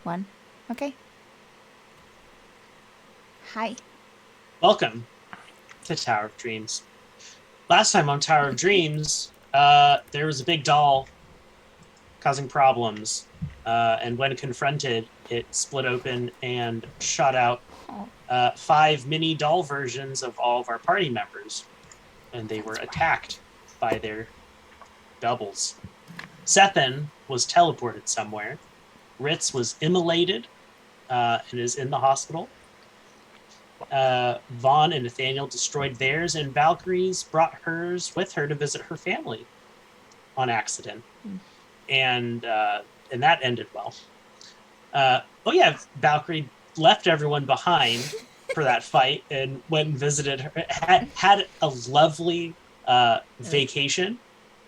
One. Okay. Hi. Welcome to Tower of Dreams. Last time on Tower of Dreams, there was a big doll causing problems, and when confronted, it split open and shot out Oh, five mini doll versions of all of our party members, and they were that's right. attacked by their doubles. Sethen was teleported somewhere. Ritz was immolated and is in the hospital. Vaughn and Nathaniel destroyed theirs, and Valkyrie's brought hers with her to visit her family on accident, and that ended well. Oh yeah, Valkyrie left everyone behind for that fight and went and visited her. Had a lovely vacation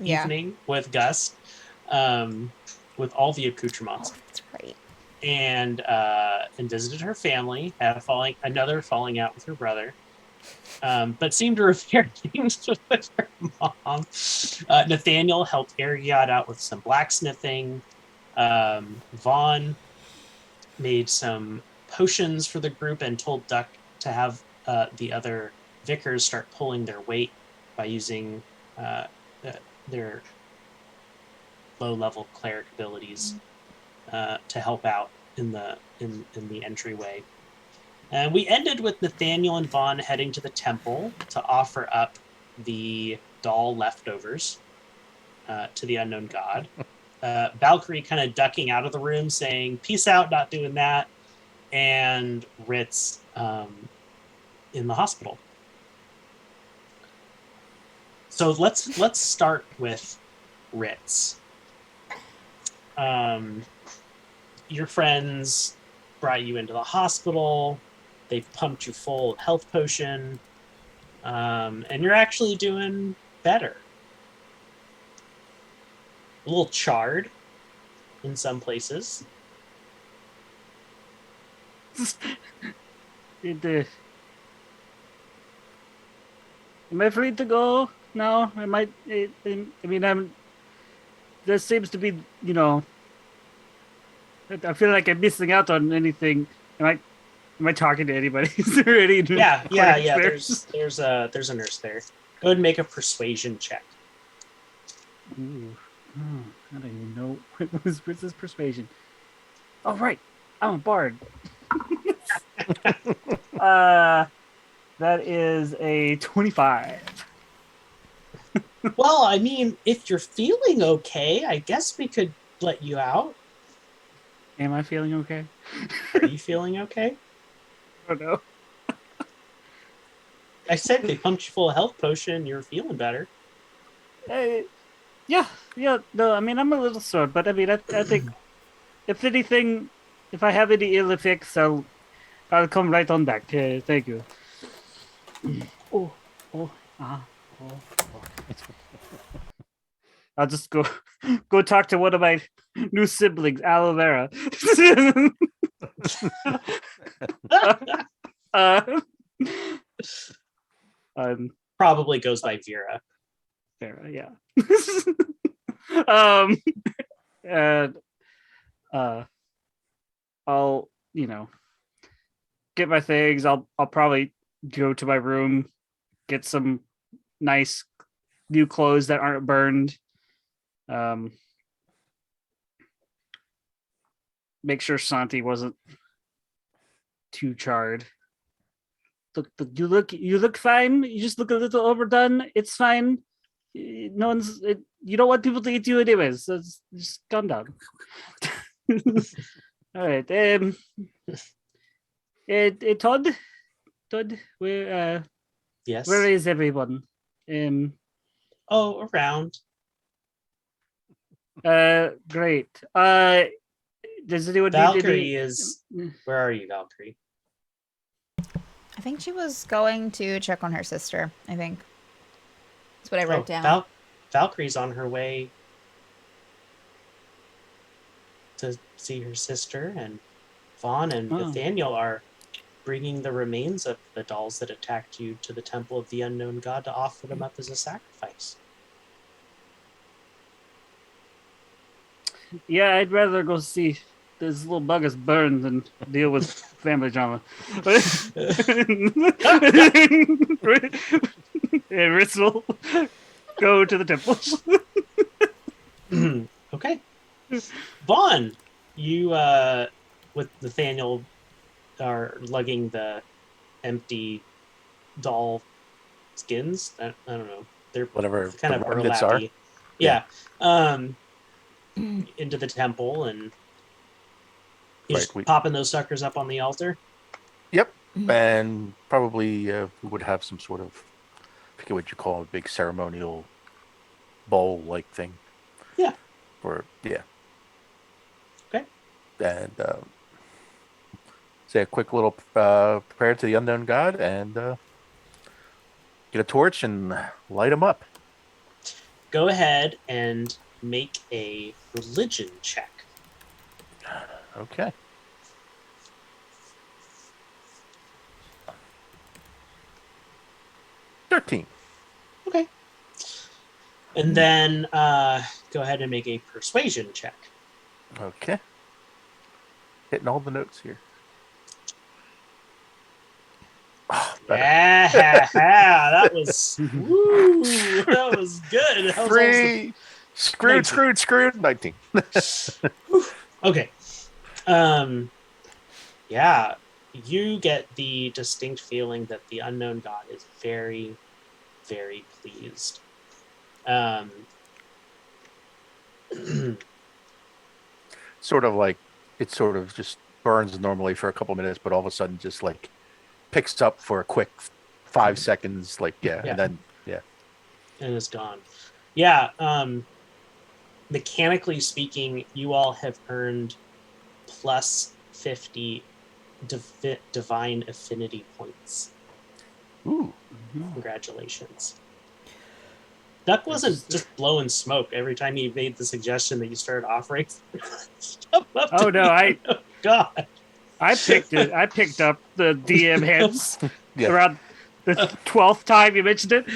Yeah. evening with Gus, with all the Oh, accoutrements, that's right. and visited her family. Had another falling out with her brother, but seemed to repair things with her mom. Nathaniel helped Ariad out with some blacksmithing. Vaughn made some potions for the group and told Duck to have the other vicars start pulling their weight by using uh, their low level cleric abilities to help out in the entryway. And we ended with Nathaniel and Vaughn heading to the temple to offer up the doll leftovers to the unknown god. Valkyrie kind of ducking out of the room, saying, "Peace out, not doing that," and Ritz in the hospital. So let's start with Ritz. Um, your friends brought you into the hospital. They've pumped you full of health potion, and you're actually doing better. A little charred in some places. It, am I free to go now? I might. I mean, I'm. There seems to be, I feel like I'm missing out on anything. Am I? Am I talking to anybody? Is there any clinics Yeah. there? There's a nurse there. Go ahead and make a persuasion check. Ooh. Oh, I don't even know what's this persuasion. Oh right, I'm a bard. uh, that is a 25. Well, I mean, if you're feeling okay, I guess we could let you out. Am I feeling okay? Are you feeling okay? I don't know. I said they pumped you full of health potion. You're feeling better. Uh, yeah, yeah. No, I mean I'm a little sore, but I mean I think if anything, if I have any ill effects, I'll come right on back. Thank you. Oh, oh, ah, oh, oh. I'll just go go talk to one of my new siblings, aloe vera. uh, um, Probably goes by Vera. Vera, yeah. um, and uh, I'll get my things. I'll probably go to my room, get some nice new clothes that aren't burned. Um, make sure Santi wasn't too charred. You look fine. You just look a little overdone. It's fine. No one's. You don't want people to eat you anyways. So just calm down. All right. Todd, Todd, where Yes. is everyone? Um, Oh, around. great. Does anyone need Valkyrie any? is. Where are you, Valkyrie? I think she was going to check on her sister. I think that's what I wrote Oh, down. Valkyrie's on her way to see her sister, and Vaughn and Oh, Nathaniel are bringing the remains of the dolls that attacked you to the temple of the unknown god to offer them up as a sacrifice. yeah. I'd rather go see this little bug is burned and deal with family drama. And Ritz will go to the temple. Okay. Vaughn, you with Nathaniel are lugging the empty doll skins. I don't know. They're Whatever kind the of remnants are. burlappy. Yeah. Into the temple, and you Right, just we- popping those suckers up on the altar. Yep. And probably we would have some sort of, I forget what you call a big ceremonial bowl-like thing. Yeah. Yeah. Okay. And say a quick little prayer to the unknown god and get a torch and light them up. Go ahead and make a religion check. Okay. $13. Okay. And then go ahead and make a persuasion check. Okay. Hitting all the notes here. Oh, better. Yeah, that was that was good. That was Free. Screwed, 19. screwed. 19. Okay. Yeah, you get the distinct feeling that the unknown god is very, very pleased. Sort of like it sort of just burns normally for a couple minutes, but all of a sudden just like picks up for a quick 5 seconds, like Yeah. and then and is gone. Yeah, mechanically speaking, you all have earned plus 50 divine affinity points. ooh, Congratulations. Duck wasn't just blowing smoke every time he made the suggestion that you started offering. Oh no, God. I picked it. I picked up the DM hands Yeah. around the 12th time you mentioned it.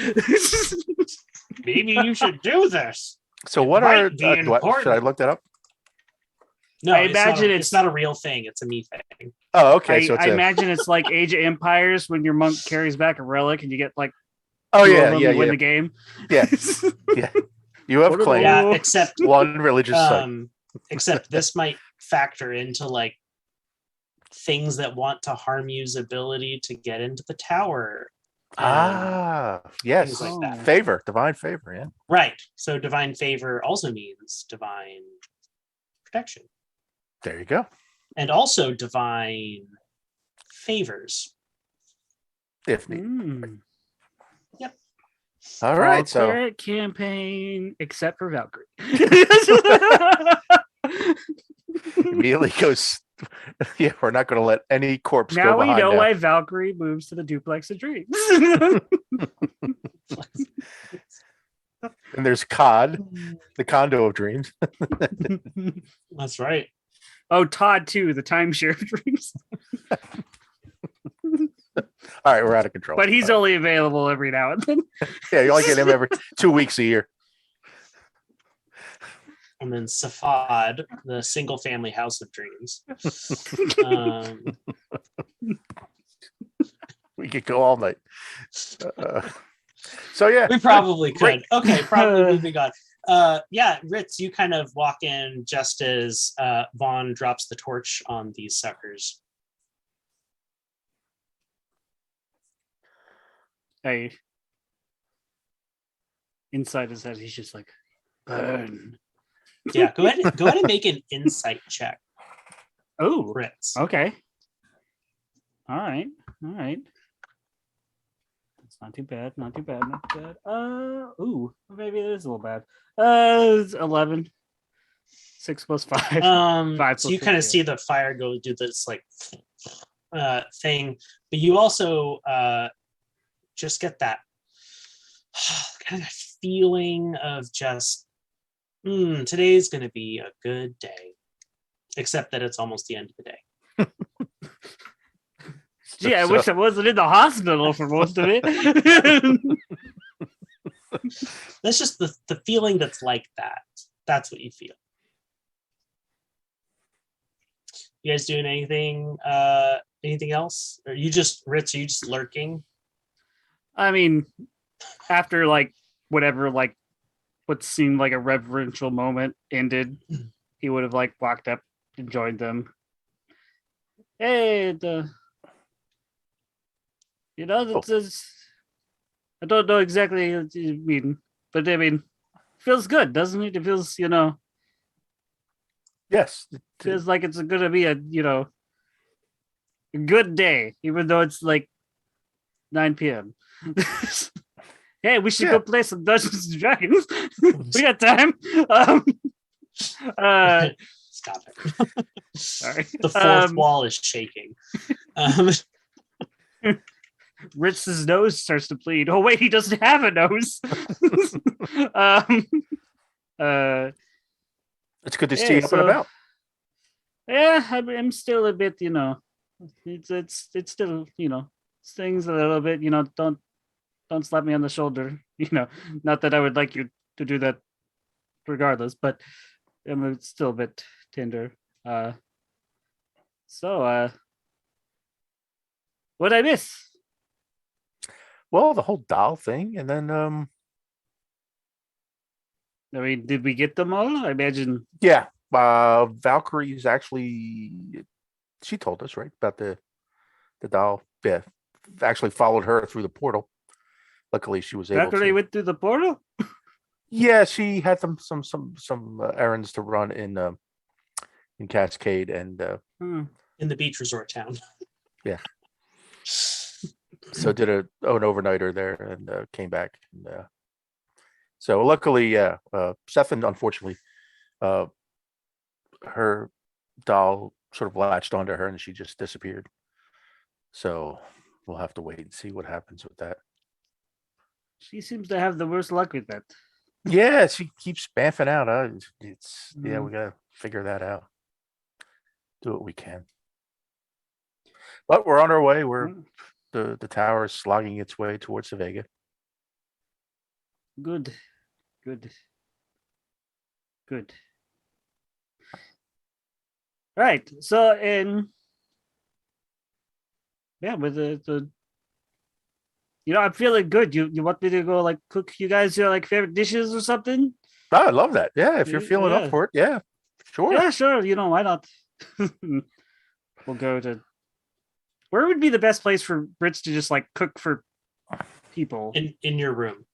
Maybe you should do this. So It what might are be should I important. look that up? No, I it's not imagine a- it's- it's not a real thing. It's a me thing. Oh, okay. So it's I a, imagine it's like Age of Empires when your monk carries back a relic and you get like oh two yeah, of them yeah, to win yeah, the game. yeah. You have What are claimed Yeah, Oh. except one religious site. except this might factor into like things that want to harm you's ability to get into the tower. and Yes, things like that. favor, divine favor. Yeah, Right. So divine favor also means divine protection. there you go. And also divine favors. If need. Mm. All right, so Cleric campaign except for Valkyrie. immediately goes. Yeah, we're not going to let any corpse Now go we behind know now. why Valkyrie moves to the duplex of dreams. And there's COD, the condo of dreams. That's right. Oh, Todd too, the timeshare of dreams. All right, we're out of control. But he's All right. only available every now and then. Yeah, you only get him every 2 weeks a year. And then Safad, the single family house of dreams. Um, We could go all night. So yeah, we probably could. Great. Okay, probably moving on. Yeah, Ritz, you kind of walk in just as Vaughn drops the torch on these suckers. Hey. Inside his head, he's just like, burn. Yeah, go ahead and make an insight check, Oh, Ritz. okay. All right. That's not too bad. Not too bad. Ooh, maybe it is a little bad. It's 11. 6 plus 5. 5 So plus you kind of 6, see the fire go do this like thing, but you also just get that kind of feeling of just today's going to be a good day, except that it's almost the end of the day. Gee, I So- wish I wasn't in the hospital for most of it. That's just the feeling that's like that. That's what you feel. You guys doing anything? Anything else? Or you just Ritz? Are you just lurking? I mean, after like whatever, like what seemed like a reverential moment ended, he would have like walked up and joined them. Hey, that's I don't know exactly what you mean, but I mean, feels good, doesn't it? It feels, Yes. feels like it's gonna be a good day, even though it's like 9 p.m. Hey, we should Yeah. go play some Dungeons and Dragons. We got time. Stop it. Sorry. The fourth wall is shaking. Ritz's nose starts to bleed. Oh wait, he doesn't have a nose. It's good to Yeah, see you up and so- about. Yeah, I'm still a bit, it's still, stings a little bit. Don't slap me on the shoulder. Not that I would like you to do that, regardless, but I'm still a bit tender. So what'd I miss? Well, the whole doll thing, and then I mean, did we get them all? I imagine. yeah, Valkyrie's actually, she told us, right, about the doll. Yeah, actually followed her through the portal. Luckily, she was able Valkyrie to. went through the portal. Yeah, she had some errands to run in Cascade, and Hmm. in the beach resort town. so did an overnighter there, and came back. And, so luckily, yeah, Stefan, unfortunately, her doll sort of latched onto her, and she just disappeared. So we'll have to wait and see what happens with that. She seems to have the worst luck with that. Yeah, she keeps baffing out. It's yeah, Mm. we gotta figure that out. Do what we can. But we're on our way. We're Mm, the tower is slogging its way towards the Vega. Good. Right. So yeah, with the I'm feeling good. You want me to go like cook you guys your like favorite dishes or something? Oh, I love that. Yeah, if you're feeling Yeah. up for it, yeah, sure. Yeah, sure. Why not? We'll go to where would be the best place for Brits to just like cook for people? In your room.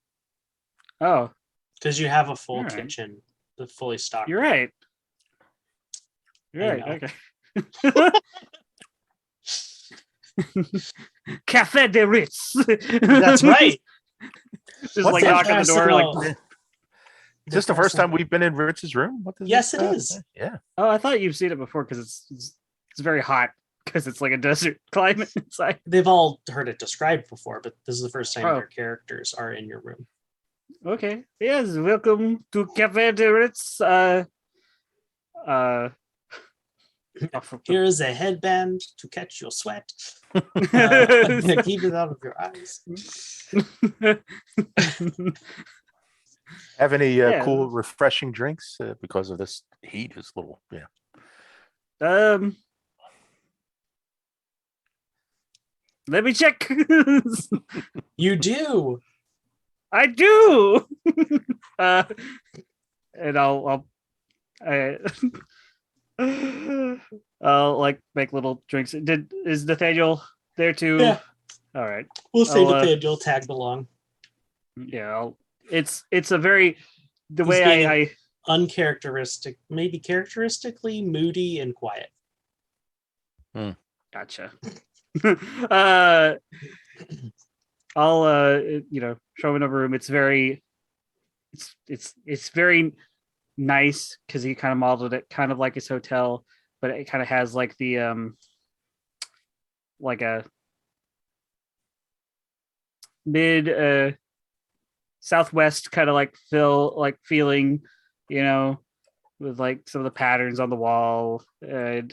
Oh, Because you have a full Alright. kitchen, the fully stocked. you're right. You're I right. know. Okay. Cafe de Ritz. That's right. Just What's like that? knock on the door, like, Arsenal. Is this the first time we've been in Rich's room? What does Yes, this, it is. Yeah. oh, I thought you've seen it before because it's very hot because it's like a desert climate inside. They've all heard it described before, but this is the first time Oh. your characters are in your room. Okay. Yes, welcome to Cafe de Ritz. Here is a headband to catch your sweat. Keep it out of your eyes. Have any Yeah. cool, refreshing drinks because of this heat? Is a little, yeah. Let me check. You do. I do. And I, I'll like make little drinks. Is Nathaniel there too? Yeah. All right. We'll say I'll, Nathaniel tagged along. Yeah. It's a very the He's way being I Uncharacteristic, maybe characteristically moody and quiet. gotcha. I'll show him in a room. It's very it's very nice because he kind of modeled it kind of like his hotel, but it kind of has like the like a mid southwest kind of like feeling, with like some of the patterns on the wall. And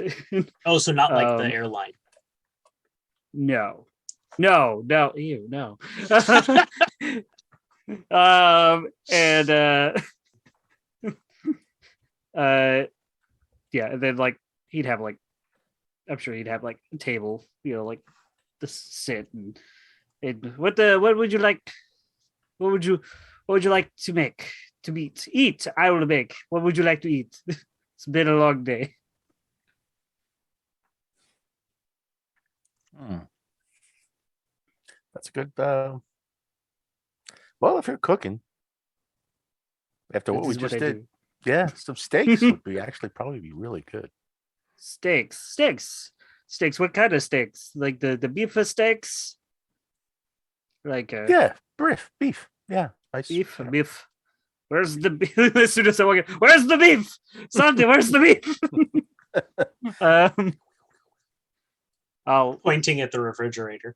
Oh, so not like the Um, airline. no, ew, no. And yeah, and then like he'd have like I'm sure he'd have like a table, like to sit and what would you like? What would you like to make to eat? I will make. What would you like to eat? It's been a long day. That's a good. Well, if you're cooking, after what This we is just I did, do. yeah, some steaks would be actually probably be really good. Steaks. What kind of steaks? Like the beef steaks? Like Yeah, beef. Yeah, nice. beef. Where's the beef? As soon as I walk in, where's the beef? Santi, where's the beef? I'll Pointing at the refrigerator.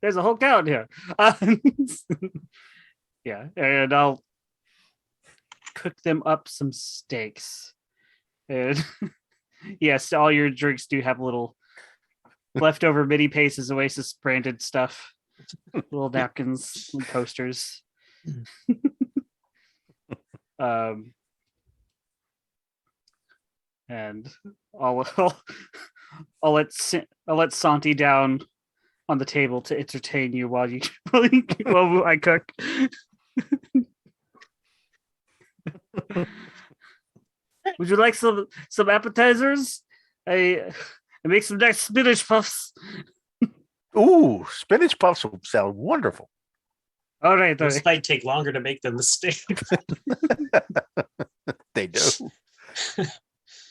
there's a whole cow in here. Yeah, and I'll cook them up some steaks. And yes, all your drinks do have little leftover mini Paces Oasis branded stuff, little napkins and posters. And I'll let Santi down on the table to entertain you while while I cook. Would you like some appetizers? I make some nice spinach puffs. Ooh, spinach puffs will sound wonderful. All right. This might take longer to make than the steak. They do.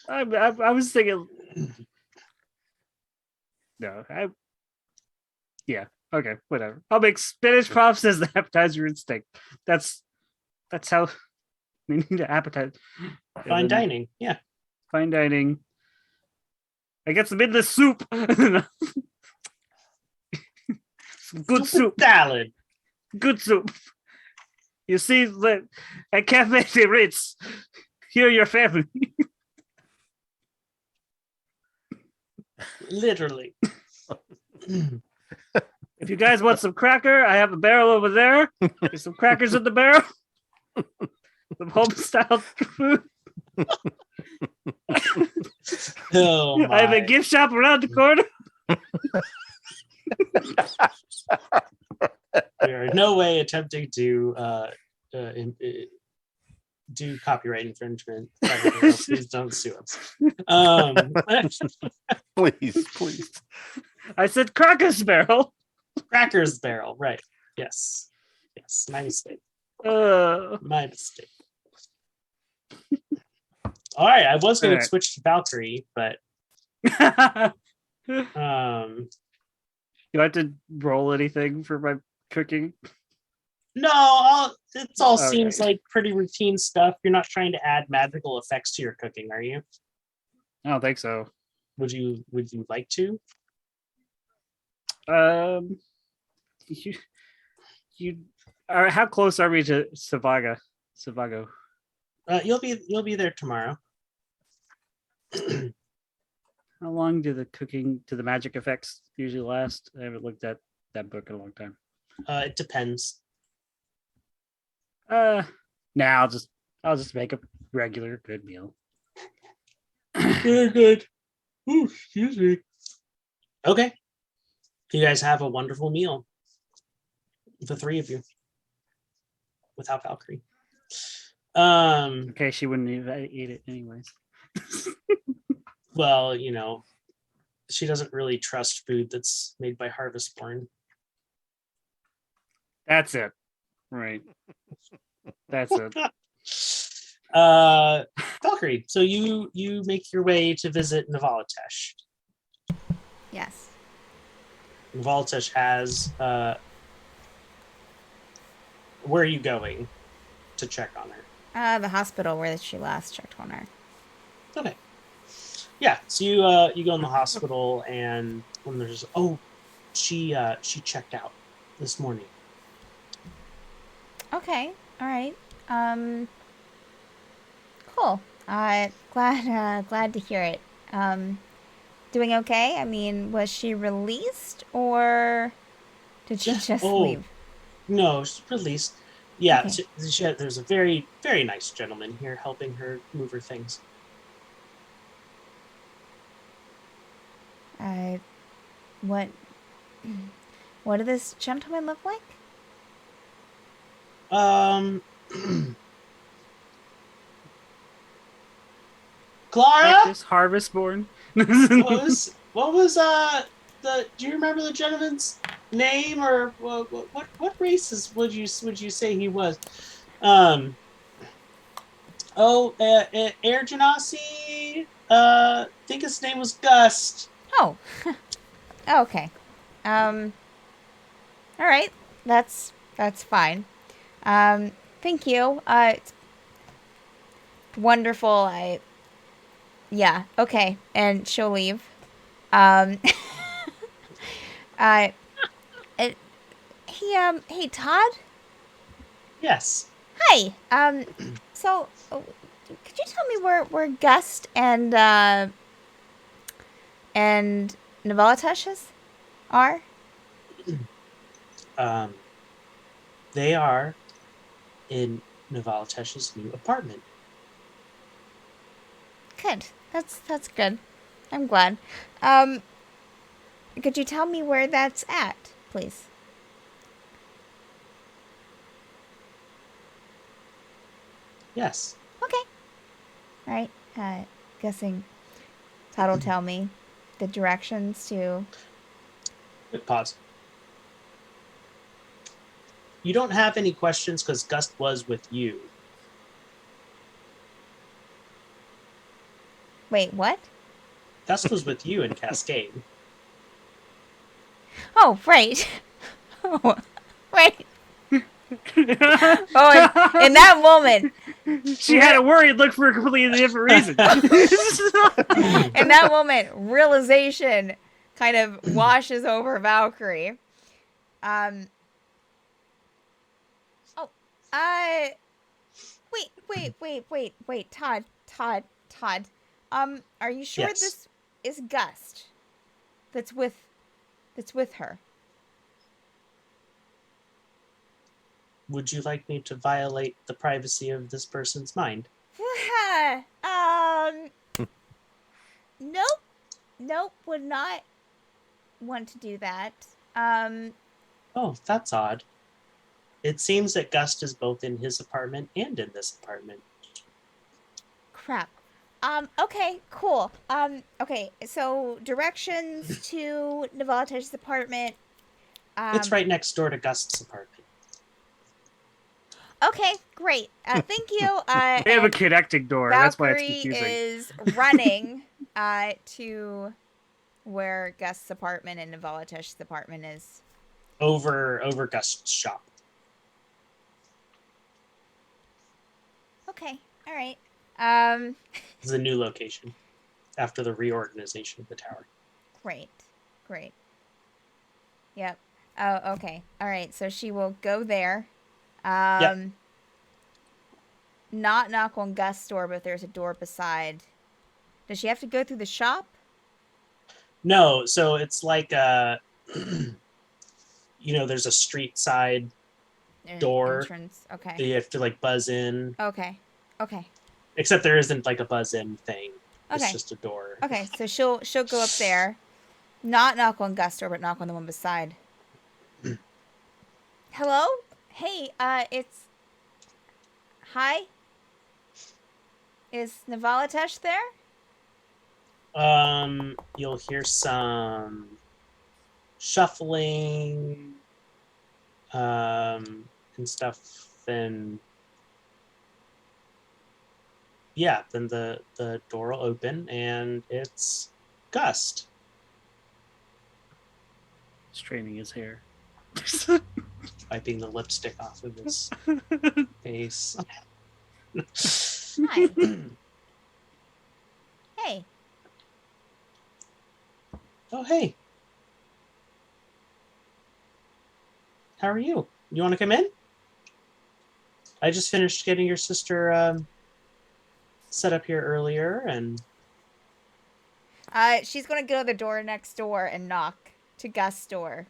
I was thinking. No, yeah. Okay, whatever. I'll make spinach puffs as the appetizer and steak. That's how we need to appetize. Fine dining. Yeah. Fine dining. I get some in the soup. Some good soup. Salad. Good soup. You see, at Cafe de Ritz, here your family. Literally. If you guys want some cracker, I have a barrel over there. There's some crackers in the barrel. Some home style food. Oh I have a my. gift shop around the corner. We are in no way attempting to do copyright infringement. Everything else, please don't sue us. Please. I said crackers barrel. Crackers barrel, right? Yes, my mistake. Uh, My mistake. All right, I was going All to right. switch to Valkyrie, but Do I have to roll anything for my cooking? no, it all Okay. seems like pretty routine stuff. You're not trying to add magical effects to your cooking, are you? I don't think so. Would you like to? You are. How close are we to Savago? You'll be there tomorrow. How long do the magic effects usually last? I haven't looked at that book in a long time. It depends. Nah, I'll just make a regular good meal. Very good. Ooh, excuse me. Okay. You guys have a wonderful meal. The three of you. Without Valkyrie. Okay, she wouldn't even eat it anyways. Well, she doesn't really trust food that's made by Harvestborn. That's it. Right. That's it. Valkyrie, so you make your way to visit Navalatesh. Yes. Navalatesh has where are you going to check on her? The hospital where she last checked on her. Okay. Yeah, so you go in the hospital and when there's she checked out this morning. Okay. All right. Cool. Glad to hear it. Doing okay? I mean, was she released or did she just leave? No, she's released. Yeah, Okay. there's a very, very nice gentleman here helping her move her things. What what did this gentleman look like? Um, Like Clara, this harvest born. what was the? Do you remember the gentleman's name, or what races would you say he was? Um, Air Genasi. Think his name was Gust. Oh. Okay. All right. That's fine. Thank you. It's wonderful. Yeah, okay. And she'll leave. Um uh it, hey Todd. Yes. Hi. So could you tell me where Gust and Novalitaches are? Um, they are in Navalitesh's new apartment. Good. That's good. I'm glad. Um could you tell me where that's at, please? Yes. Okay. All right. Guessing Todd will tell me the directions to. Pause. You don't have any questions because Gust was with you. Wait, what? Gust was with you in Cascade. Oh, right. Oh, right. Oh, in that moment, She had a worried look for a completely different reason. in that moment, realization kind of washes over Valkyrie. Um. Oh. Uh. Wait. Todd. Are you sure Yes. this is Gust? That's with her. Would you like me to violate the privacy of this person's mind? um. Nope. Nope. Would not want to do that. Um. Oh, that's odd. It seems that Gust is both in his apartment and in this apartment. Crap. Okay, cool. Okay, so directions to Navaltesh's apartment. It's Um, right next door to Gust's apartment. okay, great. Thank you. They have a And connecting door. That's why it's Valkyrie confusing. is running, to where Gust's apartment and Navaltesh's apartment is. Over Gust's shop. Okay, all right. Um, This is a new location after the reorganization of the tower. great. Yep. Oh, okay. All right. So she will go there. Yep. Not knock on Gust's door, but there's a door beside. Does she have to go through the shop? No, so it's like there's a street side door Entrance. Okay. that you have to like buzz in. Okay. Except there isn't like a buzz in thing. It's Okay. just a door. Okay. So she'll go up there. Not knock on Gust's door, but knock on the one beside. Hello? Hey, it's. Hi? Is Navalitesh there? You'll hear some shuffling, and stuff. Then, yeah, then the door will open and it's Gust. Straining his hair. Wiping the lipstick off of his face. Hi. Hey. Oh, hey. How are you? You want to come in? I just finished getting your sister set up here earlier, and She's gonna go to the door next door and knock to Gust's door.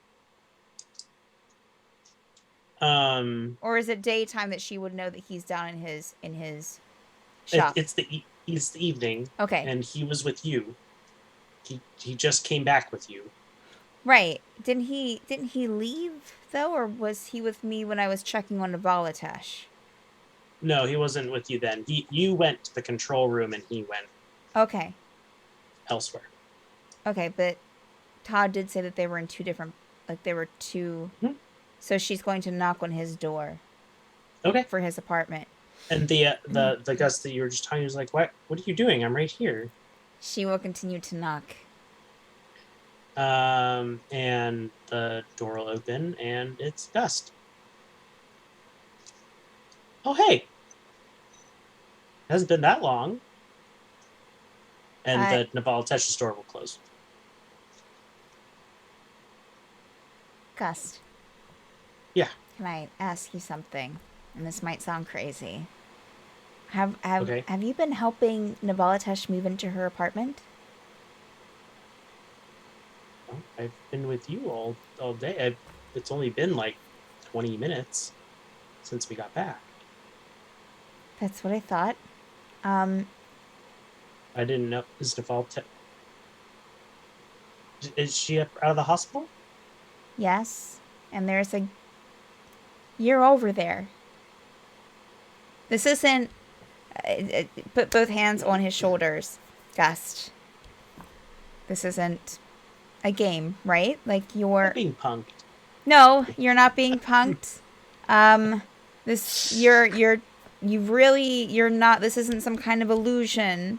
Or is it daytime that she would know that he's down in his shop? it's the evening, Okay. and he was with you. He just came back with you. Right. Didn't he leave though, or was he with me when I was checking on the Volatash? No, he wasn't with you then. You went to the control room, and he went Okay. elsewhere. Okay, but Todd did say that they were in two different, like they were two. Mhm. So she's going to knock on his door Okay. for his apartment. And the Gus that you were just talking was like, what are you doing? I'm right here. She will continue to knock. And the door will open, and it's Gust. Oh, hey, hasn't been that long. And the Naval door will close. Gust. Yeah. Can I ask you something? And this might sound crazy. Okay. Have you been helping Navalitesh move into her apartment? Well, I've been with you all day. It's only been like 20 minutes since we got back. That's what I thought. I didn't know. Is she out of the hospital? Yes. And you're over there. This isn't. Put both hands on his shoulders, Gust. This isn't a game, right? Like You're being punked. No, you're not being punked. You're not. This isn't some kind of illusion,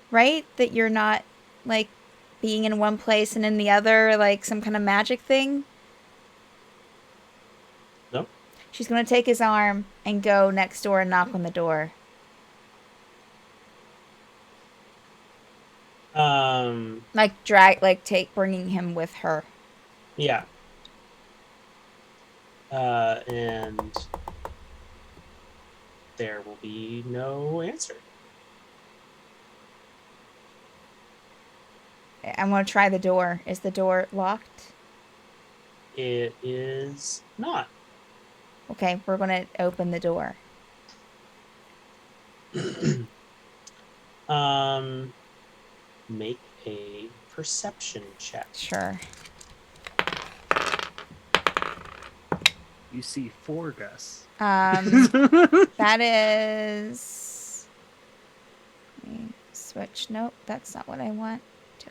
right? That you're not like being in one place and in the other, like some kind of magic thing. No. She's gonna take his arm and go next door and knock on the door. Bringing him with her. Yeah. And there will be no answer. I'm gonna try the door. Is the door locked? It is not. Okay, we're gonna open the door. Make a perception check. Sure. You see 4, Gus. That is. Let me switch. Nope, that's not what I want.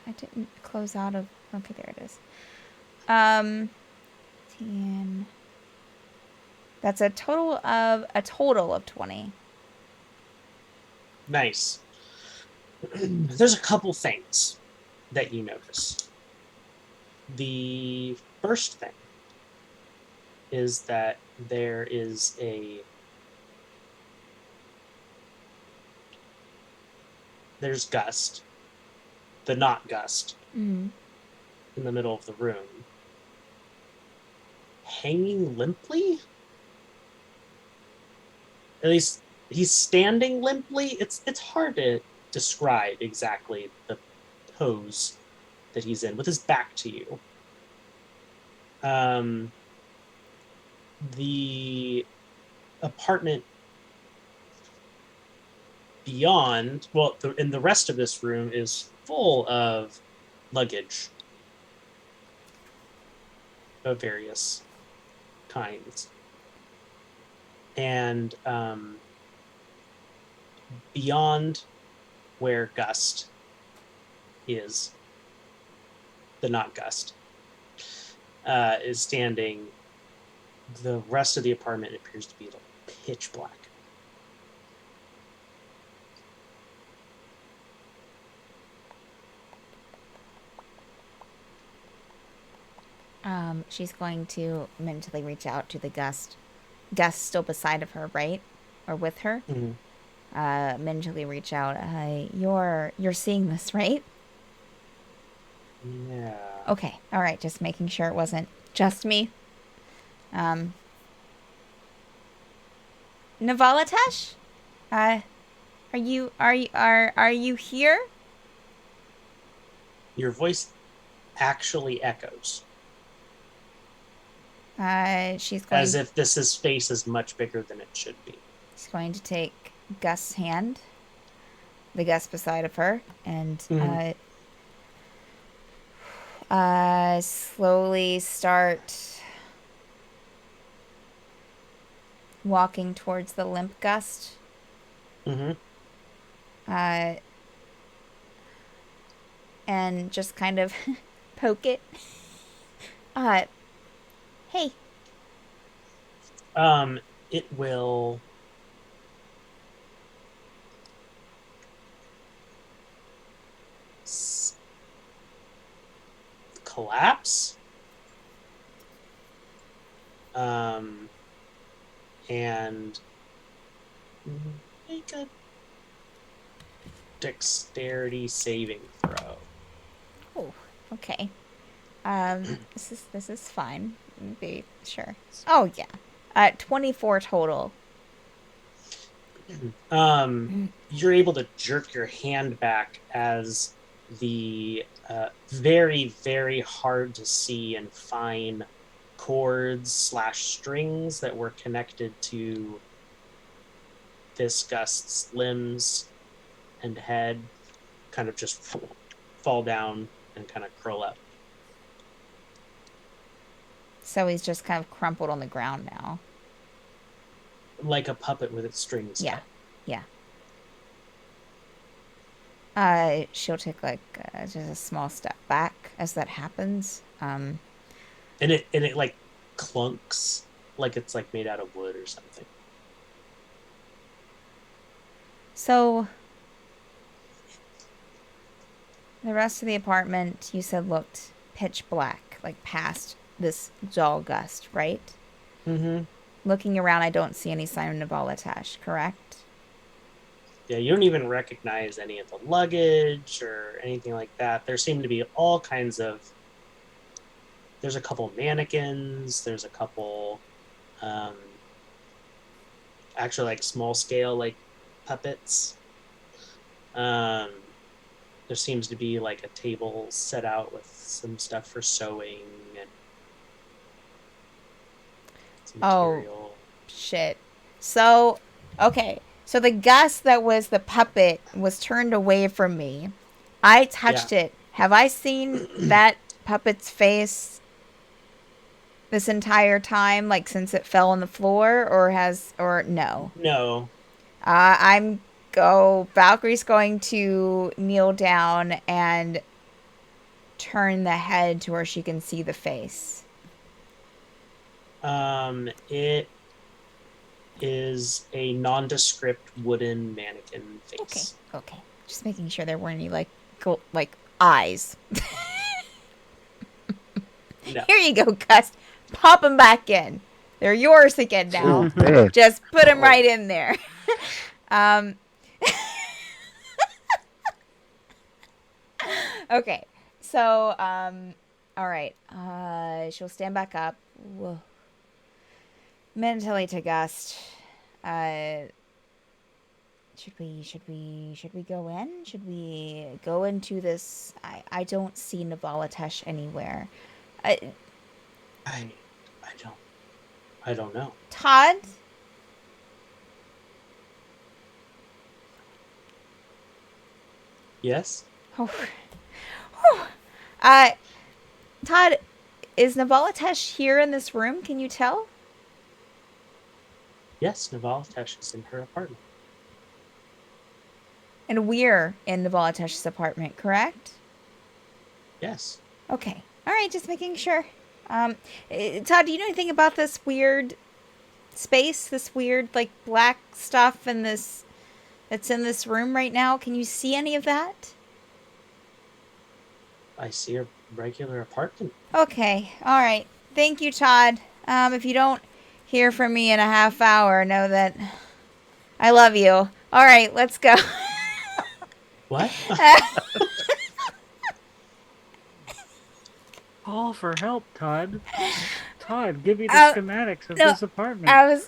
I didn't close out of. Okay, there it is. 10. That's a total of 20. Nice. There's a couple things that you notice. The first thing is that there's Gust, the not Gust, Mm-hmm. in the middle of the room, hanging limply. At least he's standing limply. It's hard to describe exactly the pose that he's in with his back to you. The apartment beyond, in the rest of this room is full of luggage of various kinds. And beyond where Gust is, the not Gust, is standing, the rest of the apartment appears to be like pitch black. She's going to mentally reach out to the Gust. Gust still beside of her, right? Or with her? Mm-hmm. Mentally reach out. You're seeing this, right? Yeah. Okay. All right. Just making sure it wasn't just me. Navalitesh? Are you here? Your voice actually echoes. She's going. as if this space is much bigger than it should be. She's going to take Gus's hand, the Gus beside of her, and Mhm. slowly start walking towards the limp Gust. Mm-hmm. And just kind of poke it. Hey. It will collapse. And make a dexterity saving throw. Oh, okay. This is fine. Be sure. Oh yeah. 24 total. You're able to jerk your hand back as the very, very hard to see and fine cords / strings that were connected to this Gust's limbs and head kind of just fall down and kind of curl up. So he's just kind of crumpled on the ground now. Like a puppet with its strings. Yeah. cut. She'll take like just a small step back as that happens. And it like clunks like it's like made out of wood or something. So the rest of the apartment you said looked pitch black, like past this dull Gust, right? Mm-hmm. Looking around, I don't see any sign of Volatash, correct? Yeah, you don't even recognize any of the luggage or anything like that. There seem to be all kinds of. There's a couple mannequins. There's a couple, actually like small scale like puppets. There seems to be like a table set out with some stuff for sewing and some material. Shit. So, okay. So the Gus that was the puppet was turned away from me. I touched it. Have I seen that puppet's face this entire time, like since it fell on the floor, or no? No. Valkyrie's going to kneel down and turn the head to where she can see the face. It is a nondescript wooden mannequin face. Okay. Just making sure there weren't any like eyes. No. Here you go, Gus. Pop them back in. They're yours again now. Oh, man. Just put them right in there. Okay. So, all right. She'll stand back up. Whoa. Mentally to Gust. Should we go in? Should we go into this? I don't see Navalatesh anywhere. I don't know. Todd? Yes? Oh. Todd, is Navalatesh here in this room? Can you tell? Yes, Navalatesh is in her apartment. And we're in Navalatesh's apartment, correct? Yes. Okay. All right, just making sure. Todd, do you know anything about this weird space, this weird like black stuff and this that's in this room right now? Can you see any of that? I see a regular apartment. Okay. All right. Thank you, Todd. If you don't hear from me in a half hour, know that I love you. All right, let's go. What? Call for help, Todd. Todd, give me the schematics of no, this apartment. Todd.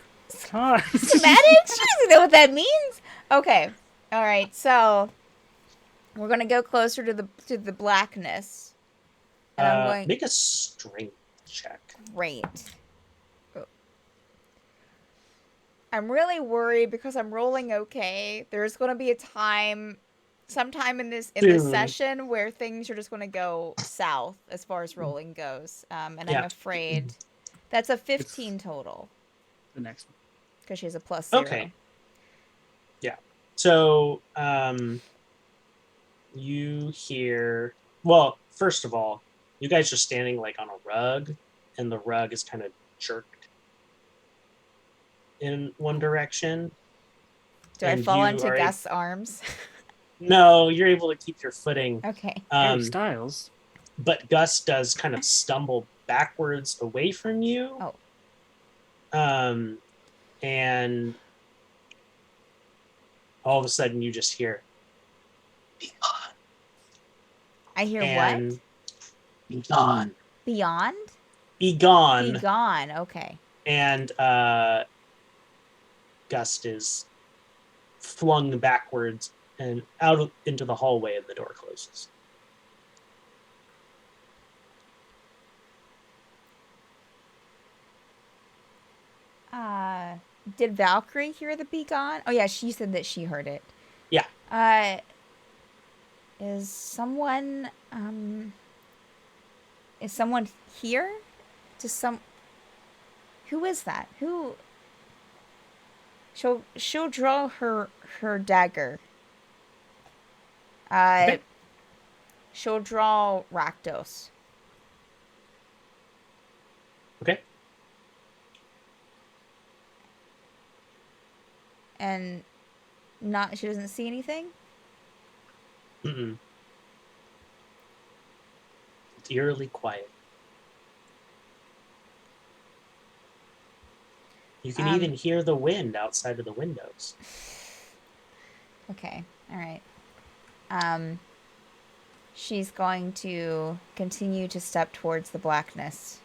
Schematics? She doesn't know what that means. Okay. All right. So we're gonna go closer to the blackness. And I'm going. Make a strength check. Great. I'm really worried because I'm rolling okay. There's going to be a time sometime in this Soon. session where things are just going to go south as far as rolling goes. And I'm Yeah. afraid that's a 15 total The next one. because she has a +0. Okay. Yeah. So you hear, well, first of all, you guys are standing like on a rug, and the rug is kind of jerked in one direction. Do I And fall you into are Gus's arms? No, you're able to keep your footing. Okay. Harry Styles. But Gus does kind of stumble backwards away from you. Oh. And all of a sudden you just hear, "Be gone." I hear And what? be gone. Beyond? Be gone. Be gone. Okay. And Gust is flung backwards and out into the hallway, and the door closes. Did Valkyrie hear the be gone? Oh yeah, she said that she heard it. Yeah. Is someone here? Who is that? Who? She'll draw her dagger. Okay. She'll draw Rakdos. Okay. And she doesn't see anything? Mm-mm. It's eerily quiet. You can even hear the wind outside of the windows. Okay. All right. She's going to continue to step towards the blackness.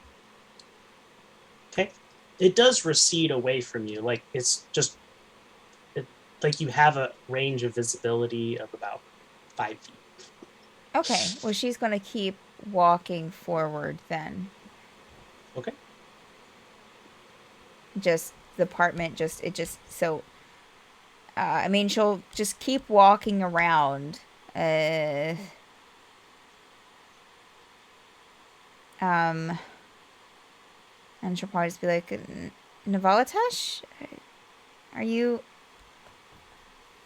Okay. It does recede away from you. Like, it's just... like you have a range of visibility of about 5 feet. Okay. Well, she's going to keep walking forward then. Okay. Just the apartment, so... I mean, she'll just keep walking around. And she'll probably just be like, Navalatash? Are you...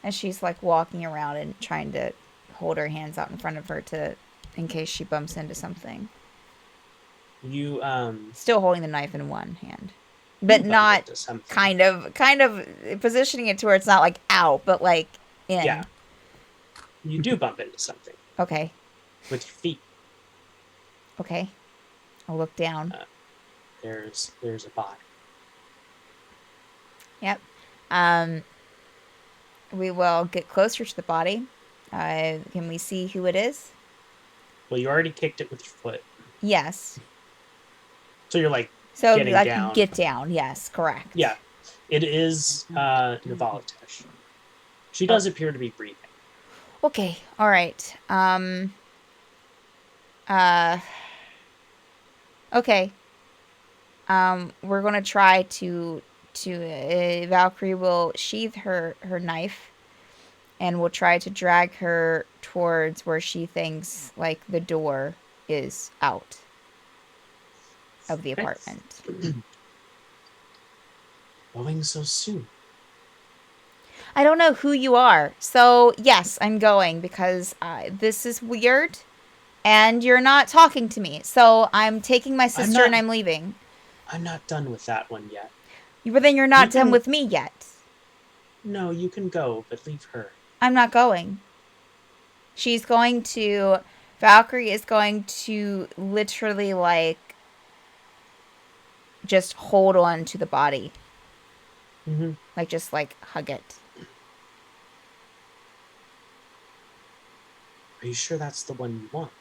And she's like walking around and trying to hold her hands out in front of her in case she bumps into something. You Still holding the knife in one hand, but not kind of positioning it to where it's not like out, but like in. Yeah. You do bump into something. Okay. With your feet. Okay. I'll look down. There's a body. Yep. We will get closer to the body. Can we see who it is? Well, you already kicked it with your foot. Yes. So you're like getting like down. Get down. Yes, correct. Yeah. It is Navalatash. She does appear to be breathing. Okay. All right. Okay. We're gonna try to Valkyrie will sheathe her knife, and will try to drag her towards where she thinks like the door is out of the apartment. Going so soon. I don't know who you are, so yes, I'm going because this is weird, and you're not talking to me. So I'm taking my sister and I'm leaving. I'm not done with that one yet. But then you're not done with me yet. No, you can go, but leave her. I'm not going. Valkyrie is going to literally like just hold on to the body. Mm-hmm. Like just like hug it. Are you sure that's the one you want?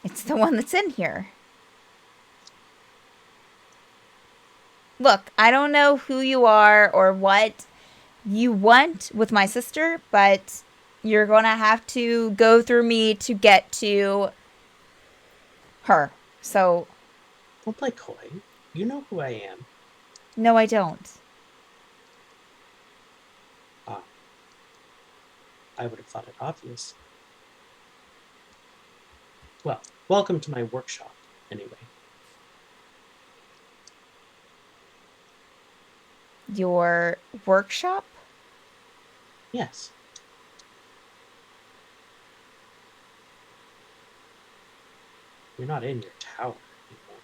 It's the one that's in here. Look, I don't know who you are or what you want with my sister, but you're going to have to go through me to get to her. So... Don't play coy. You know who I am. No, I don't. I would have thought it obvious. Well, welcome to my workshop, anyway. Your workshop? Yes. You're not in your tower anymore.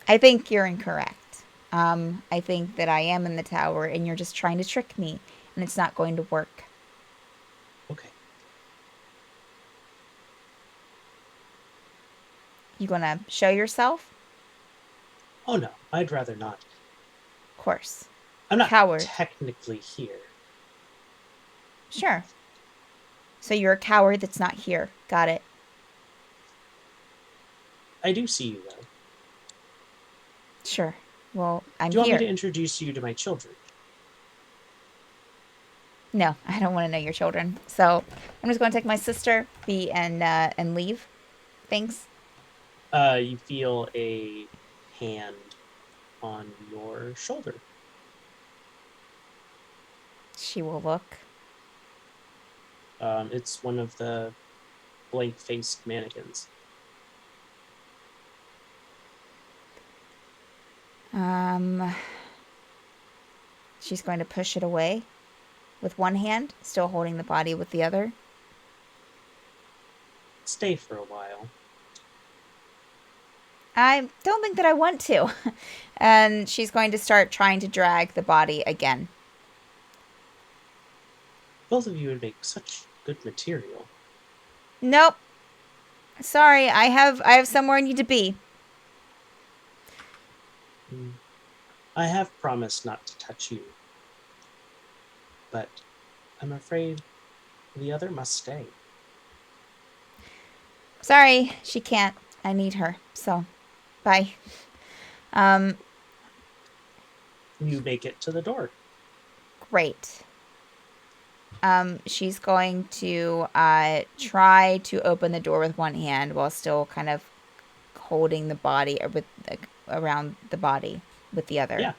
I think you're incorrect. I think that I am in the tower and you're just trying to trick me and it's not going to work. Okay. You gonna show yourself? Oh no, I'd rather not. Of course. I'm not Coward. technically here. Sure. So you're a coward that's not here. Got it. I do see you though. Sure. Well, I'm Do you want here. me to introduce you to my children? No, I don't want to know your children. So I'm just going to take my sister, B, and leave. Thanks. You feel a hand on your shoulder. She will look. It's one of the blank-faced mannequins. She's going to push it away with one hand, still holding the body with the other. Stay for a while. I don't think that I want to. And she's going to start trying to drag the body again. Both of you would make such good material. Nope. Sorry, I have somewhere I need to be. I have promised not to touch you. But I'm afraid the other must stay. Sorry, she can't. I need her. So, bye. You make it to the door. Great. She's going to try to open the door with one hand while still kind of holding the body or with around the body with the other. Yeah.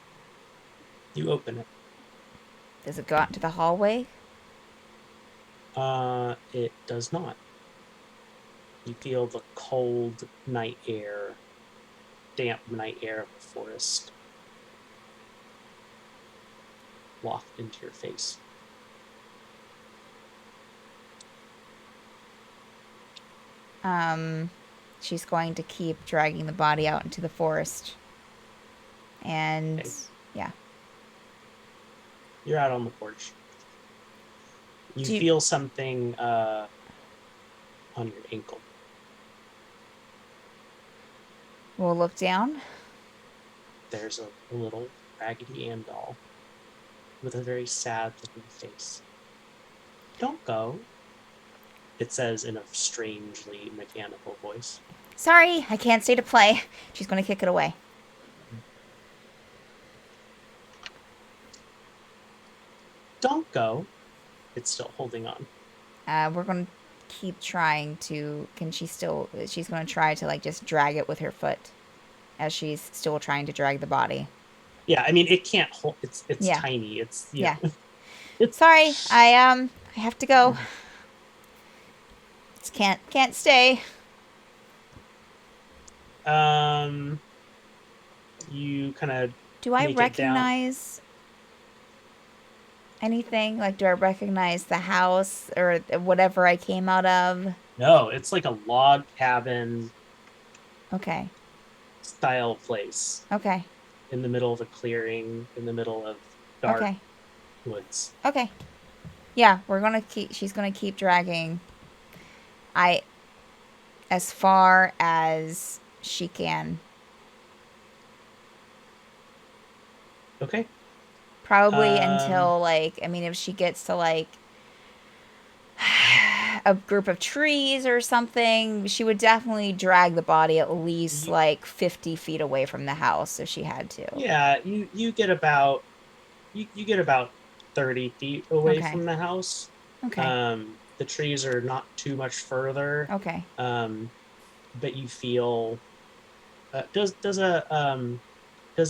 You open it. Does it go out into the hallway? It does not. You feel the cold night air, damp night air of the forest waft into your face. She's going to keep dragging the body out into the forest. And Okay. yeah. You're out on the porch. You Do you- feel something on your ankle. We'll look down. There's a little Raggedy Ann doll with a very sad looking face. Don't go, it says in a strangely mechanical voice. Sorry, I can't stay to play. She's going to kick it away. Don't go. It's still holding on. We're going to keep trying to... She's going to try to, like, just drag it with her foot as she's still trying to drag the body. Yeah, I mean, it can't hold. It's Yeah. tiny. It's Yeah. It's Sorry, I have to go. Just can't stay. You kind of Do I Make it down. recognize anything? Like, do I recognize the house or whatever I came out of? no. It's like a log cabin Okay. style place Okay. in the middle of a clearing, in the middle of dark Okay. woods. Okay. Yeah, she's gonna keep dragging as far as she can. Okay. Probably until, like, I mean, if she gets to, like, a group of trees or something, she would definitely drag the body at least, like, 50 feet away from the house if she had to. Yeah, you get about you get about 30 feet away Okay. from the house. Okay. The trees are not too much further. Okay. but you feel does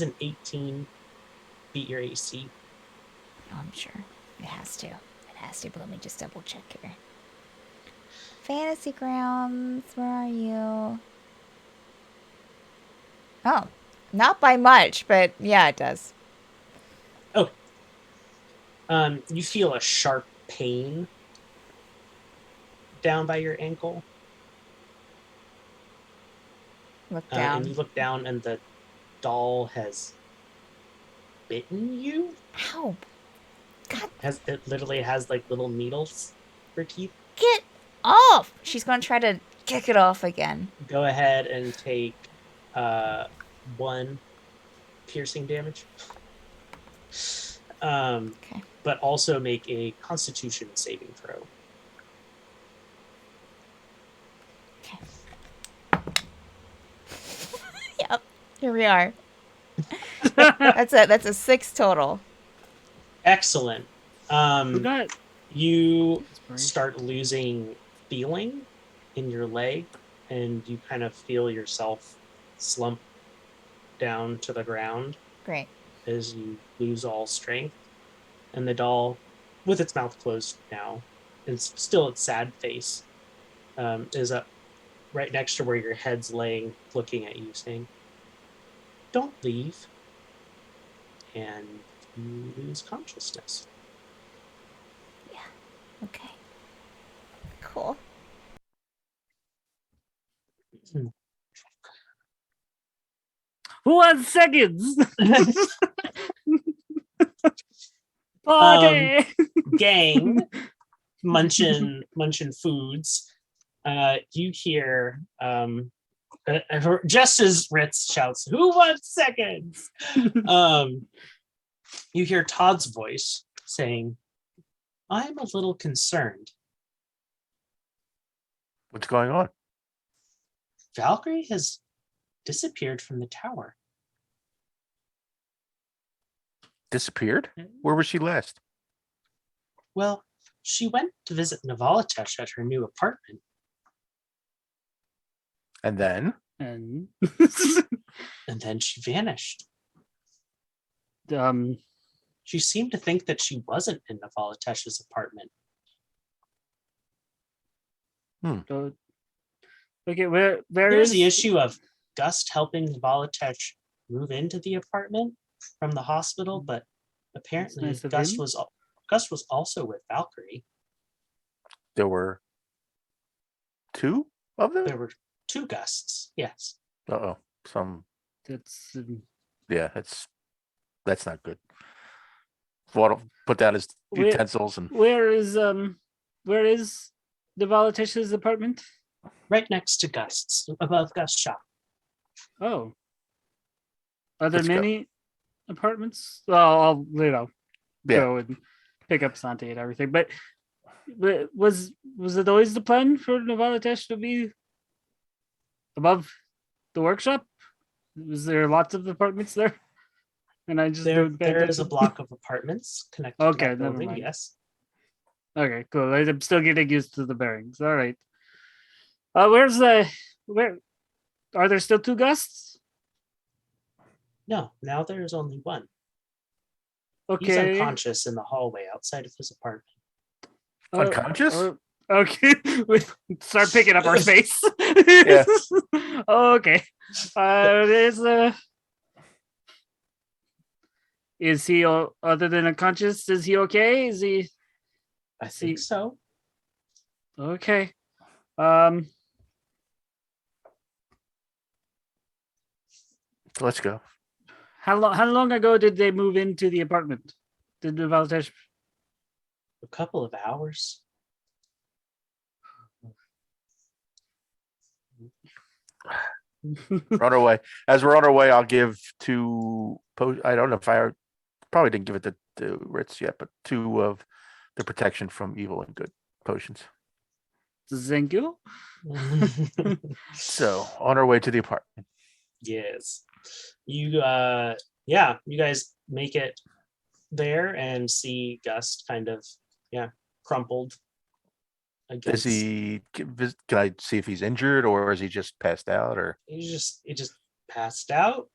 an 18 beat your AC? Oh, I'm sure. It has to. It has to, but let me just double check here. Fantasy Grounds, where are you? Oh, not by much, but yeah, it does. Oh, you feel a sharp pain down by your ankle, Look and down. you look down, and the doll has bitten you. Ow. God, It literally has like little needles for teeth. get off! She's gonna try to kick it off again. Go ahead and take uh, 1 piercing damage. Okay. But also make a Constitution saving throw. Okay. Yep. Here we are. That's a 6 total. Excellent. Who got You inspiration? start losing feeling in your leg, and you kind of feel yourself slump down to the ground Great. as you lose all strength. And the doll, with its mouth closed now, and still its sad face, is up right next to where your head's laying, looking at you, saying, "Don't leave." And you lose consciousness. Okay. Cool. Who wants seconds? Party! Gang, munching foods. You hear just as Ritz shouts, "Who wants seconds?" You hear Todd's voice saying, "I'm a little concerned. What's going on? Valkyrie has disappeared from the tower." Disappeared? Where was she last? Well, she went to visit Navalatesh at her new apartment. And then? And And then she vanished. um, She seemed to think that she wasn't in Navalatesh's apartment. so- okay, where There's is the issue of Gust helping Navalatesh move into the apartment from the hospital, but apparently nice of Gust him. was also with Valkyrie. There were 2 of them? There were 2 Gusts, yes. Uh-oh. That's Yeah, that's not good. Well, put that as Where- utensils and where is the Valetish's apartment? Right next to Gust's, above Gust's shop. Oh, are there Let's go. many apartments? Well, I'll yeah. go and pick up Santi and everything. But was it always the plan for Navalatesh to be above the workshop? Was there lots of apartments there? And I just There don't pay is a attention? block of apartments connected to Okay, that never building, mind. yes. Okay, cool. I'm still getting used to the bearings. All right. Where are there still 2 Gusts? No, now there's only one. He's Okay. unconscious in the hallway outside of his apartment. Unconscious? Okay. We start picking up our space. Yeah. Okay. Is he other than unconscious? Is he okay? Is he I think so. okay? Let's go. How long ago did they move into the apartment? Did the Valtesh? A couple of hours. We're on our way. As we're on our way, I'll give 2 I don't know if I probably didn't give it to Ritz yet, but 2 of the protection from evil and good potions. Thank you. So on our way to the apartment. Yes. You you guys make it there and see Gust kind of crumpled Is against. he? Can I see if he's injured or is he just passed out? Or He just passed out.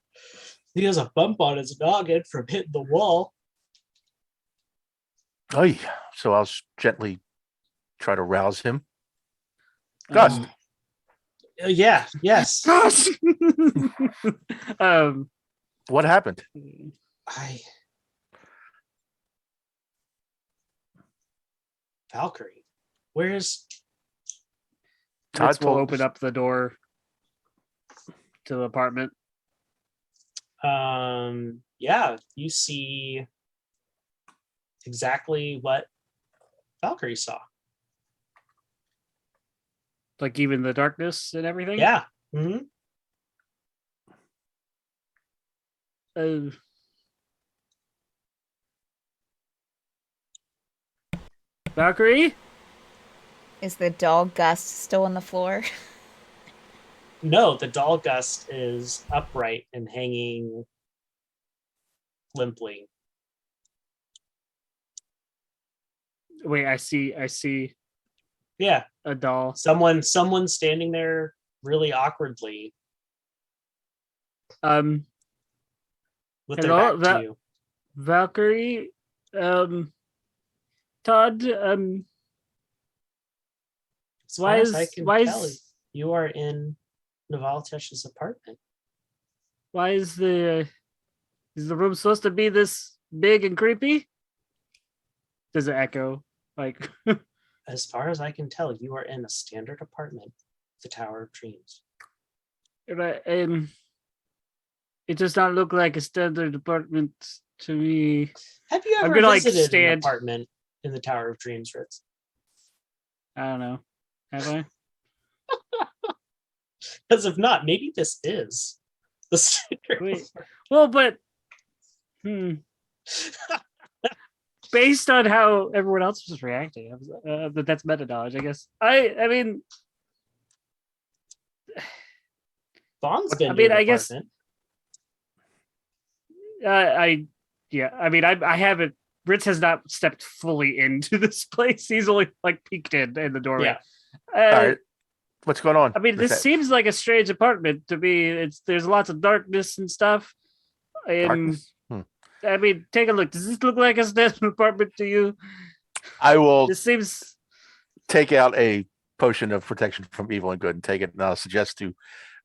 He has a bump on his noggin from hitting the wall. oh, yeah. So I'll gently try to rouse him. Gust. Yeah. Yes. Gosh. um, What happened? I. Valkyrie, where's Todd Ritz will told open us- up the door to the apartment. yeah, you see exactly what Valkyrie saw. Like even the darkness and everything. Yeah. Hmm. Uh, Valkyrie. Is the dog Gust still on the floor? No, the doll Gust is upright and hanging limply. Wait, I see Yeah, a doll. someone standing there really awkwardly Um, with Hello, their back to you. Valkyrie. Todd. As Why far as I is can why tell, is you are in Navaltesh's apartment. why is the room supposed to be this big and creepy? Does it echo? Like, As far as I can tell, you are in a standard apartment, the Tower of Dreams. it does not look like a standard apartment to me. Have you I'm ever gonna, like, visited an stand- apartment in the Tower of Dreams, Ritz? I don't know. Have I? Because if not, maybe this is the standard. Wait. Well, but based on how everyone else was reacting, but that's meta knowledge, I guess. I mean, Vaughn's been I to mean, an I guess- apartment. I mean, I haven't. Ritz has not stepped fully into this place. He's only like peeked in the doorway. Yeah. All right. What's going on? I mean, with this that? seems like a strange apartment to me. There's lots of darkness and stuff. Darkness? I mean, take a look. Does this look like a standard apartment to you? I will This seems. take out a potion of protection from evil and good and take it. And I'll suggest to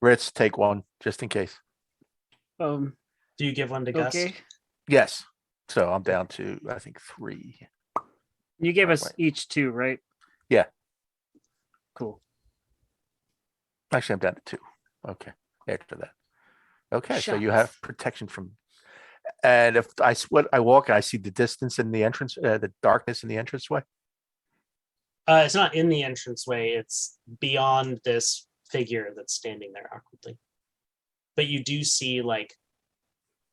Ritz take one just in case. Do you give one to Gus? Okay. Yes. So I'm down to I think 3. You gave Oh, us wait. each 2, right? Yeah. Cool. Actually, I'm down to 2. Okay. After that. Okay. So you Shucks. have protection from. And if I walk and I see the distance in the entrance, the darkness in the entranceway. It's not in the entranceway. It's beyond this figure that's standing there awkwardly. But you do see like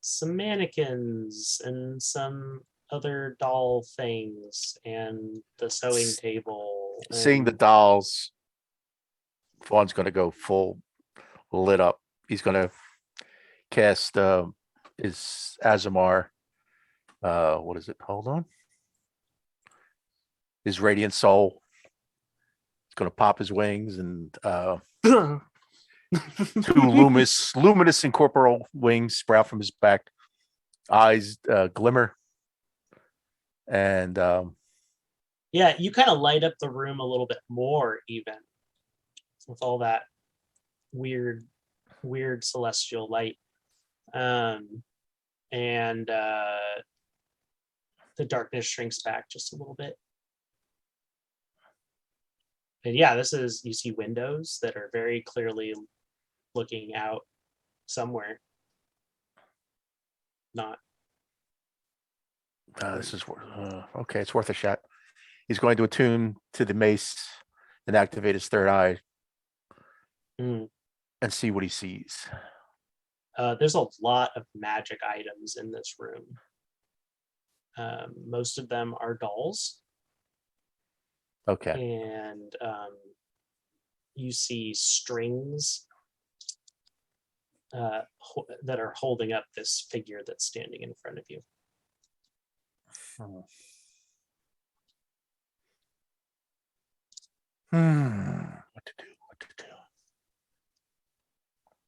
some mannequins and some other doll things and the sewing table. Seeing the and- dolls, Vaughn's going to go full lit up. He's going to cast his Azamar. What is it? Hold on. His Radiant Soul. He's going to pop his wings and 2 luminous incorporeal wings sprout from his back. Eyes glimmer. And Yeah, you kind of light up the room a little bit more even with all that weird celestial light. And the darkness shrinks back just a little bit. And yeah, you see windows that are very clearly looking out somewhere. Not this is okay. It's worth a shot. He's going to attune to the mace and activate his third eye Mm. and see what he sees. There's a lot of magic items in this room. Most of them are dolls. Okay. And you see strings that are holding up this figure that's standing in front of you. What to do? What to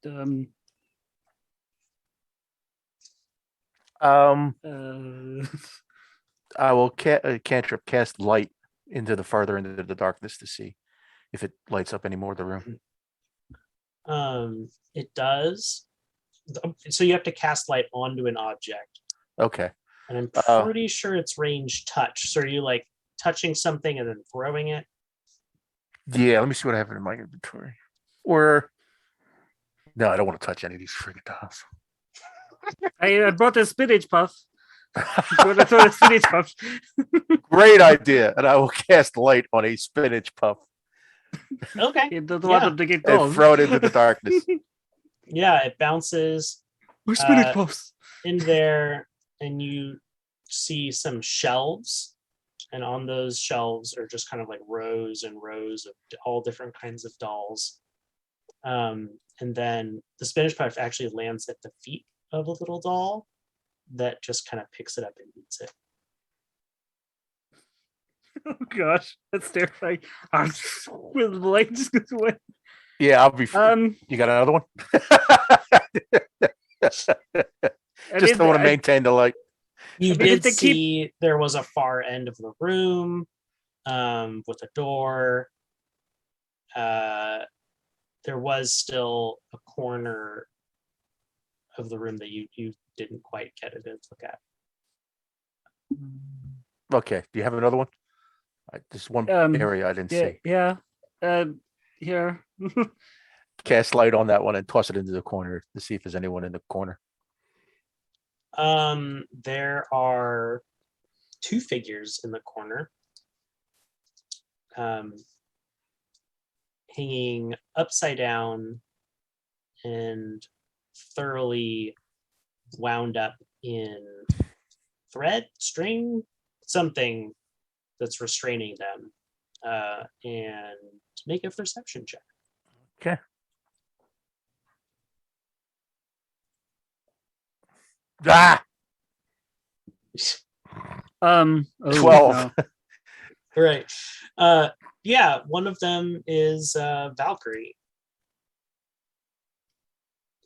do? Uh, I will cantrip cast light into the farther into the darkness to see if it lights up any more of the room. It does. So you have to cast light onto an object, Okay. and I'm Uh, pretty sure it's range touch. So are you like touching something and then throwing it? Yeah, let me see what I have in my inventory. Or no, I don't want to touch any of these friggin' tiles. I brought a spinach puff. Brought a ton of spinach puffs. Great idea. And I will cast light on a spinach puff Okay. You don't want Yeah. them to get and cold. throw it into the darkness. Yeah, it bounces We're spinach Uh, puffs. in there, and you see some shelves, and on those shelves are just kind of like rows and rows of all different kinds of dolls. And then the spinach puff actually lands at the feet of a little doll that just kind of picks it up and eats it. Oh gosh, that's terrifying. Will the light just goes away? Yeah, I'll be. You got another one? And Just if don't want to I- maintain the light. You I mean, if did they keep- see there was a far end of the room with a door. There was still a corner of the room that you didn't quite get a good look at. Okay. Do you have another one? Just one area I didn't yeah, see. yeah. Here. Cast light on that one and toss it into the corner to see if there's anyone in the corner. There are two figures in the corner, hanging upside down and thoroughly wound up in thread, string, something that's restraining them. And make a perception check. Okay. Ah, Oh, 12. no. Right. Yeah, one of them is Valkyrie.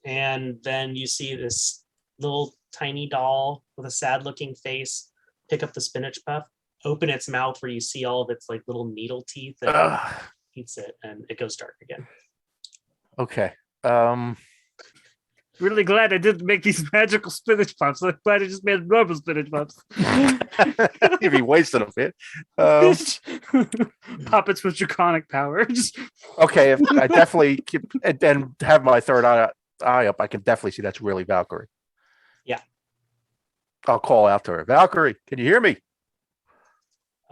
And then you see this little tiny doll with a sad looking face pick up the spinach puff, open its mouth where you see all of its like little needle teeth, and eats it, and it goes dark again. Okay. Really glad I didn't make these magical spinach puffs. I'm glad I just made normal spinach puffs. You'd be wasting them, man. Puppets with draconic power. Just Okay, if I definitely keep and have my third eye up, I can definitely see that's really Valkyrie. Yeah. I'll call out to her. Valkyrie, can you hear me?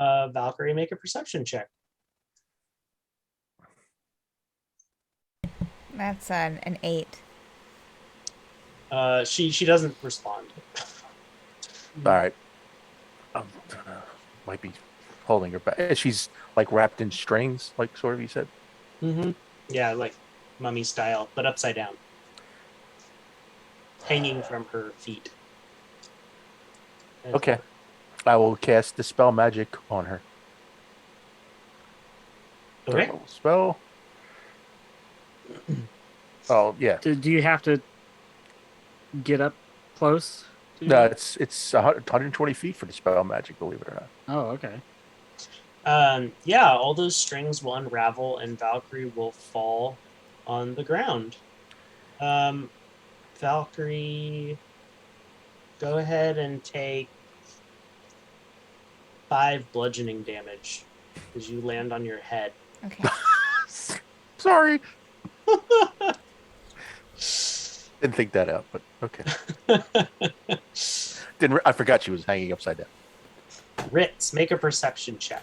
Valkyrie, make a perception check. That's an 8. She doesn't respond. All right. Might be holding her back. She's like wrapped in strings, like sort of you said. Mm-hmm. Yeah, like mummy style, but upside down, hanging from her feet. Okay. I will cast Dispel Magic on her. Third Okay. level spell. Oh yeah. do you have to get up close? No, it's 120 feet for Dispel Magic, believe it or not. Oh, okay. Yeah, all those strings will unravel and Valkyrie will fall on the ground. Valkyrie, go ahead and take 5 bludgeoning damage as you land on your head. Okay. Sorry. Didn't think that out, but okay. I forgot she was hanging upside down. Ritz, make a perception check.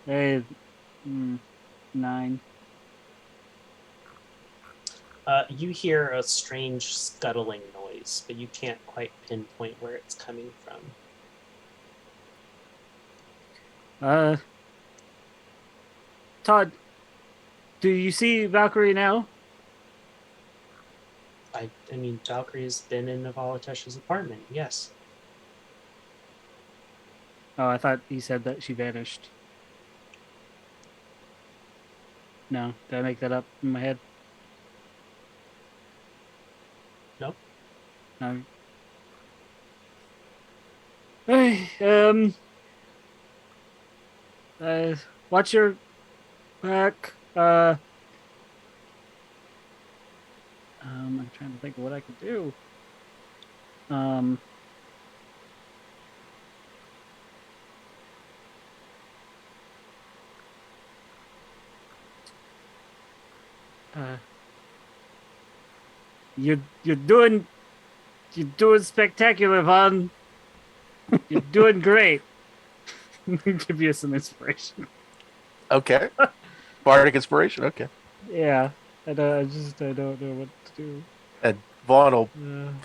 Hey, 9. You hear a strange scuttling noise, but you can't quite pinpoint where it's coming from. Todd, do you see Valkyrie now? I mean, Valkyrie's been in Navalotesh's apartment. Yes. Oh, I thought he said that she vanished. No, did I make that up in my head? Nope. No. Hey, watch your back. I'm trying to think of what I could do. Um, uh, you're doing spectacular, Vaughn. You're doing great. Give you some inspiration. Okay. Bardic inspiration. Okay. Yeah, I don't know what to do. And Vaughn will.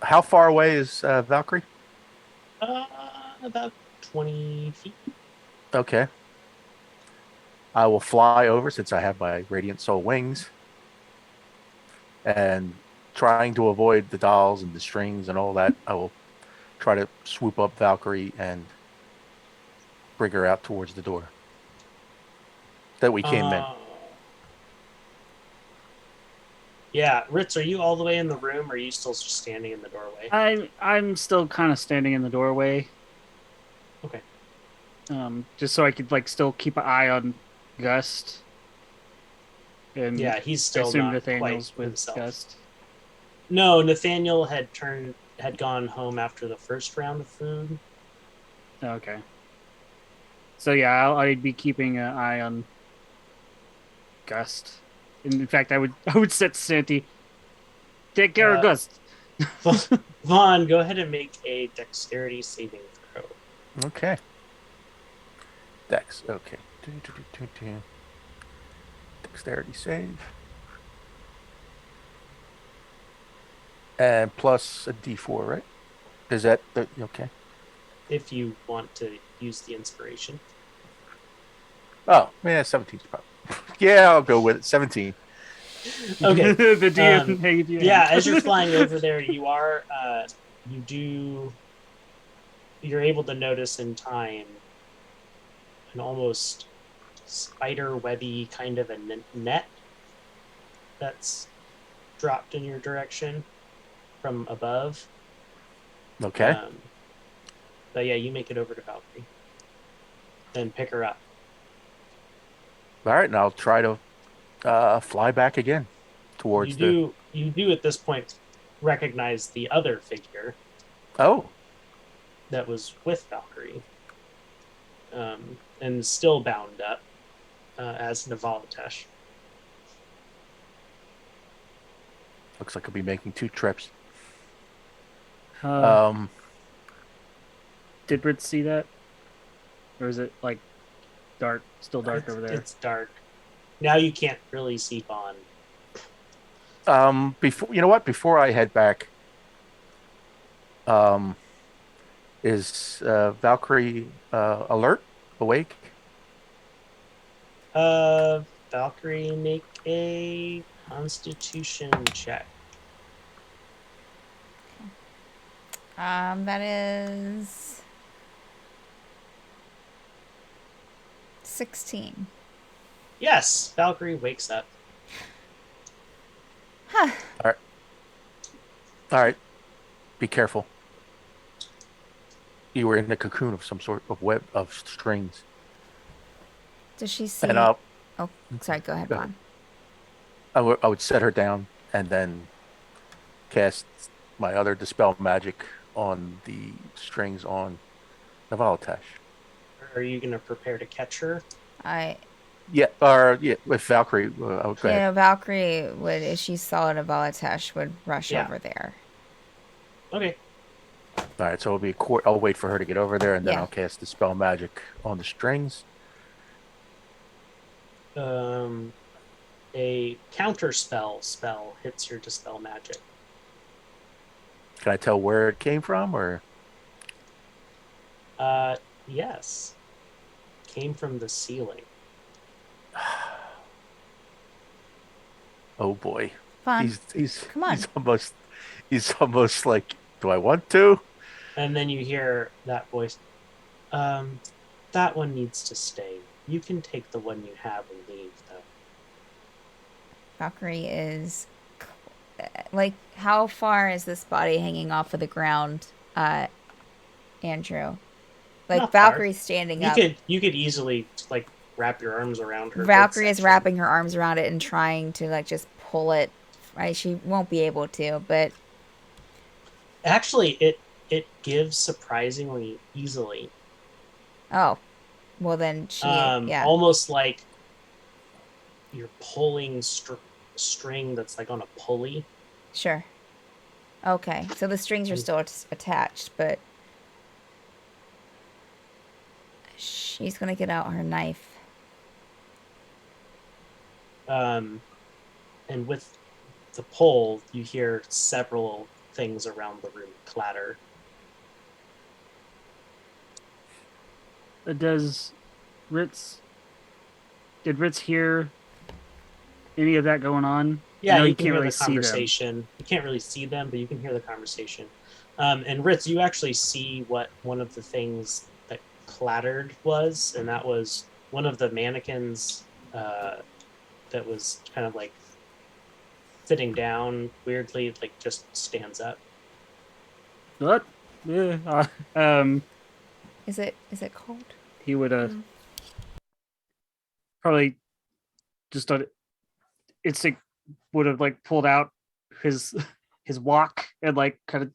How far away is Valkyrie? About 20 feet. Okay. I will fly over since I have my Radiant Soul wings, and trying to avoid the dolls and the strings and all that, I will try to swoop up Valkyrie and bring her out towards the door that we came in. Yeah, Ritz, are you all the way in the room, or are you still just standing in the doorway? I'm still kind of standing in the doorway. Okay. Just so I could like still keep an eye on Gust. And Yeah, he's I still assume not Nathaniel's quite with himself. Gust. No, Nathaniel had gone home after the first round of food. Okay. So yeah, I'd be keeping an eye on Gust. And in fact, I would set Santi. Take care of Gust. Vaughn, go ahead and make a dexterity saving throw. Okay. Dex. Okay. Dexterity save. And plus a D4, right? Is that okay? If you want to use the inspiration. Oh, yeah, 17 probably. Yeah, I'll go with it. 17. Okay. The DM made you. Yeah, as you're flying over there, you're able to notice in time an almost spider webby kind of a net that's dropped in your direction from above. Okay. But yeah, you make it over to Valkyrie and pick her up. All right, and I'll try to fly back again towards You do at this point recognize the other figure Oh, that was with Valkyrie, and still bound up as Navalotesh. looks like I'll be making 2 trips. Did Brit see that? Or is it like dark, still dark over there? It's dark. Now you can't really see Bond. Before, you know what? Before I head back, is Valkyrie alert, awake? Valkyrie, make a Constitution check. That is 16. Yes, Valkyrie wakes up. Huh. All right. Be careful. You were in the cocoon of some sort of web of strings. Does she see? And Oh, sorry. Go ahead, Go Vaughn. I would set her down and then cast my other dispel magic on the strings on Navalotesh. Are you going to prepare to catch her? Yeah, with Valkyrie. I would go ahead. Valkyrie would, if she saw Navalotesh, would rush over there. Okay. All right, so it'll be I'll wait for her to get over there, and then Yeah. I'll cast dispel magic on the strings. A counter spell hits your dispel magic. Can I tell where it came from, or? Yes. Came from the ceiling. Oh boy. Fun. He's Come on. he's almost like, do I want to? And then you hear that voice. That one needs to stay. You can take the one you have and leave, though. Valkyrie is like, how far is this body hanging off of the ground, Andrew? Like Not far. Valkyrie's standing You up. could easily like wrap your arms around her. Valkyrie is midsection. wrapping her arms around it and trying to like just pull it. Right, she won't be able to, but Actually, it gives surprisingly easily. oh, well then she yeah. Almost like you're pulling string that's like on a pulley. Sure. Okay, so the strings are still attached, but she's gonna get out her knife. And with the pull, you hear several things around the room clatter. Does Ritz? Did Ritz hear any of that going on? Yeah, No, you you can can't hear really the see them. conversation. You can't really see them, but you can hear the conversation. And Ritz, you actually see what one of the things that clattered was, and that was one of the mannequins that was kind of like sitting down weirdly, like just stands up. What? Yeah. Is it cold? He would probably just instinct would have like pulled out his walk and like kind of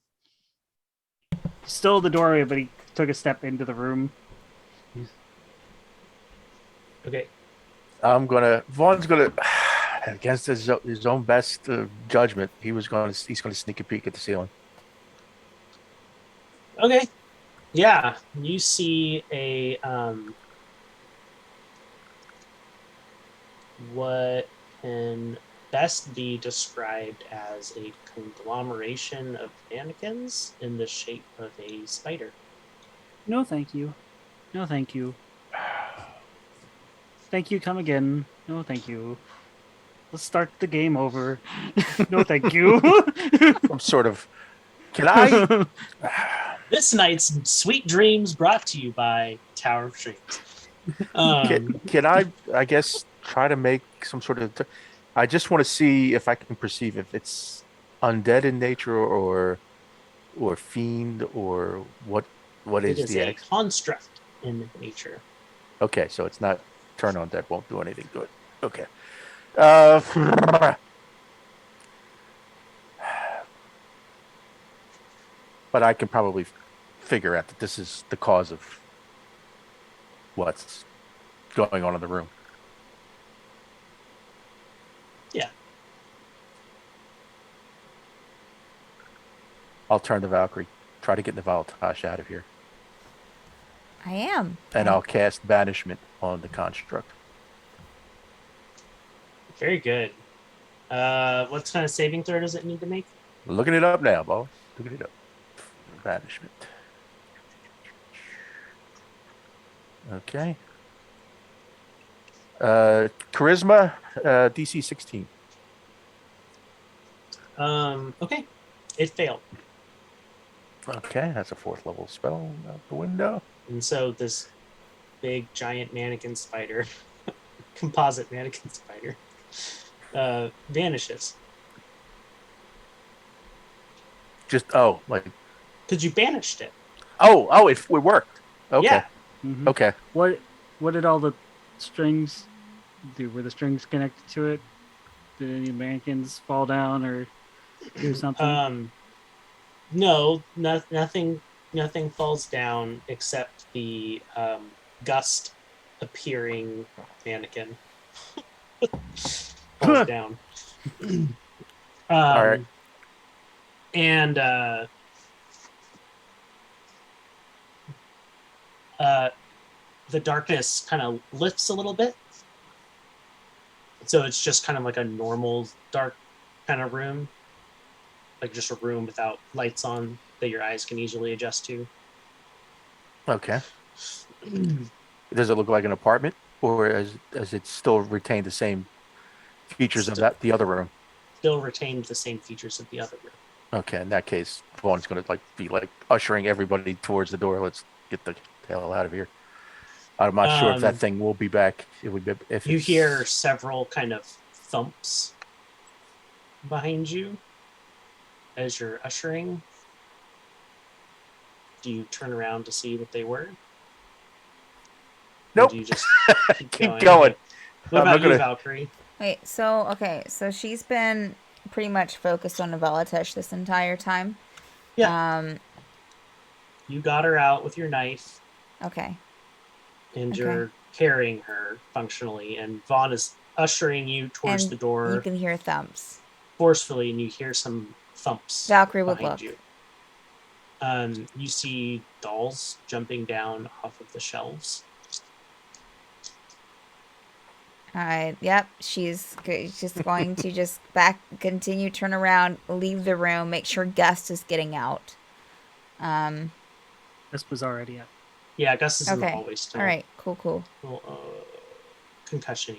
still in the doorway, but he took a step into the room. Okay. Vaughn's gonna, against his own best judgment, he's gonna sneak a peek at the ceiling. Okay. Yeah, you see a what can best be described as a conglomeration of mannequins in the shape of a spider. No, thank you. No, thank you. Thank you. Come again. No, thank you. Let's start the game over. No, thank you. I'm sort of. Can I? This night's sweet dreams brought to you by Tower of Dreams. Can I guess, try to make some sort of. I just want to see if I can perceive if it's undead in nature or fiend or what It is is the a X? construct in nature. Okay, so it's not turn on dead, won't do anything good. Okay. But I can probably figure out that this is the cause of what's going on in the room. Yeah. I'll turn to Valkyrie. Try to get Navaltash out of here. I am. And I'll cast Banishment on the construct. Very good. What kind of saving throw does it need to make? Looking it up now, boss. Looking it up. Banishment. Okay. Charisma, DC 16. Okay. It failed. Okay, that's a 4th level spell out the window. And so this big giant mannequin spider, composite mannequin spider, vanishes. Just like Because you banished it. it worked. Okay. Yeah. Mhm. Okay. What did all the strings do? Were the strings connected to it? Did any mannequins fall down or do something? No, nothing falls down except the gust appearing mannequin falls down. All right. And the darkness kind of lifts a little bit. So it's just kind of like a normal dark kind of room. Like just a room without lights on that your eyes can easily adjust to. Okay. Does it look like an apartment, or as it still retained the same features of the other room? still retained the same features of the other room. Okay, in that case, Vaughn's gonna be ushering everybody towards the door. Let's get the hell out of here. I'm not sure if that thing will be back. If You it's... hear several kind of thumps behind you as you're ushering. Do you turn around to see what they were? Or Nope. do you just Keep going. Okay. What I'm about not you, gonna- Valkyrie? Wait, so she's been pretty much focused on Navalitesh this entire time. Yeah. You got her out with your knife, Okay. and Okay. you're carrying her functionally, and Vaughn is ushering you towards And the door you can hear thumps. forcefully, and you hear some thumps Valkyrie would behind look. you. You see dolls jumping down off of the shelves. Yep, she's just going to just continue, turn around, leave the room, make sure Gust is getting out. This was already out. Yeah, Gus is in the Okay. hallway still. All right, cool. Concussion.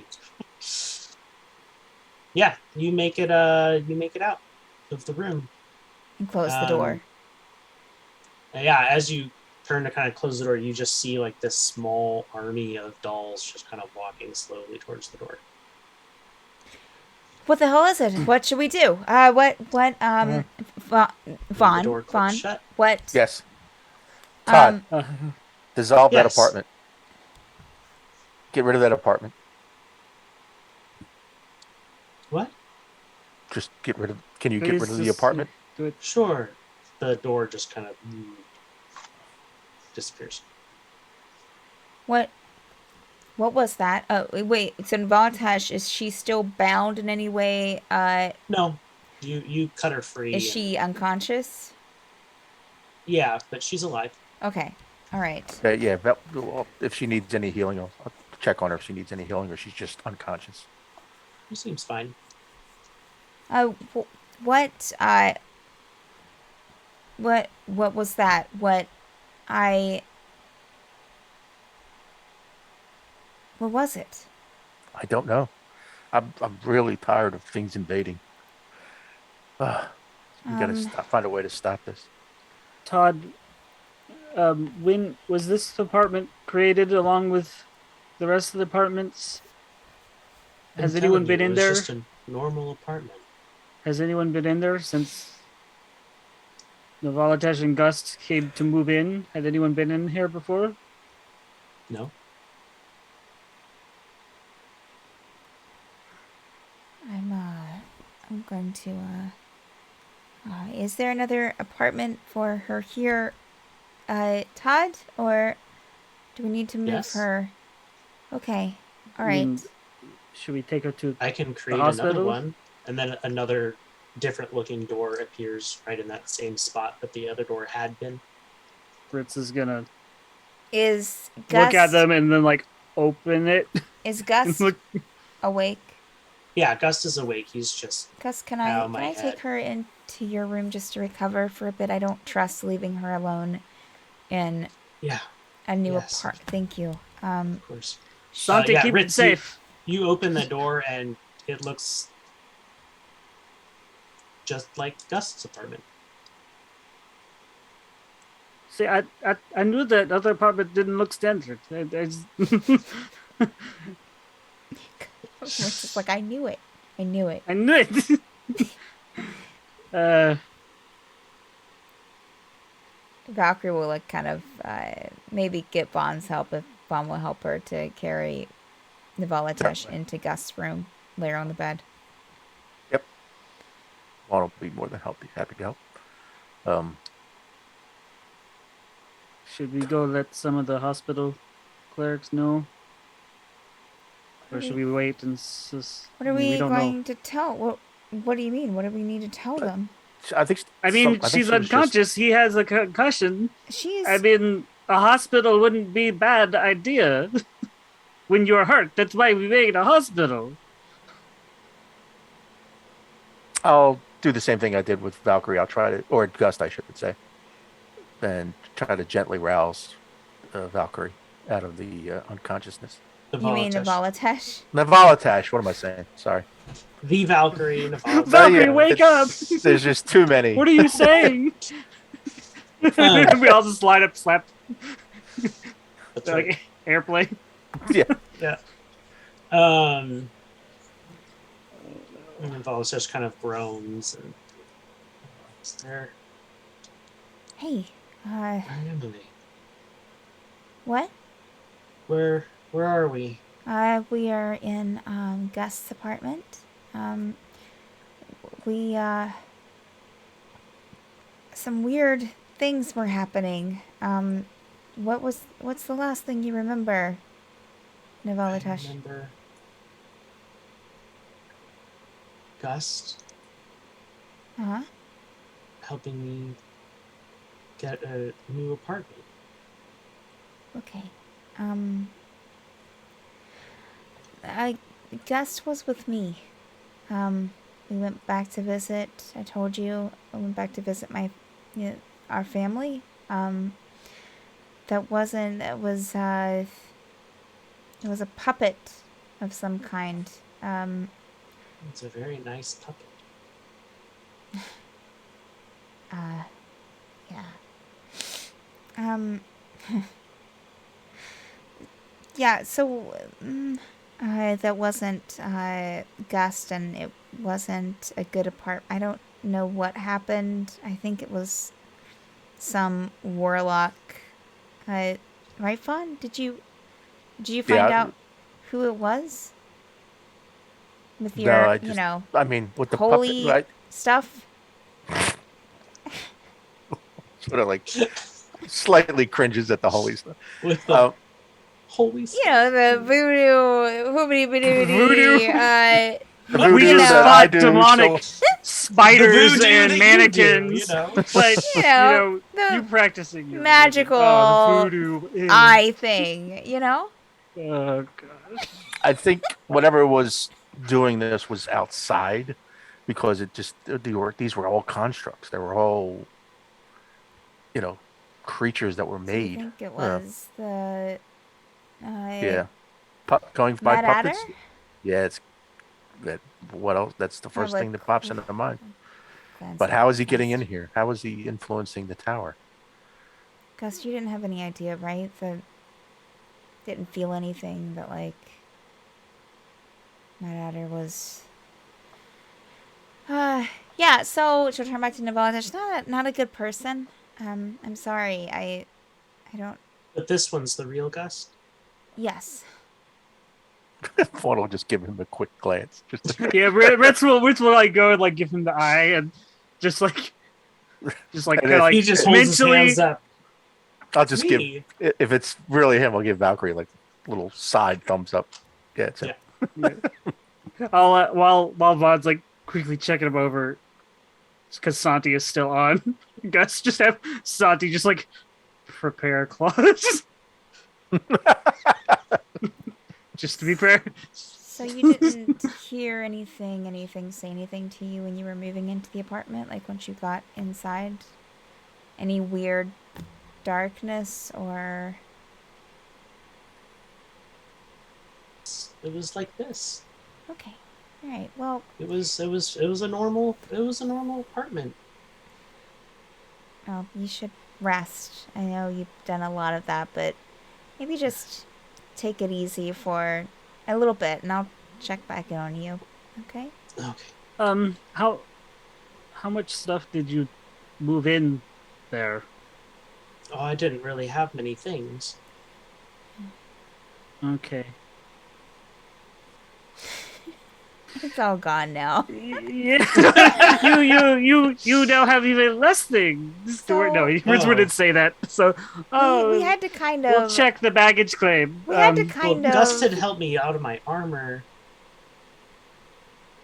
Yeah, you make it out of the room. And close the door. And yeah, as you turn to kind of close the door, you just see like this small army of dolls just kind of walking slowly towards the door. What the hell is it? What should we do? Vaughn, The door clicks Vaughn, shut. what? Yes. Todd, Um, dissolve that Yes. apartment. Get rid of that apartment. What? Just get rid of... Can you get Please rid of the just apartment? Do it. Sure. The door just kind of disappears. what was that? Oh, wait. So Navalitesh, is she still bound in any way? No, you cut her free. Is she unconscious? Yeah, but she's alive. Okay. All right. Yeah, well, if she needs any healing, I'll check on her if she needs any healing or she's just unconscious. She seems fine. What was that? What was it? I don't know. I'm really tired of things invading. We gotta find a way to stop this. Todd, when was this apartment created along with the rest of the apartments? Has I'm anyone telling been you, in it there? was just a normal apartment. Has anyone been in there since Navalitesh and Gust came to move in? Had anyone been in here before? No. I'm going to is there another apartment for her here, Todd, or do we need to move Yes. her? Okay. All I right. mean, should we take her to? I can create another hospital? one, and then another different looking door appears right in that same spot that the other door had been. Fritz is gonna Is Gus look at them and then like open it. Is Gus Look- awake? Yeah, Gus is awake. He's just Gus, can Ow, I my head. take her into your room just to recover for a bit? I don't trust leaving her alone in yeah, a new Yes. apartment. Thank you. of course. Santi, yeah, keep Ritz, it safe. You open the door and it looks just like Gus's apartment. See, I knew that other apartment didn't look standard. I just- It's just like I knew it. I knew it. I knew it. Valkyrie will like kind of maybe get Vaughn's help if Vaughn will help her to carry Navalitesh into Gus' room, lay her on the bed. Vaughn will be more than happy to help. Should we go let some of the hospital clerics know? Or should we wait and What are we don't going know. to tell? What do you mean? What do we need to tell them? I think. I mean, think she's she was just- unconscious. He has a concussion. She's I mean, a hospital wouldn't be a bad idea when you're hurt. That's why we made a hospital. I'll do the same thing I did with Valkyrie. I'll try to, or Gust, I should say, and try to gently rouse Valkyrie out of the unconsciousness. The You mean the Volatash. Volatash? Navalatash. What am I saying? Sorry. The Valkyrie. Navalatash. Valkyrie, wake up! There's just too many. What are you saying? We all just line up, slap That's like right. airplane. Yeah. Yeah. And then Volatash kind of groans and is there Hey, where am I? what? Where are we? We are in Gus's apartment. We some weird things were happening. What's the last thing you remember, I Navalatash? remember Gust Uh-huh. helping me get a new apartment. Okay. I Gus was with me. We went back to visit. I told you I went back to visit our family. That wasn't. It was. It was a puppet of some kind. It's a very nice puppet. Yeah. Um. Yeah. So. That wasn't Gust, and it wasn't a good I don't know what happened. I think it was some warlock. Right, Fawn? Did you find Yeah. out who it was? With No, your, I just. I mean, with the holy puppet, right? stuff? Sort of like slightly cringes at the holy stuff. With the holy You know, the voodoo, hoobity Voodoo. boodoo, The What We voodoo just that fought I do, demonic so- spiders voodoo that and you mannequins. do, you know? But You know, the you practicing your magical the voodoo eye thing, you know? Oh god. I think whatever was doing this was outside, because these were all constructs. They were all, creatures that were So you made. think it was the Yeah, going by Mad Adder? puppets. Yeah, it's that. What else? That's the first thing that pops into mind. But how is he getting in here? How is he influencing the tower? Gus, you didn't have any idea, right? Didn't feel anything that like Mad Adder was. Yeah. So to return back to Novella, she's not a good person. I'm sorry. I don't. But this one's the real Gust. Yes. Fawn will just give him a quick glance. Yeah, Ritz will like go and like give him the eye and just like And kinda, like He just holds his mentally hands up. I'll just Me? if it's really him, I'll give Valkyrie like a little side thumbs up. Yeah, it's him. I'll while Von's like quickly checking him over because Santi is still on. Gus just have Santi just like prepare claws. Just to be fair. So you didn't hear anything say anything to you when you were moving into the apartment? Like once you got inside? Any weird darkness or... It was like this. Okay. All right. Well, It was a normal apartment. oh, you should rest. I know you've done a lot of that, but maybe just take it easy for a little bit, and I'll check back in on you. Okay? Okay. How much stuff did you move in there? Oh, I didn't really have many things. Okay. It's all gone now. Yeah. you now have even less things. No, Ritz wouldn't say that. So We had to kind of... we'll check the baggage claim. We had to kind of... Gust had helped me out of my armor.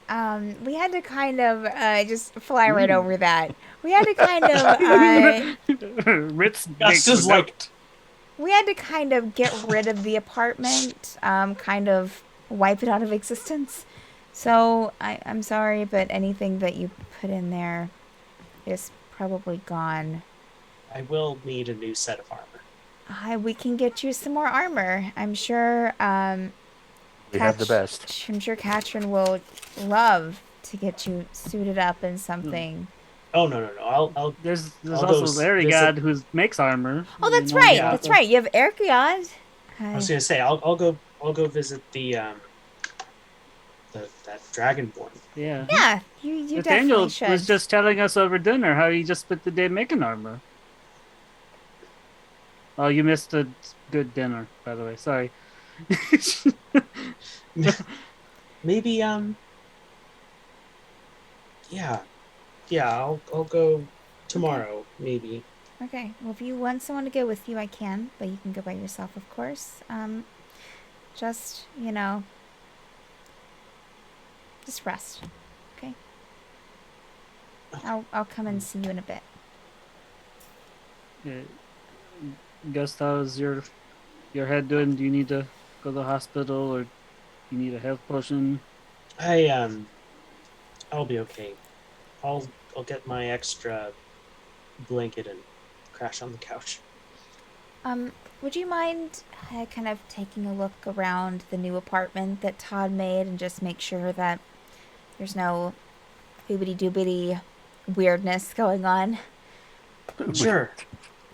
We had to kind of just fly right over that. We had to kind of Ritz Gust is like, we had to kind of get rid of the apartment, kind of wipe it out of existence. So I'm sorry, but anything that you put in there is probably gone. I will need a new set of armor. we can get you some more armor. I'm sure. We have the best. I'm sure Katrin will love to get you suited up in something. Oh no. I'll There's I'll go also Larry visit- God who makes armor. Oh, that's You know, right. yeah. That's right. You have Erkion. I was gonna say I'll go visit that Dragonborn. Yeah. Yeah, you Nathaniel definitely should. was just telling us over dinner how he just spent the day making armor. Oh, you missed a good dinner, by the way. Sorry. Maybe I'll go tomorrow maybe. Okay. Well, if you want someone to go with you, I can, but you can go by yourself, of course. Just just rest. Okay. I'll come and see you in a bit. Gus, how's your head doing? Do you need to go to the hospital or do you need a health potion? I'll be okay. I'll get my extra blanket and crash on the couch. Would you mind kind of taking a look around the new apartment that Todd made and just make sure that there's no boobity-doobity weirdness going on? Sure.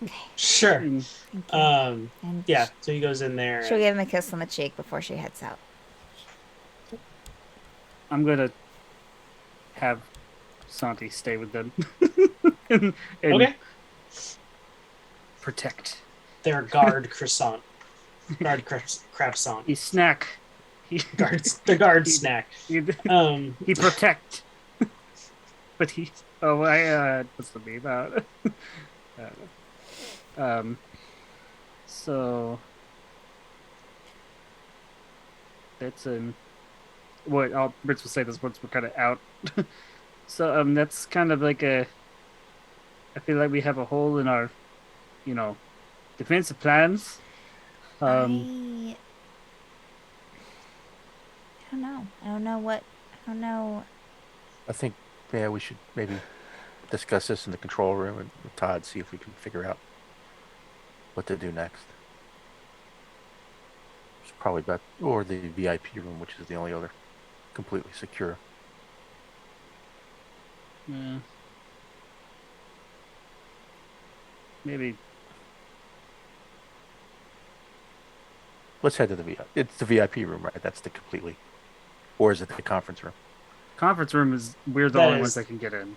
Okay. Sure. Mm, Thank you. And Yeah, so he goes in there. she'll give him a kiss on the cheek before she heads out. I'm gonna have Santi stay with them. and Okay. protect. Their guard croissant. Crabsant. He snack. He The guard snack. he He protect. But he. Oh, what's the meme about? So that's what Brits will say this once we're kind of out. So that's kind of like I feel like we have a hole in our, defensive plans. I don't know. I don't know. I think, yeah, we should maybe discuss this in the control room and with Todd, see if we can figure out what to do next. It's probably about, or the VIP room, which is the only other completely secure. Yeah. Maybe. Let's head to the VIP. It's the VIP room, right? That's the completely, or is it the conference room? Conference room is we're the That only is- ones that can get in.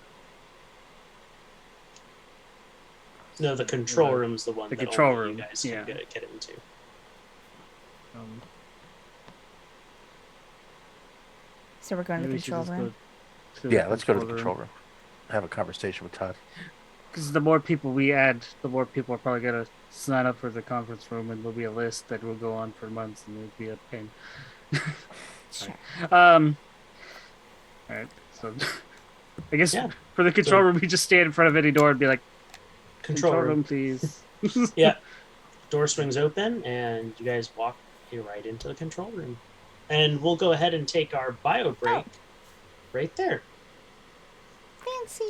No, the control room's the one The that control only room, you guys yeah. can get into. So we're going to the Maybe we should control just room. go to Yeah, let's go to the control room. Have a conversation with Todd. Because the more people we add, the more people are probably gonna sign up for the conference room, and there'll be a list that will go on for months, and it'll be a pain. Sure. All right. So, I guess Yeah. for the control So- room, we just stand in front of any door and be like, Control room. please." Yeah. Door swings open, and you guys walk right into the control room. And we'll go ahead and take our bio break right there. Fancy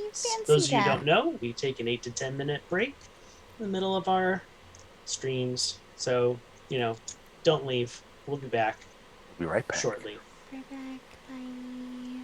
Those of you who that. don't know, we take an 8 to 10 minute break in the middle of our streams. So, don't leave. We'll be back Be right back. shortly. Right back. Bye.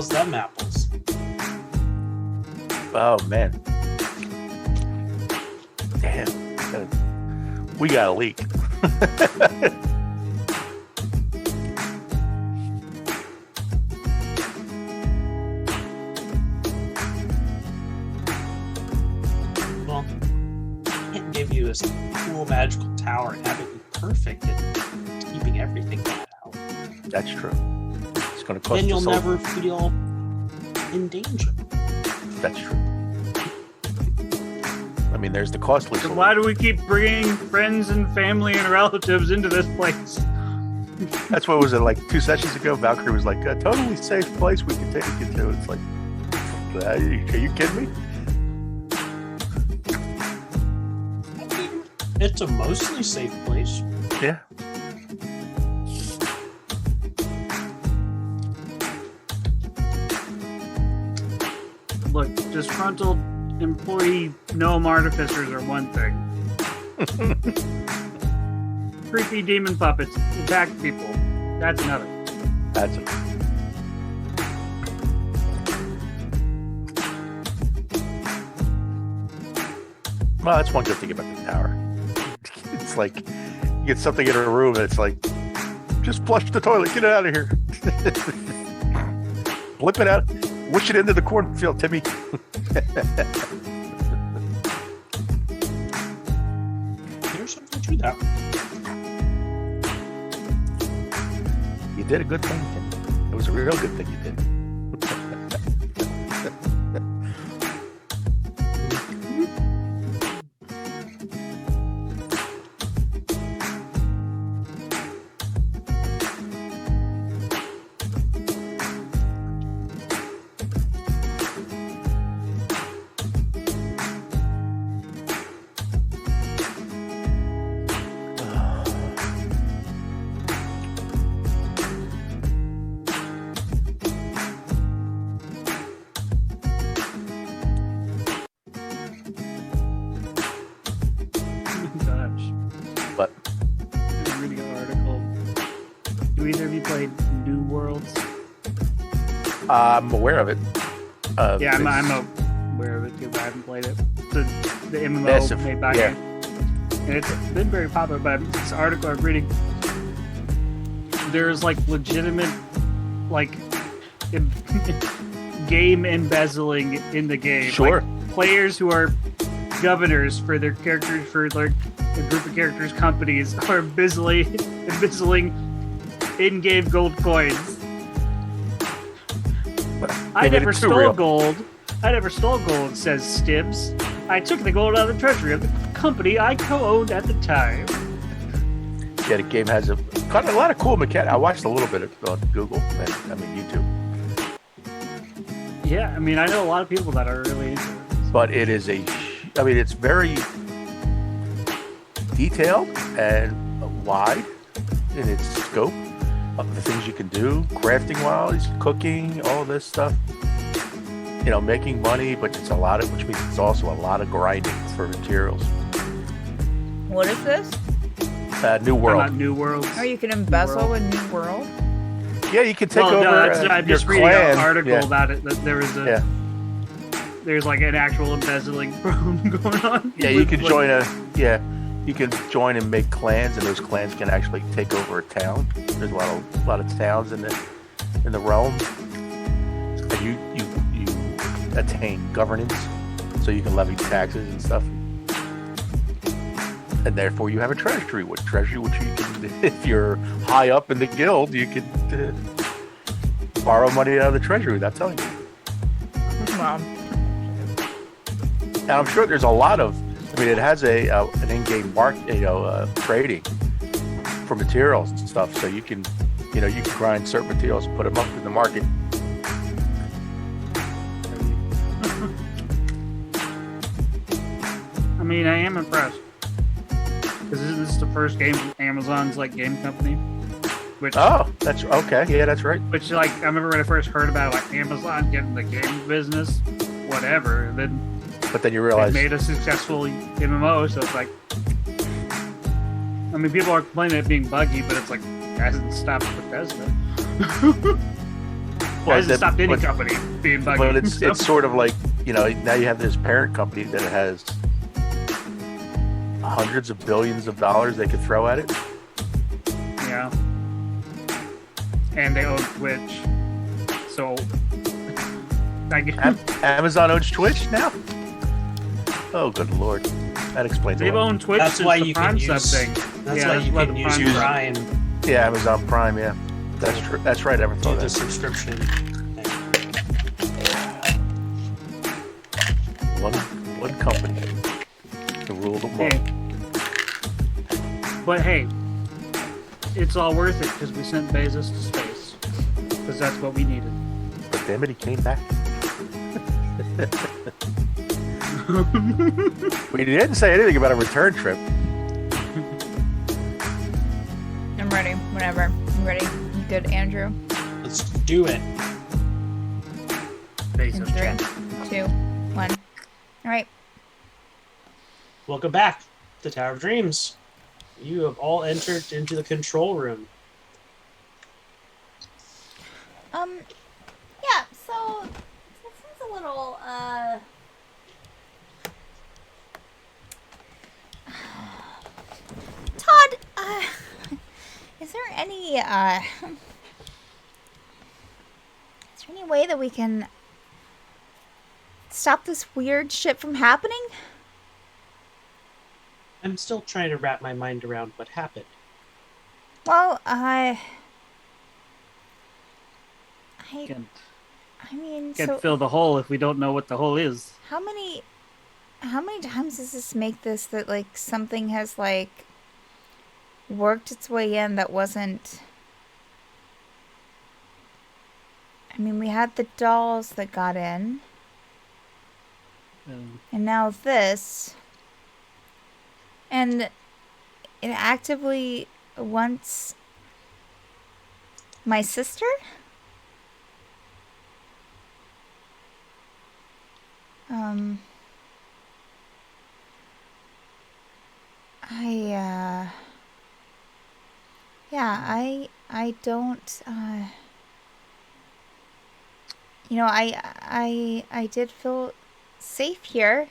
How's them apples? Oh man. Damn. We got a leak. Well, I can't give you this cool magical tower and have it be perfect at keeping everything bad out. That's true. It's going to cost Then you'll us all- never feel in danger. That's true. I mean, there's the costly So solution. why do we keep bringing friends and family and relatives into this place? That's what was it like 2 sessions ago? Valkyrie was like, a totally safe place we can take you to. It's like, are you kidding me? It's a mostly safe place. Yeah. Look, disgruntled employee gnome artificers are one thing. Creepy demon puppets attack people. That's another. That's it. Well, that's one good thing about the tower. It's like you get something in a room and it's like, just flush the toilet, get it out of here. Blip it out, wish it into the cornfield, Timmy. There's something to that. You did a good thing, Timmy. It was a real good thing you did. Oh my gosh. But I'm reading an article. Do either of you play New Worlds? I'm aware of it. Yeah, I'm it's- aware of it too, but I haven't played it. The MMO Massive, made by yeah. him. And it's been very popular, but this article I'm reading, there's like legitimate, like, em- game embezzling in the game. Sure. Like, players who are governors for their characters, for like a group of characters' companies, are embezzling in-game gold coins. I They made never it too stole real. gold. I never stole gold, says Stibbs. I took the gold out of the treasury of the company I co-owned at the time. Yeah, the game has got a lot of cool mechanics. I watched a little bit on Google and YouTube, Yeah, I mean, I know a lot of people that are really into it. but it is it's very detailed and wide in its scope of the things you can do, crafting wise, cooking, all this stuff. You know, making money, but it's a lot of, which means it's also a lot of grinding for materials. What is this? New Not World. New Worlds. Oh, you can embezzle World. with New World? Yeah, you can take Well, over no, that's, your I'm just reading clan. an article Yeah. about it. That there was a, Yeah. there's like an actual embezzling problem going on. Yeah, you with, can like, join you can join and make clans, and those clans can actually take over a town. There's a lot of towns in the realm, and you attain governance, so you can levy taxes and stuff, and therefore you have a treasury. Which you can, if you're high up in the guild, you can borrow money out of the treasury without telling you. Well, And I'm sure there's a lot of. I mean, it has an in-game trading for materials and stuff, so you can grind certain materials, put them up in the market. I mean, I am impressed because this is the first game from Amazon's like game company, which Oh, that's okay. Yeah, that's right. which like I remember when I first heard about like Amazon getting the game business, whatever. And then But then you they realize, made a successful MMO, so it's like, I mean, people are complaining it being buggy, but it's like, it hasn't stopped Bethesda. Hasn't that- stopped any but- company being buggy. But it's so- sort of like, now you have this parent company that has hundreds of billions of dollars they could throw at it. Yeah. And they own Twitch. So I guess Amazon owns Twitch now. Oh, good lord, that explains they've a lot. owned Twitch That's since why the you can Prime sub use- thing. That's Yeah, why that's you why can the use Prime- Prime Yeah, Amazon Prime. Yeah, that's true. That's right. I never to thought the that. subscription. One company to rule them all. Hey. But hey, it's all worth it because we sent Bezos to space. Because that's what we needed. But damn it, he came back. We didn't say anything about a return trip. I'm ready. Whenever. I'm ready. You good, Andrew? Let's do it. In Bezos check. 3, 2, 1. All right. Welcome back to Tower of Dreams. You have all entered into the control room. Yeah, so this is a little, Todd, is there any, is there any way that we can stop this weird shit from happening? I'm still trying to wrap my mind around what happened. Well, Can't, I mean, can't so fill the hole if we don't know what the hole is. how many times does this make this that like something has like worked its way in that wasn't? I mean, we had the dolls that got in, and now this, and it actively wants my sister. I don't, you know, I did feel safe here.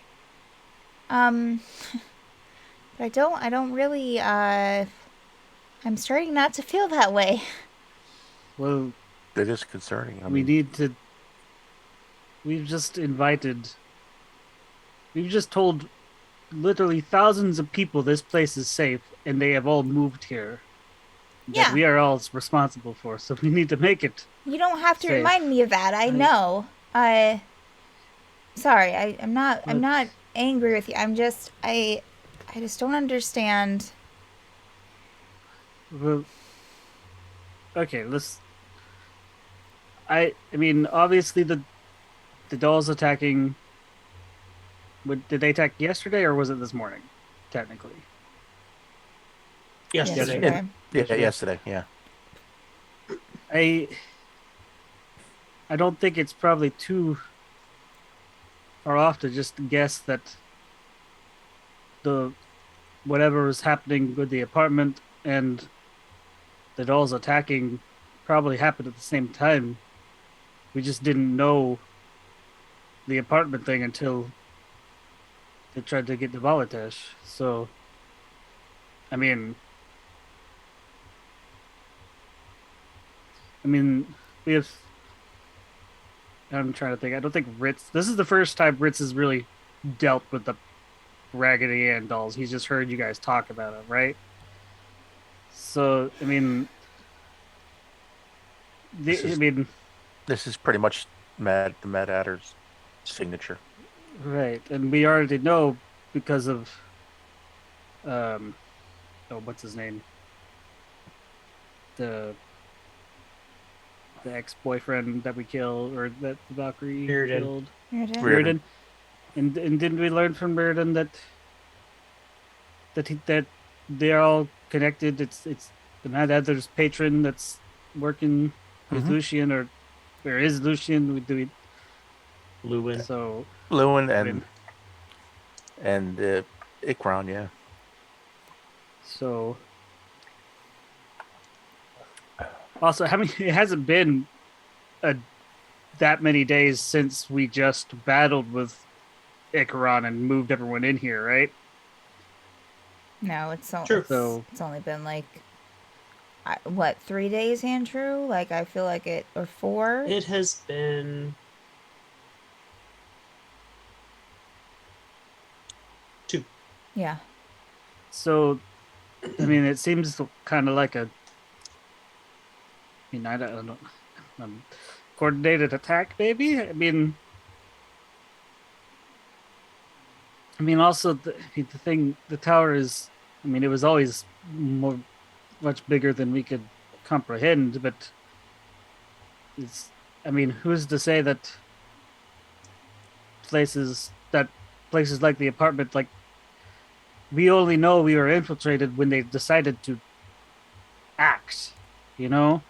But I don't really, I'm starting not to feel that way. Well, That is concerning. I we mean, need to. We've just invited. We've just told literally thousands of people this place is safe, and they have all moved here. That Yeah. we are all responsible for, so we need to make it. You don't have to Safe. remind me of that. I know. Sorry. I'm not angry with you. I'm just I just don't understand. Well, okay, let's. I mean, obviously the dolls attacking. Did they attack yesterday or was it this morning? Technically, Yesterday. Yeah. yeah, yesterday. Yeah, I don't think it's probably too far off to just guess that the whatever is happening with the apartment and the dolls attacking probably happened at the same time. We just didn't know the apartment thing until they tried to get the Volatash. So, I mean, we have. I'm trying to think. I don't think Ritz. This is the first time Ritz has really dealt with the Raggedy Ann dolls. He's just heard you guys talk about them, right? So, I mean, This is- this is pretty much the Mad Hatter's signature. right, and we already know because of, what's his name? The ex-boyfriend that we killed, or that Valkyrie Reardon. killed. Here it is. Reardon. And didn't we learn from Reardon that they're all connected? It's the Mad Hatter's patron that's working with Mhm. Lucian, or is Lucian? Lewin. So Lewin I and mean, Ikron, yeah. so also, how many? It hasn't been a that many days since we just battled with Icaron and moved everyone in here, right? No, it's True. So it's only been like what, 3 days, Andrew? Like I feel like it, or 4. It has been 2. Yeah. So, I mean, it seems kind of like a. I mean, I don't. Coordinated attack, maybe. I mean, also the thing, the tower is. I mean, it was always much bigger than we could comprehend, but it's. I mean, who's to say that places like the apartment, like we only know we were infiltrated when they decided to act, you know?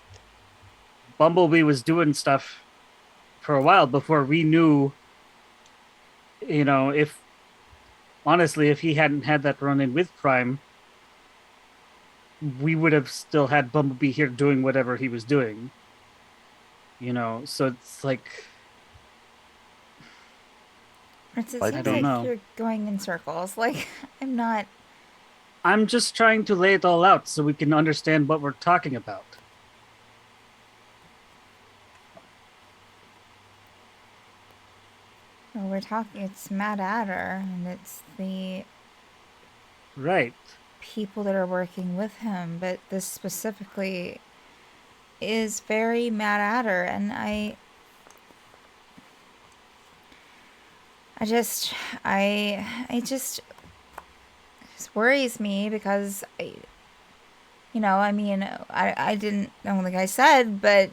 Bumblebee was doing stuff for a while before we knew, if honestly, if he hadn't had that run in with Prime, we would have still had Bumblebee here doing whatever he was doing. So it's like, It I seems don't like know. you're going in circles. Like I'm not. I'm just trying to lay it all out so we can understand what we're talking about. Well, we're talking. It's Mad Adder, and it's the Right. people that are working with him. But this specifically is very Mad Adder, and I just, it just worries me because I mean, I don't think I said, but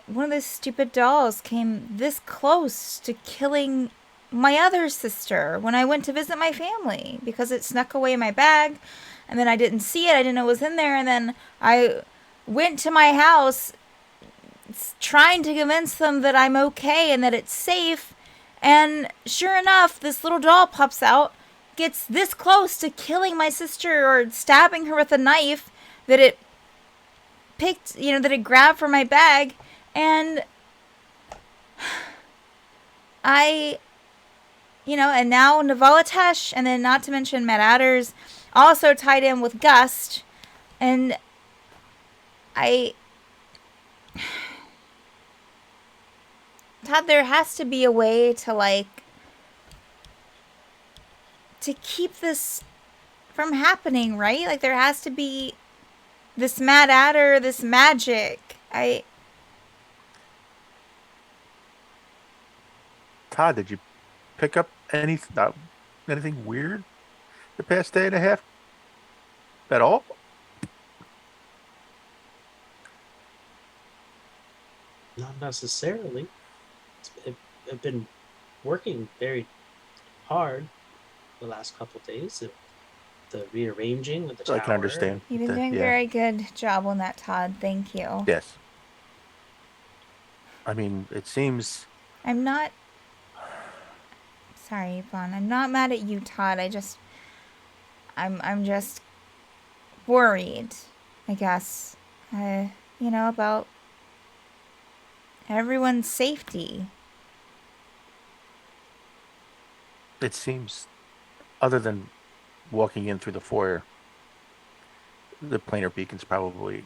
one of those stupid dolls came this close to killing my other sister when I went to visit my family because it snuck away in my bag, and then I didn't see it. I didn't know it was in there, and then I went to my house trying to convince them that I'm okay and that it's safe. And sure enough, this little doll pops out, gets this close to killing my sister or stabbing her with a knife that it picked, that it grabbed from my bag. And and now Navalitesh, and then not to mention Mad Adders, also tied in with Gust. And Todd, there has to be a way to to keep this from happening, right? Like there has to be this Mad Adder, this magic. Todd, did you pick up anything weird the past day and a half at all? Not necessarily. I've been working very hard the last couple of days. The rearranging with the tower. I can understand. You've been doing a Yeah. very good job on that, Todd. Thank you. Yes. I mean, it seems. I'm not. Sorry, Yvonne. I'm not mad at you, Todd. I'm just worried, I guess. About everyone's safety. It seems, other than walking in through the foyer, the planar beacon's probably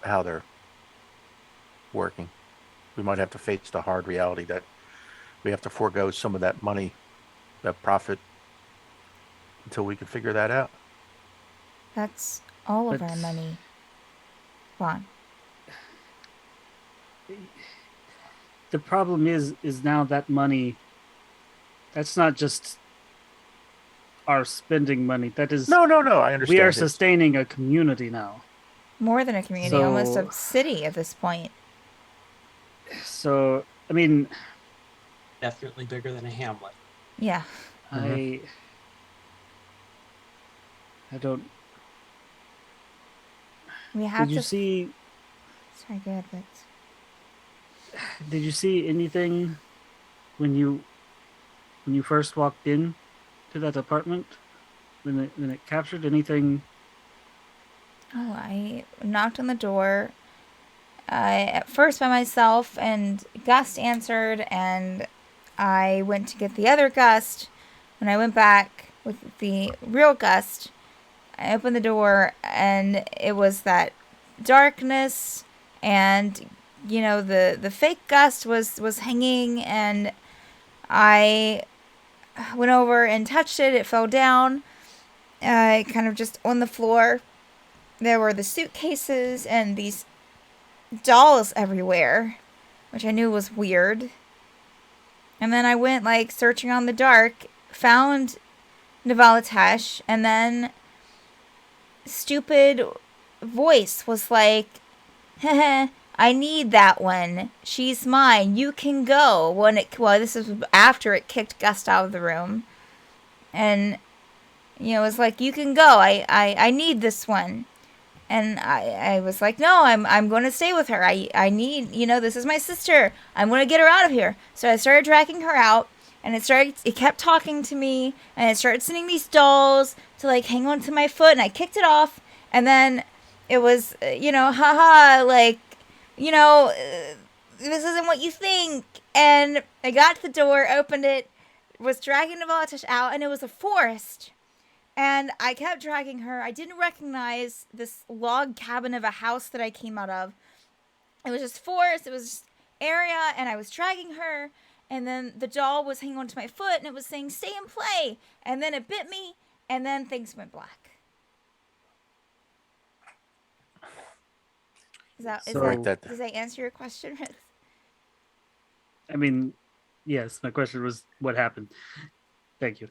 how they're working. We might have to face the hard reality that we have to forego some of that money, that profit, until we can figure that out. That's all of But- our money. Vaughn. The problem is now that money, that's not just our spending money. That is, No, I understand. we are It's- sustaining a community now. More than a community, almost So- a city at this point. So, I mean, Definitely bigger than a hamlet. Yeah. I don't. We have Did you to. see? Sorry, go ahead, but. Did you see anything when you first walked in to that apartment? When it captured anything? Oh, I knocked on the door, at first by myself, and Gust answered, and I went to get the other Gust. When I went back with the real Gust, I opened the door, and it was that darkness, and the fake Gust was hanging, and I went over and touched it. It fell down, kind of just on the floor. There were the suitcases and these dolls everywhere, which I knew was weird. And then I went like searching on the dark, found Navalatash, and then stupid voice was like, "Heh, I need that one. She's mine. You can go." This is after it kicked Gust out of the room, and it was like, "You can go. I need this one." And I was like, "No, I'm going to stay with her. I need, this is my sister. I'm going to get her out of here." So I started dragging her out, and it kept talking to me, and it started sending these dolls to like hang on to my foot, and I kicked it off, and then it was, haha, like, this isn't what you think. And I got to the door, opened it, was dragging Navalatash out, and it was a forest. And I kept dragging her. I didn't recognize this log cabin of a house that I came out of. It was just forest. It was just area. And I was dragging her. And then the doll was hanging onto my foot. And it was saying, "Stay and play." And then it bit me. And then things went black. Does that answer your question, Riz? I mean, yes. My question was, what happened? Thank you.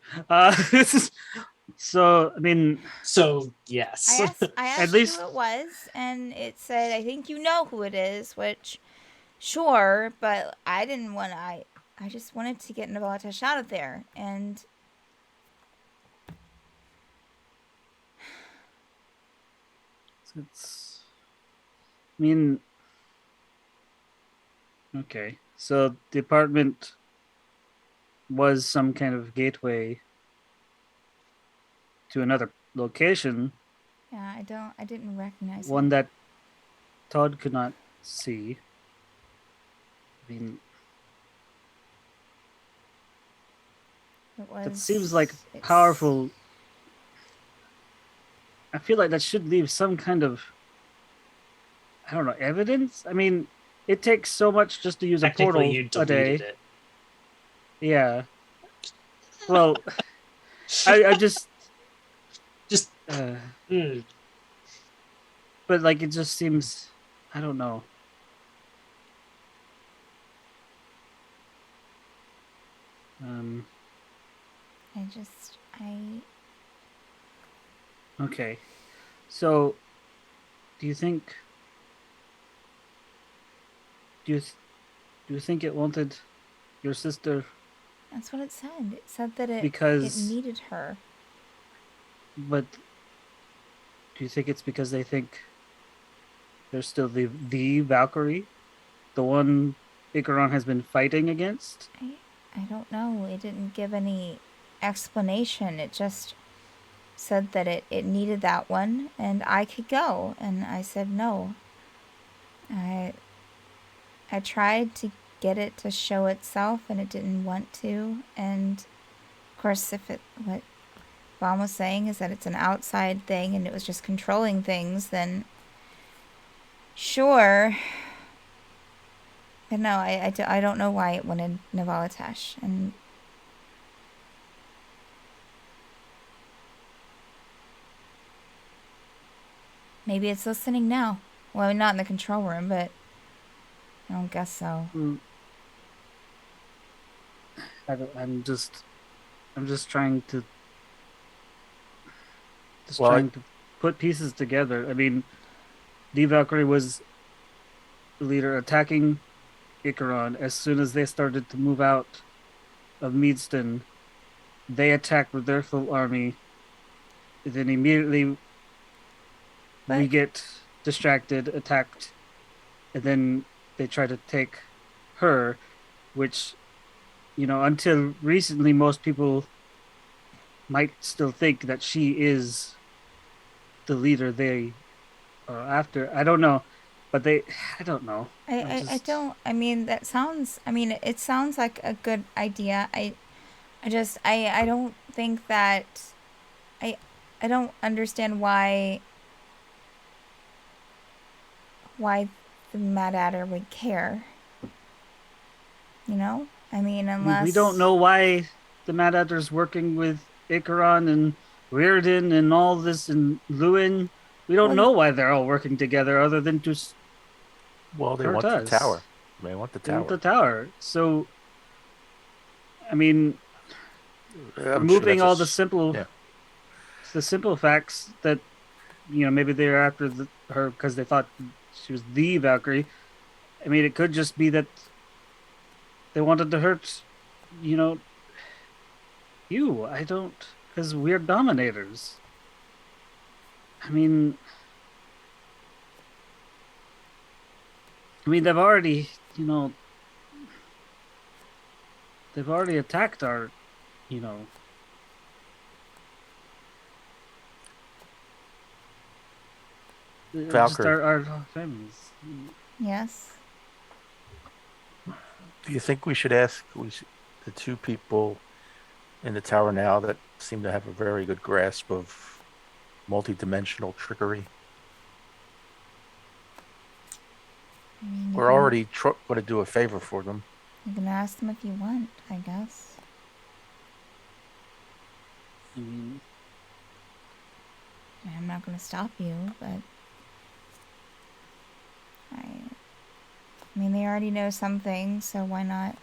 So, I mean... So, yes. I asked At least... who it was, and it said, "I think you know who it is," which, sure, but I didn't want to... I just wanted to get Navalatash out of there, and... I mean... Okay, so the apartment was some kind of gateway to another location. Yeah, I didn't recognize one it. that Todd could not see. I mean, it seems like powerful. I feel like that should leave some kind of, I don't know, evidence. I mean, it takes so much just to use a portal a day. It. Yeah. Well, I just. But like, it just seems, I don't know. Okay, so do you think it wanted your sister? That's what it said. It said that it needed her. But do you think it's because they think there's still the Valkyrie, the one Ikaron has been fighting against? I don't know. It didn't give any explanation. It just said that it needed that one, and I could go. And I said no. I tried to get it to show itself, and it didn't want to. And of course, what Vaughn was saying is that it's an outside thing, and it was just controlling things, then sure. But no, I don't know why it wanted Navalatash, and maybe it's listening now. Well, not in the control room, but I don't guess so. I'm just trying to put pieces together. I mean, the Valkyrie was the leader attacking Ikaron. As soon as they started to move out of Meadston, they attacked with their full army. Then immediately we get distracted, attacked, and then they try to take her, which, until recently, most people might still think that she is the leader they are after. I don't know, but I don't know. I don't. I mean, that sounds. I mean, it sounds like a good idea. I don't think that. I, I don't understand why the Mad Adder would care. You know? I mean, unless We don't know why the Mad Adder's working with Icaron and Reardon and all this and Lewin. We don't Well, know why they're all working together other than to Well, they hurt want the us. tower. They want the They want the tower. tower. So, I mean, I'm sure removing that's a all the s- simple, yeah. the simple facts that maybe they're after her because they thought she was the Valkyrie. I mean, it could just be that they wanted to hurt, you know, you. I don't, because we're dominators. I mean, they've already, they've already attacked our, you know, just Valkyrie, our families. yes. do you think we should ask the two people in the tower now that seem to have a very good grasp of multi-dimensional trickery? I mean, We're already going to do a favor for them. you can ask them if you want. I guess. I mean, I'm not gonna stop you, but I mean, they already know some things, so why not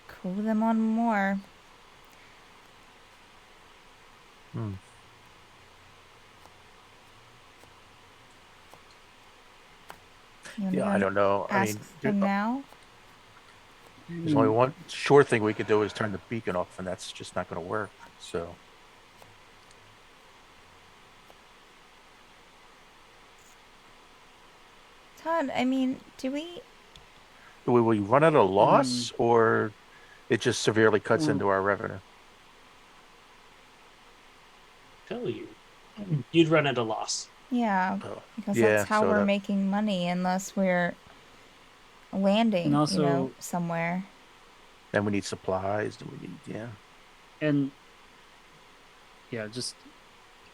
cool them on more? Hmm. You wanna Yeah, go I and don't know. I ask mean, them now? there's only one sure thing we could do is turn the beacon off, and that's just not going to work. So, Todd, I mean, will we run at a um, loss, or it just severely cuts well, into our revenue? Tell you, you'd run at a loss. yeah, Oh, because that's yeah. how So we're that making money unless we're and landing, also, somewhere. then we need supplies. And we need and yeah, just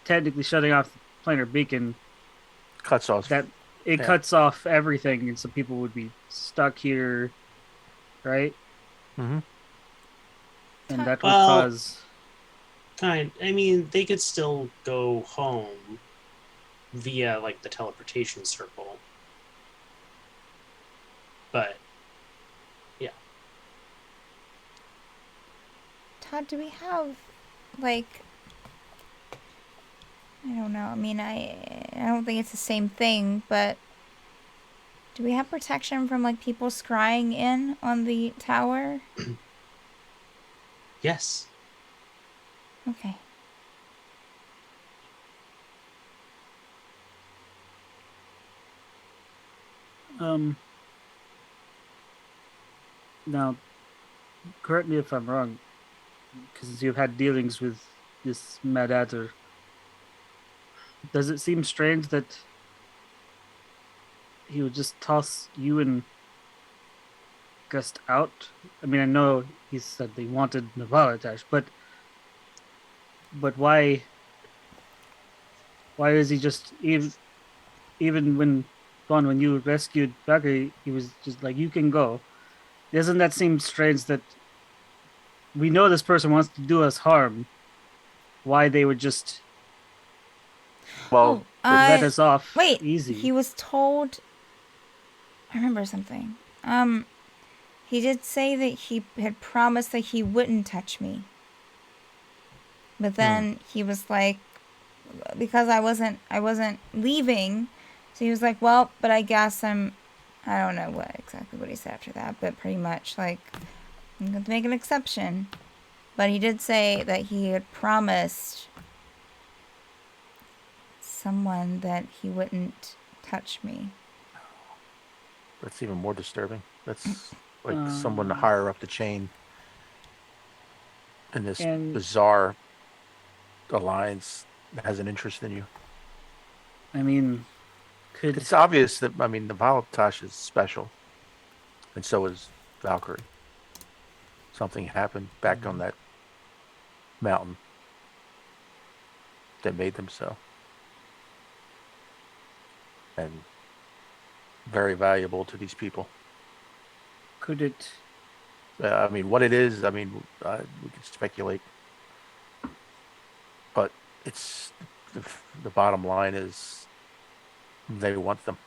technically shutting off the planar beacon, cuts off. that it Yeah. cuts off everything, and so people would be stuck here, right? Hmm. And Todd, that would Well, cause. kind. I mean, they could still go home via like the teleportation circle, but yeah. Todd, do we have like I don't know. I mean, I don't think it's the same thing, but do we have protection from like people scrying in on the tower? Yes. Okay. Um. Now, correct me if I'm wrong, because you've had dealings with this Mad Adder. Does it seem strange that he would just toss you and Gust out? I mean, I know he said they wanted Navalatash, but why? Why is he just even when Vaughn, when you rescued Valkyrie, he was just like, "You can go." Doesn't that seem strange that we know this person wants to do us harm? Why they would just Oh, Well, let it's us off wait. He easy? was told. I remember something. He did say that he had promised that he wouldn't touch me. But then he was like, because I wasn't leaving, so he was like, well, but I guess I don't know exactly what he said after that, but pretty much like, I'm going to make an exception. But he did say that he had promised someone that he wouldn't touch me. that's even more disturbing. That's like someone Um, higher up the chain in this and bizarre alliance has an interest in you. I mean, Could It's obvious that the Valatash is special, and so is Valkyrie. Something happened back on that mountain that made them so, and very valuable to these people. could it? What it is, we can speculate, but it's the bottom line is they want them.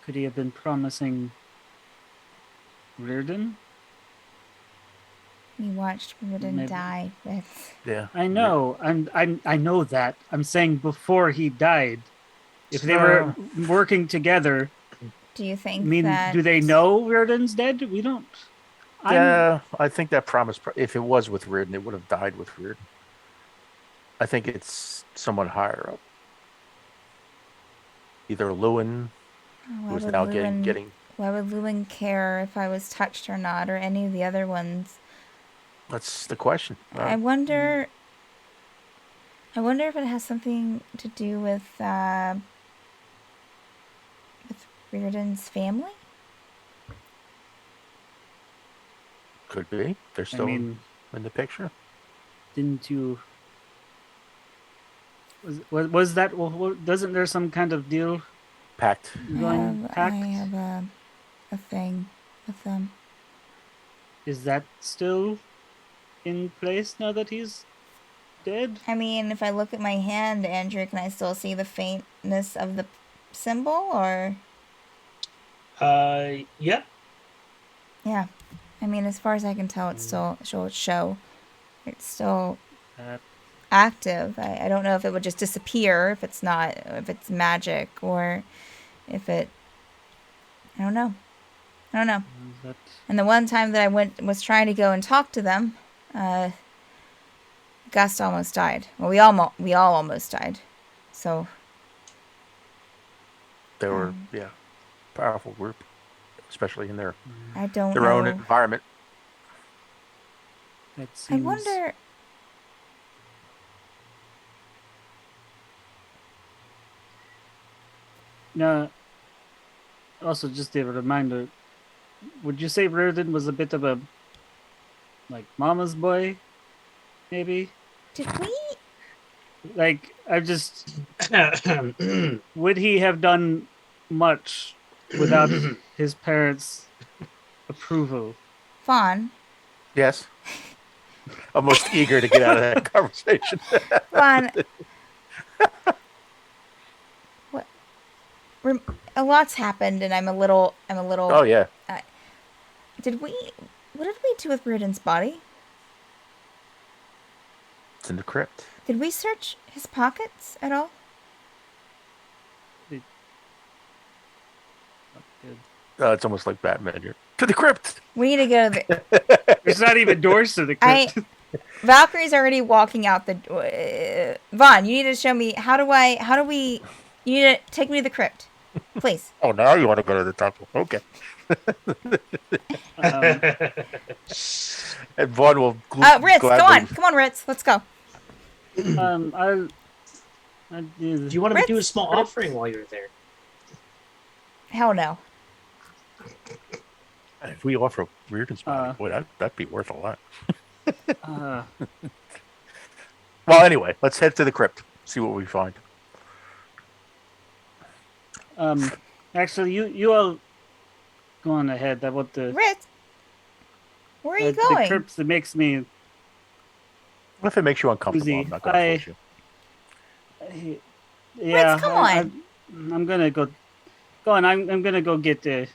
Could he have been promising Reardon? We watched Riordan Maybe. die with. Yeah, I know. I know that. I'm saying before he died, if they were working together, Do you I think mean, that? do they know Reardon's dead? We don't. Yeah, I think that promise, if it was with Reardon, it would have died with Reardon. I think it's someone higher up. Either Lewin, Why who's would now Lewin- getting. Why would Lewin care if I was touched or not, or any of the other ones? That's the question. I wonder. I wonder if it has something to do with Reardon's family. Could be. They're still in the picture. Didn't you? Was that? Well, doesn't there some kind of deal Packed. going? I Pact? have a thing with them. Is that still in place now that he's dead? I mean, if I look at my hand, Andrew, can I still see the faintness of the symbol, or? Yeah. Yeah. I mean, as far as I can tell, it's still show. It's still active. I don't know if it would just disappear if it's not, if it's magic, or if it. I don't know. And the one time that I was trying to go and talk to them, Gust almost died. Well, we all almost died. So. They were powerful group, especially in their I don't their know. own environment. That I seems... wonder. Now, also just a reminder, would you say Reardon was a bit of a, like, mama's boy, maybe? Did we? Like, would he have done much without his parents' approval? Vaughn. Yes. I'm most eager to get out of that conversation. Vaughn. What? A lot's happened, and I'm a little. Oh yeah. What did we do with Reardon's body? It's in the crypt. Did we search his pockets at all? It's almost like Batman. You're to the crypt. We need to go to the. There's not even doors to the crypt. Valkyrie's already walking out the. Vaughn, you need to show me how do we? You need to take me to the crypt, please. Oh, now you want to go to the temple? Okay. And Vaughn will. Ritz, go on. Come on, Ritz. Let's go. Do you want to do a small offering while you're there? Hell no. If we offer Reardon's body, boy, that'd be worth a lot. Well, anyway, let's head to the crypt. See what we find. Actually, you all go on ahead. I want the Ritz, where are you the going? crypt that makes me. If it makes you uncomfortable, Uzi, I'm not going to force you. Yeah, Ritz, come on. I'm gonna go. Go on. I'm gonna go get the.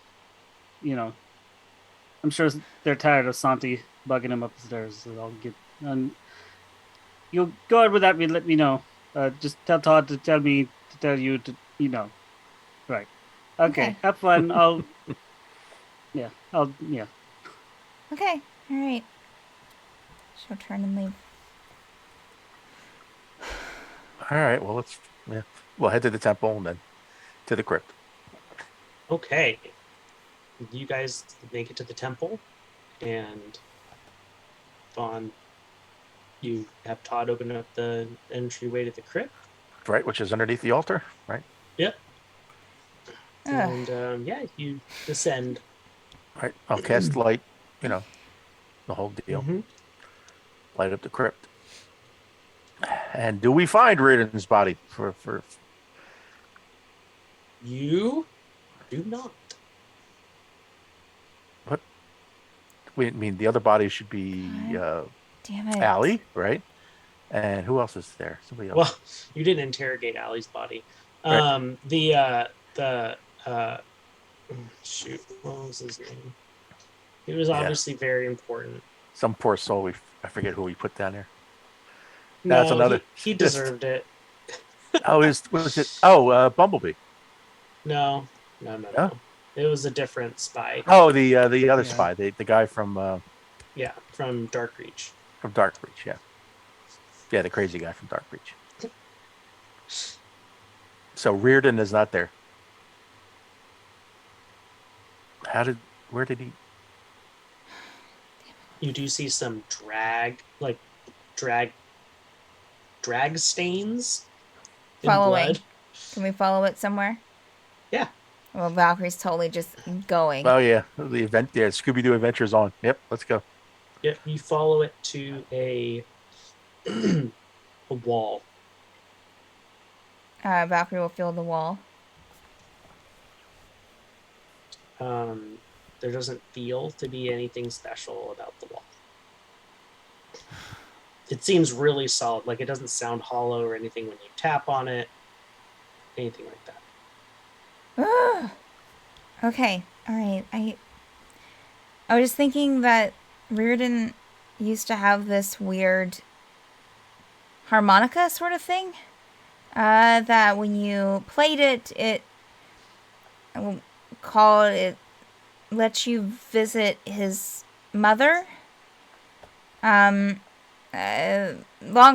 I'm sure they're tired of Santi bugging him upstairs. So I'll get. You'll go on without me. Let me know. Just tell Todd to tell me to tell you to. Right. Okay. Have fun. I'll. Yeah. Yeah. Okay. All right. She'll turn and leave. All right. Well, we'll head to the temple and then to the crypt. Okay. You guys make it to the temple, and Vaughn, you have Todd open up the entryway to the crypt. right, which is underneath the altar, right? Yep. Ugh. And you descend. Right. I'll cast light, the whole deal. Mhm. Light up the crypt. And do we find Reardon's body for You do not. what? We mean the other body should be Damn it. Allie, right? And who else is there? Somebody else. Well, you didn't interrogate Allie's body. Right. Shoot, what was his name? He was obviously very important. Some poor soul. I forget who we put down there. That's No, another. he deserved it. Oh, was it? Oh, Bumblebee. No. Huh? It was a different spy. Oh, the other Yeah. spy, the guy from Yeah, from Darkreach. Darkreach. Yeah, the crazy guy from Darkreach. So Reardon is not there. Where did he? You do see some drag stains in Following. blood. Can we follow it somewhere? Yeah. Well, Valkyrie's totally just going. Oh yeah, the event. Yeah, Scooby Doo Adventures on. Yep, let's go. Yep, you follow it to a a wall. Valkyrie will feel the wall. There doesn't feel to be anything special about the wall. It seems really solid. Like it doesn't sound hollow or anything when you tap on it. Anything like that. Okay, all right. I was thinking that Reardon used to have this weird harmonica sort of thing. That when you played it, it lets you visit his mother. Long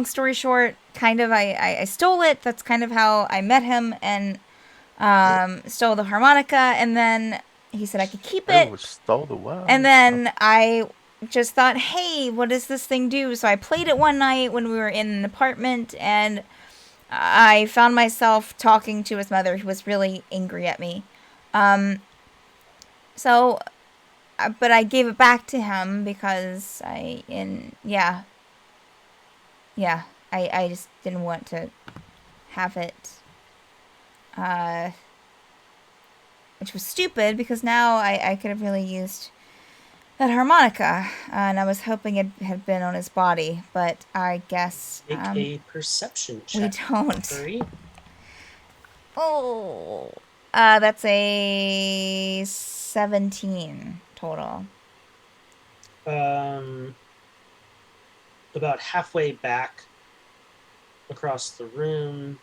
story short, kind of, I stole it. That's kind of how I met him and stole the harmonica. And then he said I could keep it. Oh, stole the what? And then I just thought, hey, what does this thing do? So I played it one night when we were in an apartment, and I found myself talking to his mother, who was really angry at me. But I gave it back to him because I just didn't want to have it. Which was stupid because now I could have really used that harmonica, and I was hoping it had been on his body, but I guess Make a perception check. we don't. Hurry. Oh, that's a 17 total. About halfway back across the room,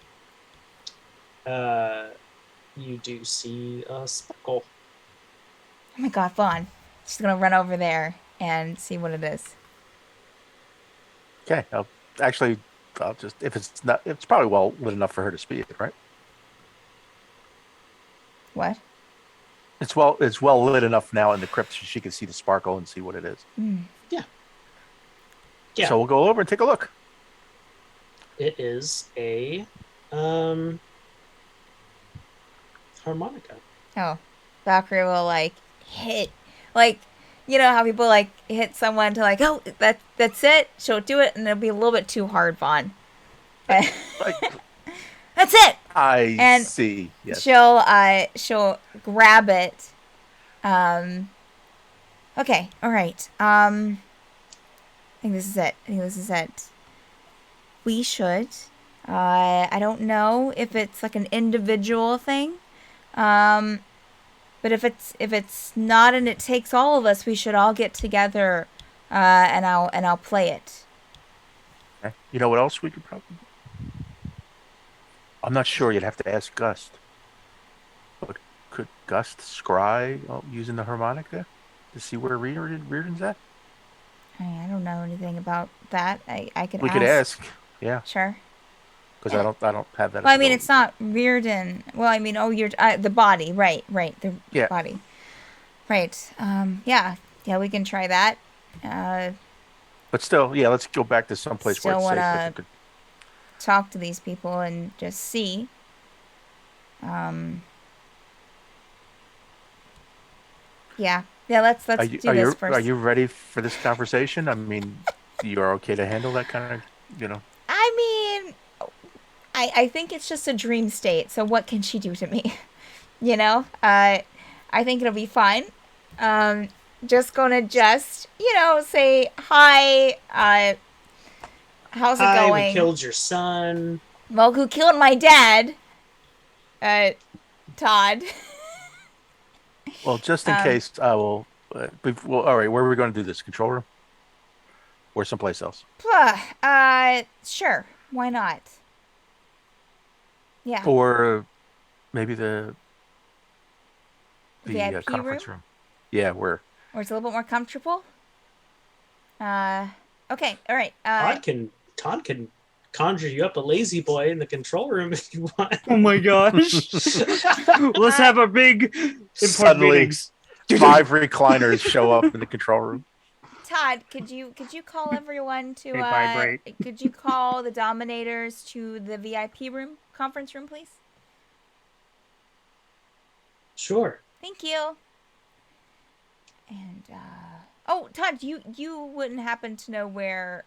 you do see a sparkle. Oh my god, Vaughn. She's gonna run over there and see what it is. Okay, I'll just if it's probably well lit enough for her to see it, right? What? It's well lit enough now in the crypt so she can see the sparkle and see what it is. Yeah. So we'll go over and take a look. It is a harmonica. Oh, Valkyrie will hit, you know how people hit someone to that's it. She'll do it, and it'll be a little bit too hard, Vaughn. Like, That's it. I see. Yes. She'll grab it. Okay. All right. I think this is it. We should. I don't know if it's like an individual thing. But if it's not and it takes all of us, we should all get together, and I'll play it. Okay. You know what else we could probably do? I'm not sure. You'd have to ask Gust. But could Gust scry using the harmonica to see where Reardon's at? I don't know anything about that. I could We ask. could ask. Yeah. Sure. Because I don't have that. Well, I mean, it's not Reardon. Well, I mean, you're the body, right? The body, right? Yeah, we can try that. But still, yeah, let's go back to someplace where it's safe. talk to these people and just see. Yeah. Yeah, let's Are do this are first. you ready for this conversation? I mean, you're okay to handle that kind of, I mean, I think it's just a dream state, so what can she do to me? You know? I think it'll be fine. Um, just gonna say hi, how's it Hi, we going? killed your son. Well, who killed my dad? Uh, Todd. well, just in Um, case, I will. Well, all right. Where are we going to do this? Control room or someplace else? sure. Why not? Yeah. Or maybe the VIP room? conference room. Yeah, where? Where it's a little bit more comfortable? Uh, okay. All right. Todd can conjure you up a lazy boy in the control room if you want. Oh my gosh. Let's have a big important Suddenly, meetings. 5 recliners show up in the control room. Todd, could you call everyone to They vibrate. could you call the Dominators to the VIP room, conference room, please? Sure. Thank you. And oh, Todd, you wouldn't happen to know where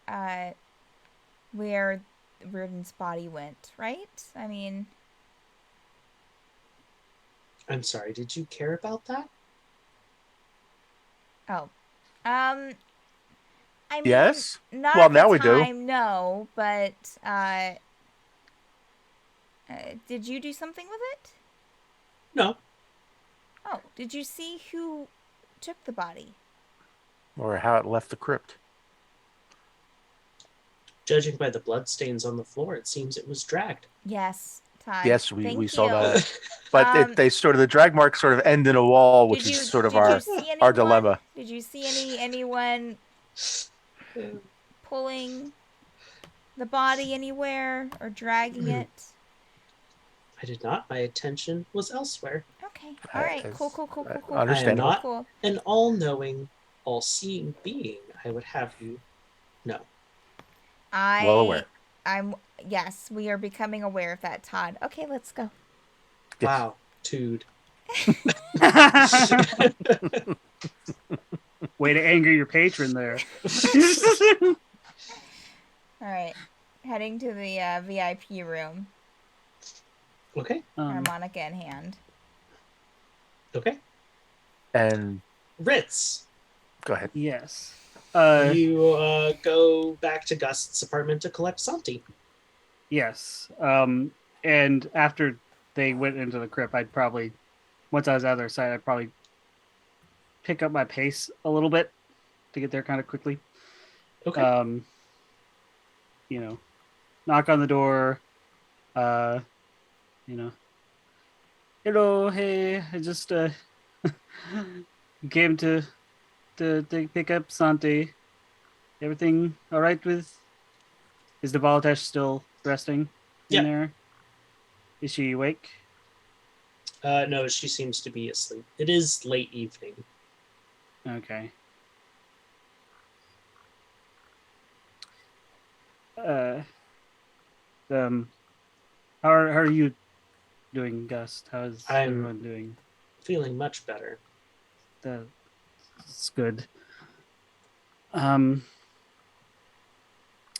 Reardon's body went, right? I mean, I'm sorry, did you care about that? oh. I mean, Yes. not Well, at the now we do. time, no, but did you do something with it? No. Oh, did you see who took the body? Or how it left the crypt. Judging by the bloodstains on the floor, it seems it was dragged. Yes, Todd. Yes, we Thank saw you. that. But Um, they sort of, the drag marks sort of end in a wall, which Did is you sort of did you our see anyone? our dilemma. Did you see anyone pulling the body anywhere or dragging it? I did not. My attention was elsewhere. Okay. All right. It's- Cool. I am Understandable. not Cool. an all-knowing, all-seeing being. I would have you know. Well aware. Yes, we are becoming aware of that, Todd. Okay, let's go. Yes. Wow, Tood. Way to anger your patron there. All right. Heading to the VIP room, Okay. harmonica in hand. Okay. And Ritz, Uh, go ahead. yes. you go back to Gust's apartment to collect Santi. Yes. And after they went into the crypt, I'd probably, once I was out of their sight, I'd probably pick up my pace a little bit to get there kind of quickly. Okay. Knock on the door. Hello, hey, I just came to pick up Santi. Everything all right with? Is the Volatash still resting Yeah. in there? Is she awake? No, she seems to be asleep. It is late evening. Okay. How are you doing, Gust? How's I'm- everyone doing? Feeling much better. That's good. Me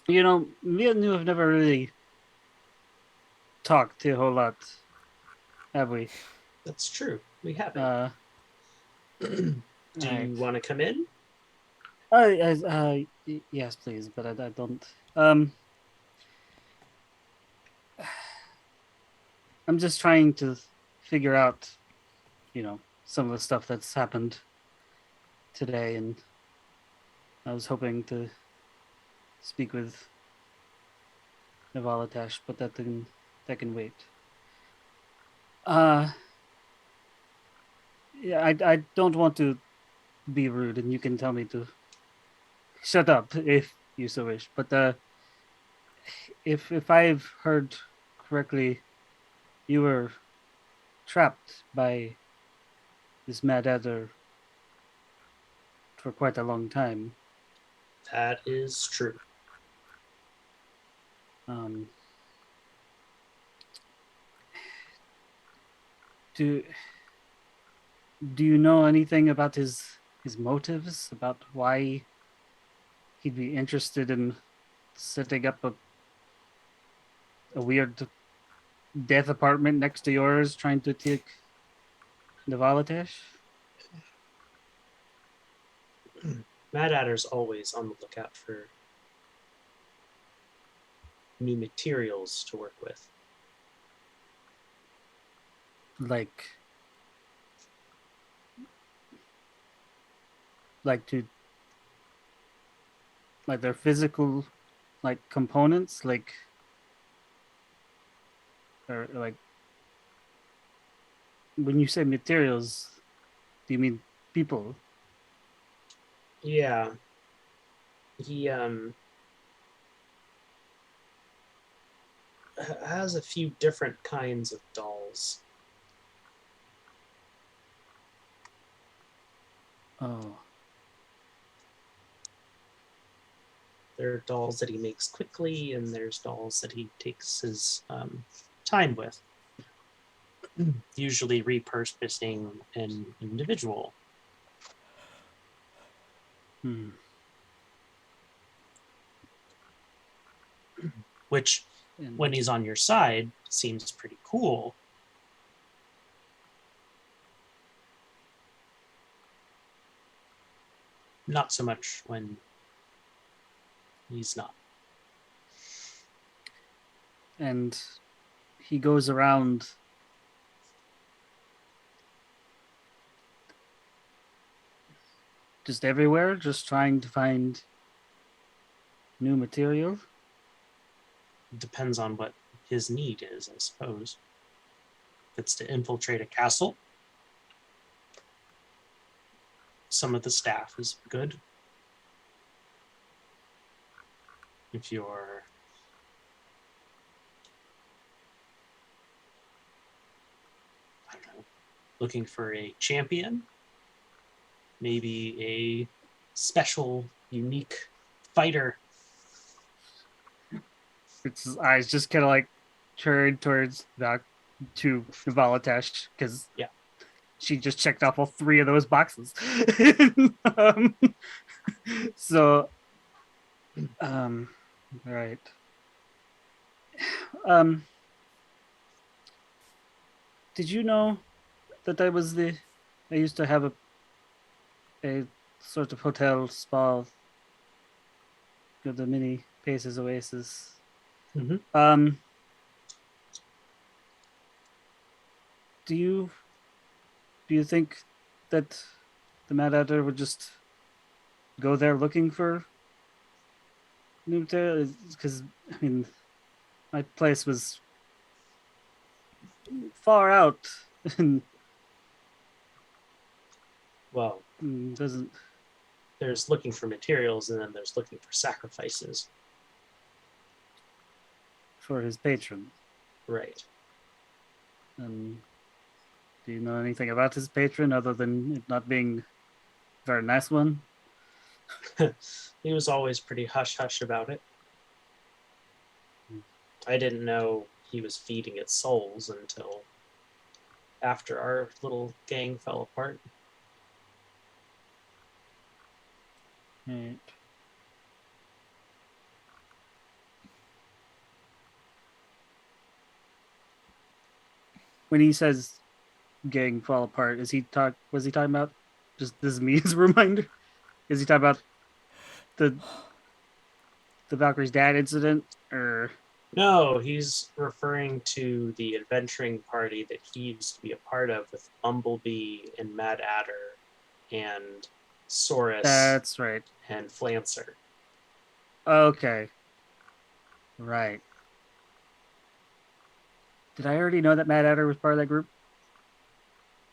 and you have never really talked a whole lot, have we? That's true. We haven't. Do Alright. you want to come in? Yes, please, but I don't. I'm just trying to figure out, some of the stuff that's happened today, and I was hoping to speak with Navalatash, but that can wait. Yeah, I don't want to be rude, and you can tell me to shut up if you so wish. But if I've heard correctly, you were trapped by this Mad Adder for quite a long time. That is true. Do you know anything about his motives, about why he'd be interested in setting up a weird death apartment next to yours, trying to take the Valitesh? Mad Adder's always on the lookout for new materials to work with. Like like to like their physical like components, like or like when you say materials, do you mean people? Yeah. He has a few different kinds of dolls. Oh, There are dolls that he makes quickly, and there's dolls that he takes his time with, usually repurposing an individual, hmm. which, And when he's on your side, seems pretty cool. Not so much when he's not. and he goes around just everywhere, just trying to find new material. Depends on what his need is, I suppose. If it's to infiltrate a castle, some of the staff is good. If you're I don't know, looking for a champion, maybe a special, unique fighter. Its eyes just kind of like turned towards back to Valitesh because Yeah. she just checked off all three of those boxes. um, so, right. Um, did you know that I used to have a sort of hotel spa, the mini Paces Oasis. Mhm. Um, do you think that the Mad Hatter would just go there looking for new material? Because I mean, my place was far out and Well, doesn't. there's looking for materials, and then there's looking for sacrifices. For his patron. Right. And do you know anything about his patron other than it not being a very nice one? He was always pretty hush hush about it. I didn't know he was feeding its souls until after our little gang fell apart. Right. When he says gang fall apart, was he talking about just this is me as a reminder? Is he talking about the Valkyrie's dad incident or No, he's referring to the adventuring party that he used to be a part of with Bumblebee and Mad Adder and Saurus that's right. and Flancer. Okay. Right. Did I already know that Mad Adder was part of that group?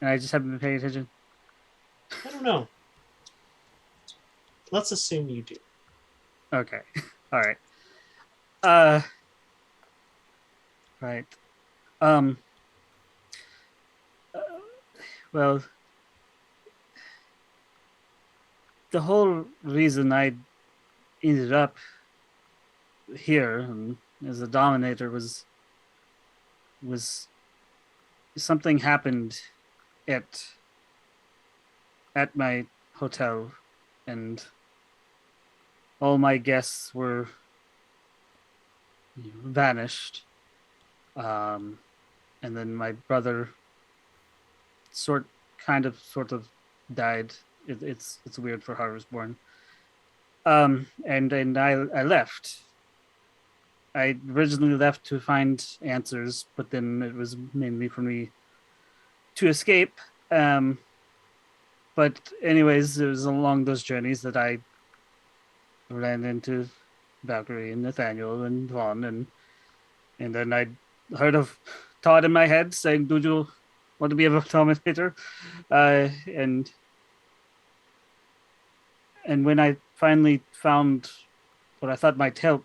And I just haven't been paying attention. I don't know. Let's assume you do. Okay. All right. Uh right. Um uh, well, the whole reason I ended up here and as a dominator was something happened at my hotel, and all my guests were vanished. And then my brother sort of died. It's weird for how I was born. And I left. I originally left to find answers, but then it was mainly for me to escape. Um, but anyways, it was along those journeys that I ran into Valkyrie and Nathaniel and Vaughn, and then I heard of Todd in my head saying, "Do you want to be a automator?" And when I finally found what I thought might help,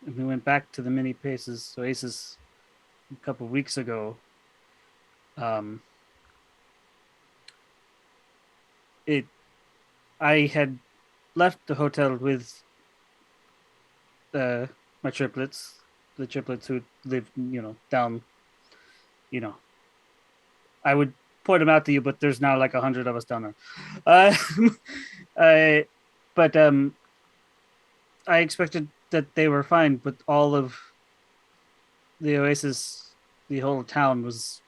and we went back to the mini paces oasis a couple of weeks ago. Um, it I had left the hotel with my triplets, the triplets who lived, down, you know, I would point them out to you, but there's now like 100 of us down there. Uh, I, but I expected that they were fine, but all of the oasis, the whole town was,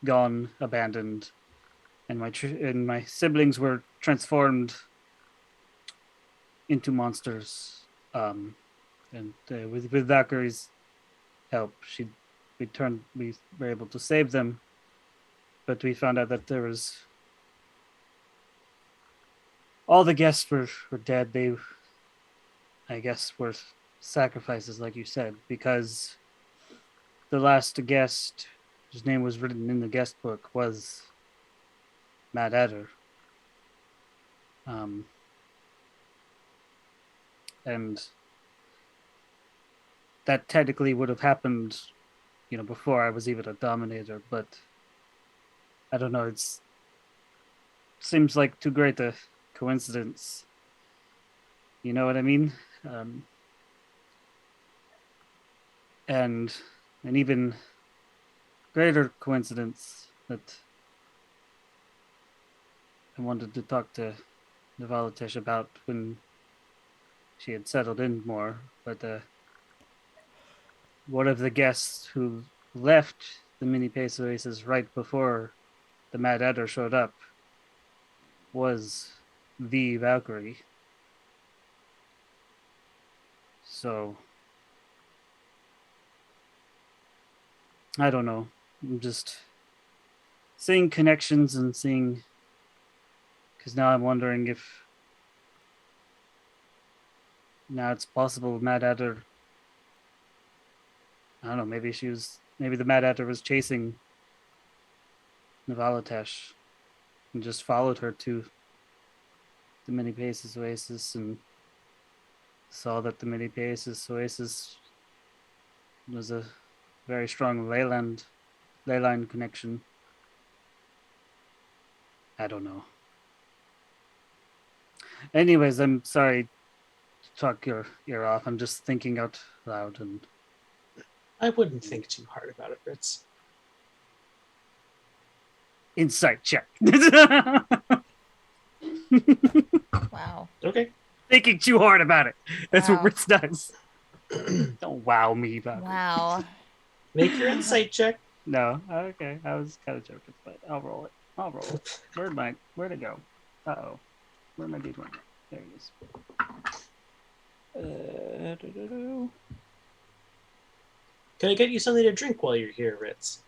gone, abandoned, and my siblings were transformed into monsters. And with Valkyrie's help, we were able to save them, but we found out that there was all the guests were dead. They, I guess, were sacrifices, like you said, because the last guest, whose name was written in the guest book, was Mad Adder. And that technically would have happened, before I was even a Dominator, but I don't know. It's seems like too great a coincidence. You know what I mean? Um, and an even greater coincidence that I wanted to talk to Navalitesh about when she had settled in more. But one of the guests who left the mini pace oasis right before the Mad Adder showed up was the Valkyrie. So I don't know. I'm just seeing connections and seeing, because now I'm wondering if now it's possible Mad Adder. I don't know. Maybe the Mad Adder was chasing Navalitesh and just followed her to the Mini Paces Oasis and saw that the Mini Paces Oasis was a very strong ley line connection. I don't know. Anyways, I'm sorry to talk your ear off. I'm just thinking out loud and I wouldn't think too hard about it, Fritz. insight check. Wow. Okay. Thinking too hard about it. That's Wow. what Ritz does. Don't wow me about it. Wow. Make your insight check. No, okay. I was kind of joking, but I'll roll it. Where'd it go? Uh-oh. Where'd my D20? There it is. Can I get you something to drink while you're here, Ritz?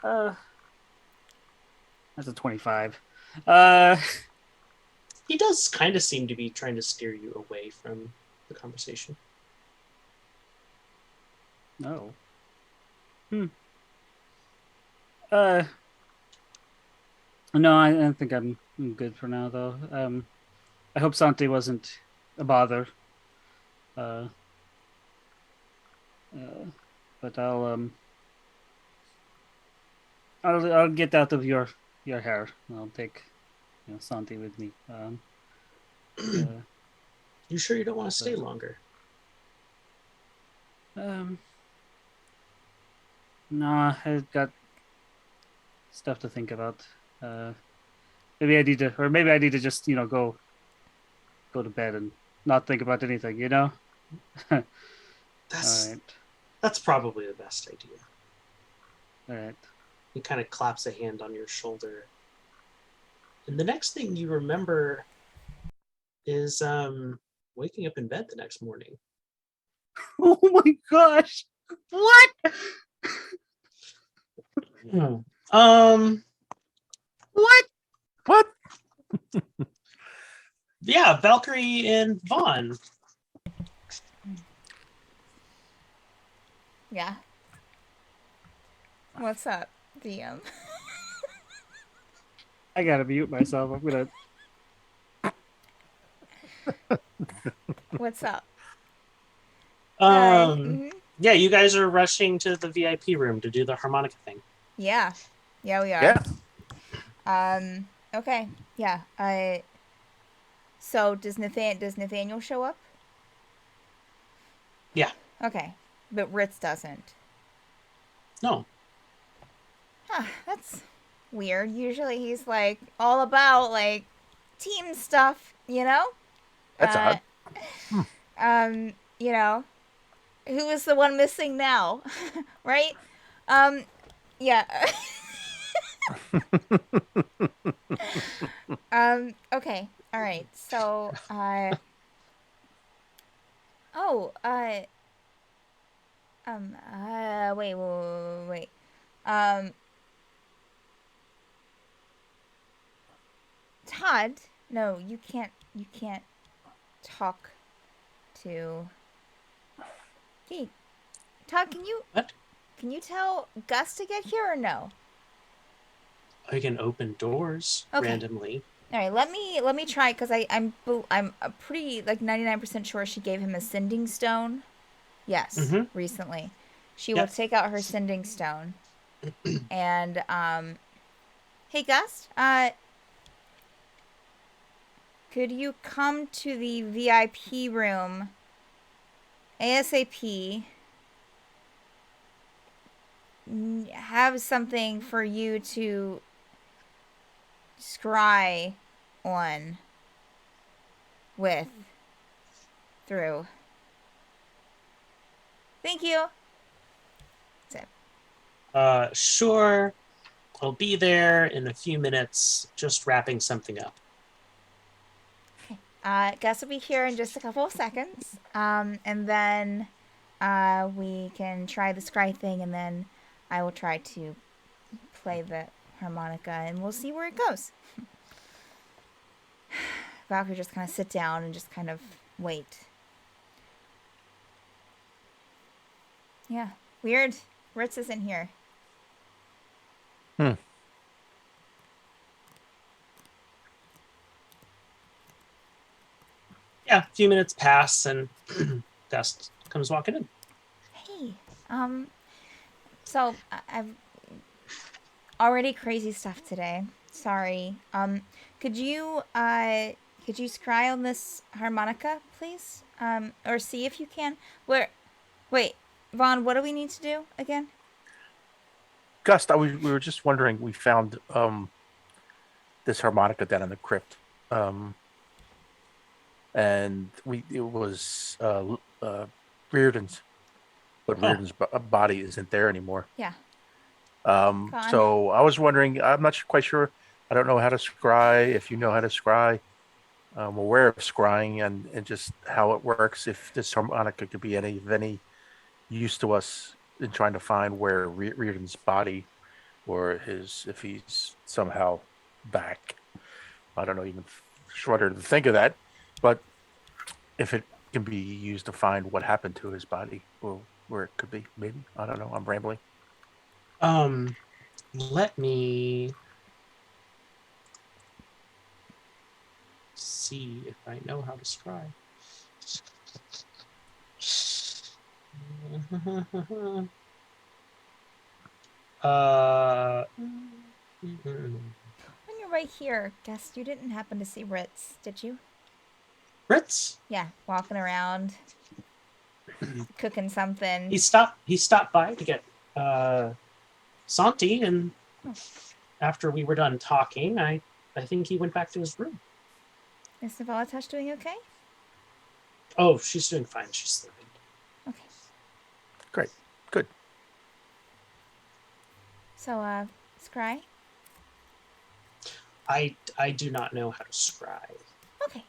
That's a 25. He does kind of seem to be trying to steer you away from the conversation. No. No, I think I'm good for now, though. I hope Santi wasn't a bother. But I'll get out of your hair. I'll take Santi with me. You sure you don't want to stay longer? No, I've got stuff to think about. Maybe I need to, or maybe I need to just, go to bed and not think about anything. All That's right, that's probably the best idea. all right. He kind of claps a hand on your shoulder. And the next thing you remember is waking up in bed the next morning. Oh my gosh! What? Um What? What? yeah, Valkyrie and Vaughn. Yeah. What's up, DM? I gotta mute myself. I'm gonna. What's up? Um Mhm. yeah, you guys are rushing to the VIP room to do the harmonica thing. Yeah. Yeah, we are. Yeah. Okay. Yeah. So does Nathaniel show up? Yeah. Okay. But Ritz doesn't. No. Huh, that's weird. Usually he's like all about like team stuff, you know? That's odd. You know, who is the one missing now? Right? Yeah. Okay. All right. So, oh, wait. Um, Todd, no, you can't talk to. Hey, Todd, What? can you tell Gus to get here or no? I can open doors Okay. randomly. All right, let me try because I'm pretty like 99% sure she gave him a sending stone. Yes, Mhm. recently. She will Yep. take out her sending stone. And hey Gus, could you come to the VIP room ASAP? Have something for you to scry on with through. Thank you. That's it. Sure. I'll be there in a few minutes, just wrapping something up. Gus will be here in just a couple of seconds. And then we can try the scry thing, and then I will try to play the harmonica, and we'll see where it goes. Valkyrie just kind of sit down and just kind of wait. Yeah, weird. Ritz isn't here. Yeah, a few minutes pass and Dust comes walking in. Hey, so I've already crazy stuff today. Sorry. Could you scry on this harmonica, please? Or see if you can. Wait, Vaughn, what do we need to do again? Gus, we were just wondering. We found this harmonica down in the crypt, and it was Reardon's, but Oh. Reardon's body isn't there anymore. Yeah. Gone. So I was wondering. I'm not quite sure. I don't know how to scry. If you know how to scry, I'm aware of scrying and just how it works. If this harmonica could be of any use to us in trying to find where Reardon's body or if he's somehow back. I don't know, even shudder to think of that. But if it can be used to find what happened to his body or where it could be, maybe. I don't know. I'm rambling. Let me see if I know how to scry. When you're right here, guess you didn't happen to see Ritz, did you? Ritz? Yeah, walking around, cooking something. He stopped by to get Santi, and after we were done talking, I think he went back to his room. Is Novelatash doing okay? Oh, she's doing fine. She's sleeping. Okay. Great. Good. So, Scry? I do not know how to scribe. Okay.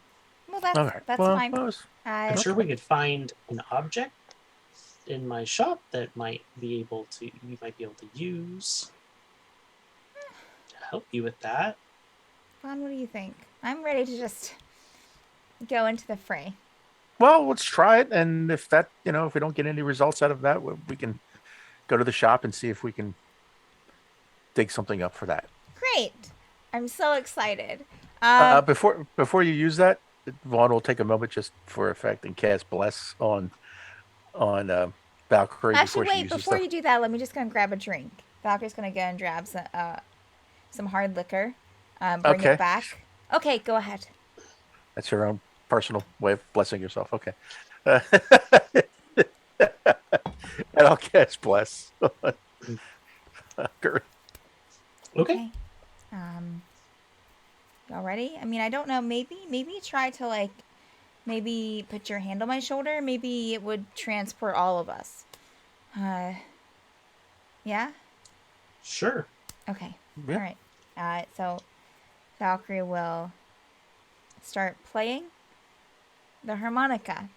Well, that's All right. that's well, fine. I was- I'm sure we could find an object in my shop that you might be able to use to help you with that. Vaughn, what do you think? I'm ready to just go into the fray. well, let's try it. And if that, if we don't get any results out of that, we can go to the shop and see if we can dig something up for that. Great. I'm so excited. Before you use that, Vaughn will take a moment just for effect and cast bless on Valkyrie Actually, before she wait. uses Before stuff. you do that, let me just go and grab a drink. Valkyrie's gonna go and grab some hard liquor. Bring Okay. it back. Okay, go ahead. That's your own personal way of blessing yourself. Okay. And I'll cast bless. Valkyrie. Okay. Y'all ready? I mean, I don't know. Maybe try to maybe put your hand on my shoulder. Maybe it would transport all of us. Yeah. Sure. Okay. Yeah. All right. So Valkyrie will start playing the harmonica.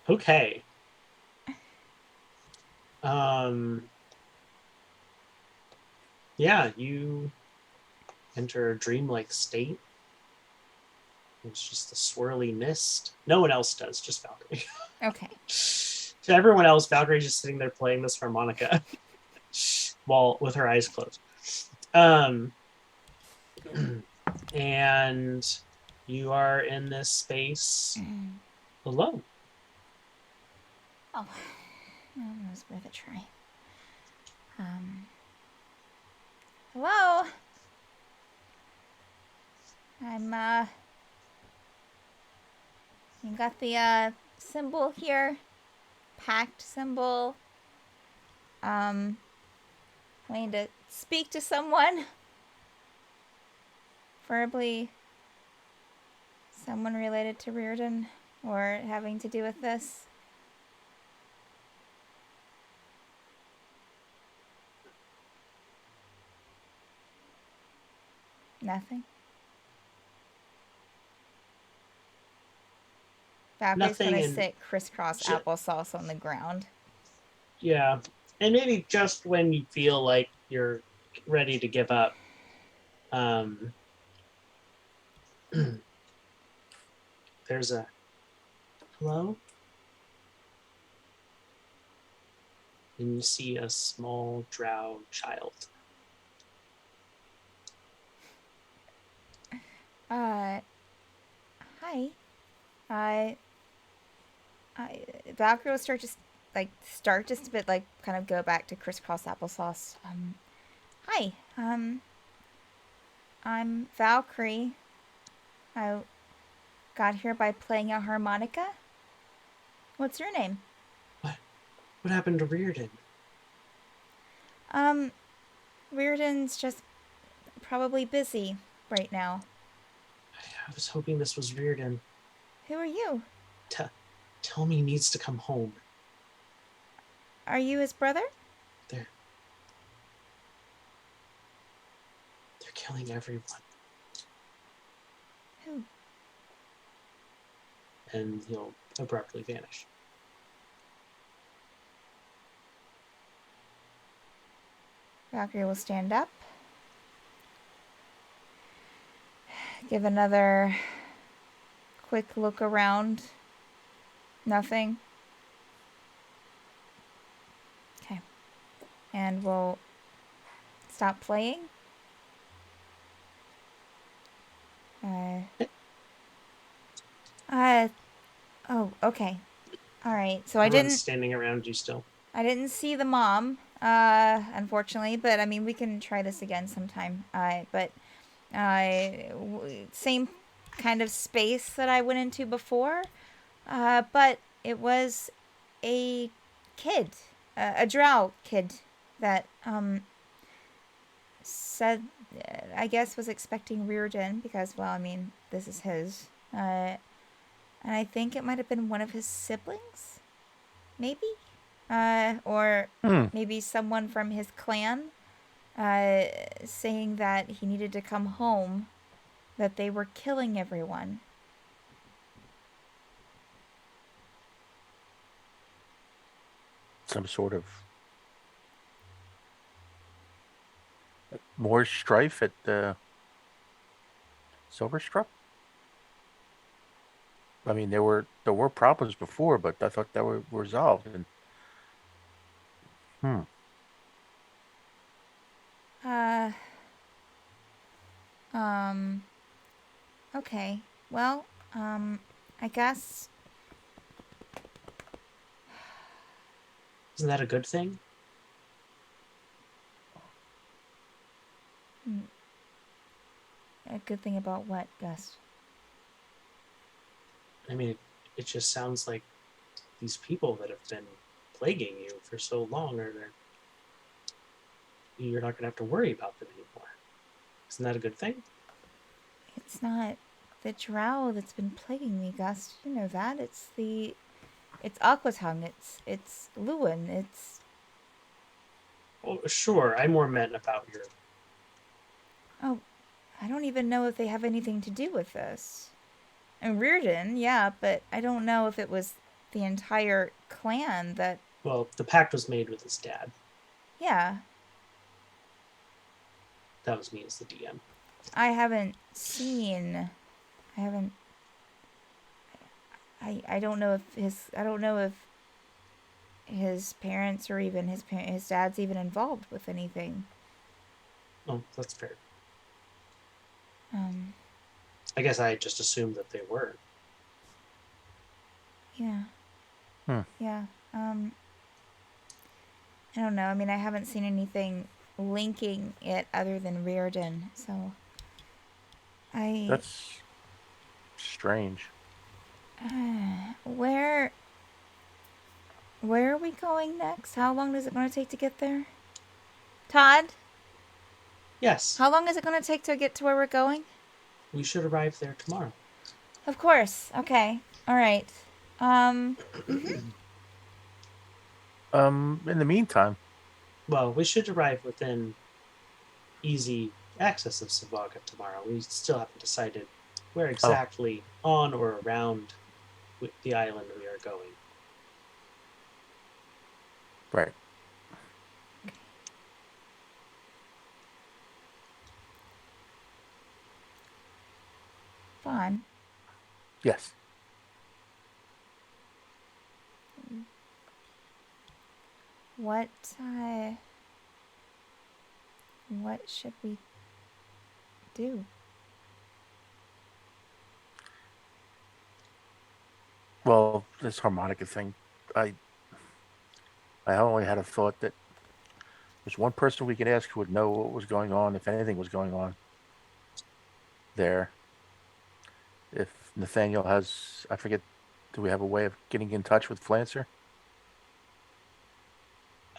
Okay. Yeah, you enter a dreamlike state. It's just a swirly mist. No one else does, just Valkyrie. Okay. To everyone else, Valkyrie's just sitting there playing this harmonica while with her eyes closed. And you are in this space alone. Oh, that was worth a try. Hello. You got the symbol here, pact symbol. Wanting to speak to someone. Preferably someone related to Reardon or having to do with this. Nothing. Valkyrie's Nothing gonna in- sit crisscross Shit. applesauce on the ground. Yeah. And maybe just when you feel like you're ready to give up, there's a hello? And you see a small drow child. Hi. Valkyrie will start just a bit kind of go back to crisscross applesauce. Hi. I'm Valkyrie. I got here by playing a harmonica. What's your name? What happened to Reardon? Reardon's just probably busy right now. I was hoping this was Reardon. Who are you? Tell me he needs to come home. Are you his brother? They're killing everyone. Who? And he'll abruptly vanish. Valkyrie will stand up. Give another quick look around. Nothing. Okay. And we'll stop playing. Oh, okay. All right. So Everyone's standing around you still. I didn't see the mom, unfortunately, but I mean, we can try this again sometime. Same kind of space that I went into before, but it was a kid a drow kid that said, I guess was expecting Reardon because, well, I mean, this is his. And I think it might have been one of his siblings, maybe, or Hmm. maybe someone from his clan, saying that he needed to come home, that they were killing everyone. Some sort of more strife at Silverstruck. I mean, there were problems before, but I thought that were resolved. And hmm, Uh, um, okay. Well, I guess. Isn't that a good thing? A good thing about what, Gus? I mean, it just sounds like these people that have been plaguing you for so long you're not going to have to worry about them anymore. Isn't that a good thing? It's not the drow that's been plaguing me, Gus. You know that. It's Aquatongue. It's Lewin. It's Oh, sure. I more meant about your. oh, I don't even know if they have anything to do with this. And Reardon, yeah, but I don't know if it was the entire clan that. Well, the pact was made with his dad. Yeah, That was me as the DM. I haven't seen. I haven't. I don't know if his. I don't know if his parents or even his dad's even involved with anything. Oh, that's fair. Um. I guess I just assumed that they were. Yeah. Hmm. Yeah. I don't know. I mean, I haven't seen anything linking it other than Reardon, so that's strange. where are we going next? How long is it going to take to get there? Todd, Yes, how long is it going to take to get to where we're going? we should arrive there tomorrow. Of course. Okay. All right. Um. In the meantime, Well, we should arrive within easy access of Savaga tomorrow. We still haven't decided where exactly on or around the island we are going. right? Vaughn, Yes. what what should we do? Well, this harmonica thing, I I only had a thought that there's one person we could ask who would know what was going on, if anything was going on there. If Nathaniel has, I forget, do we have a way of getting in touch with Flancer?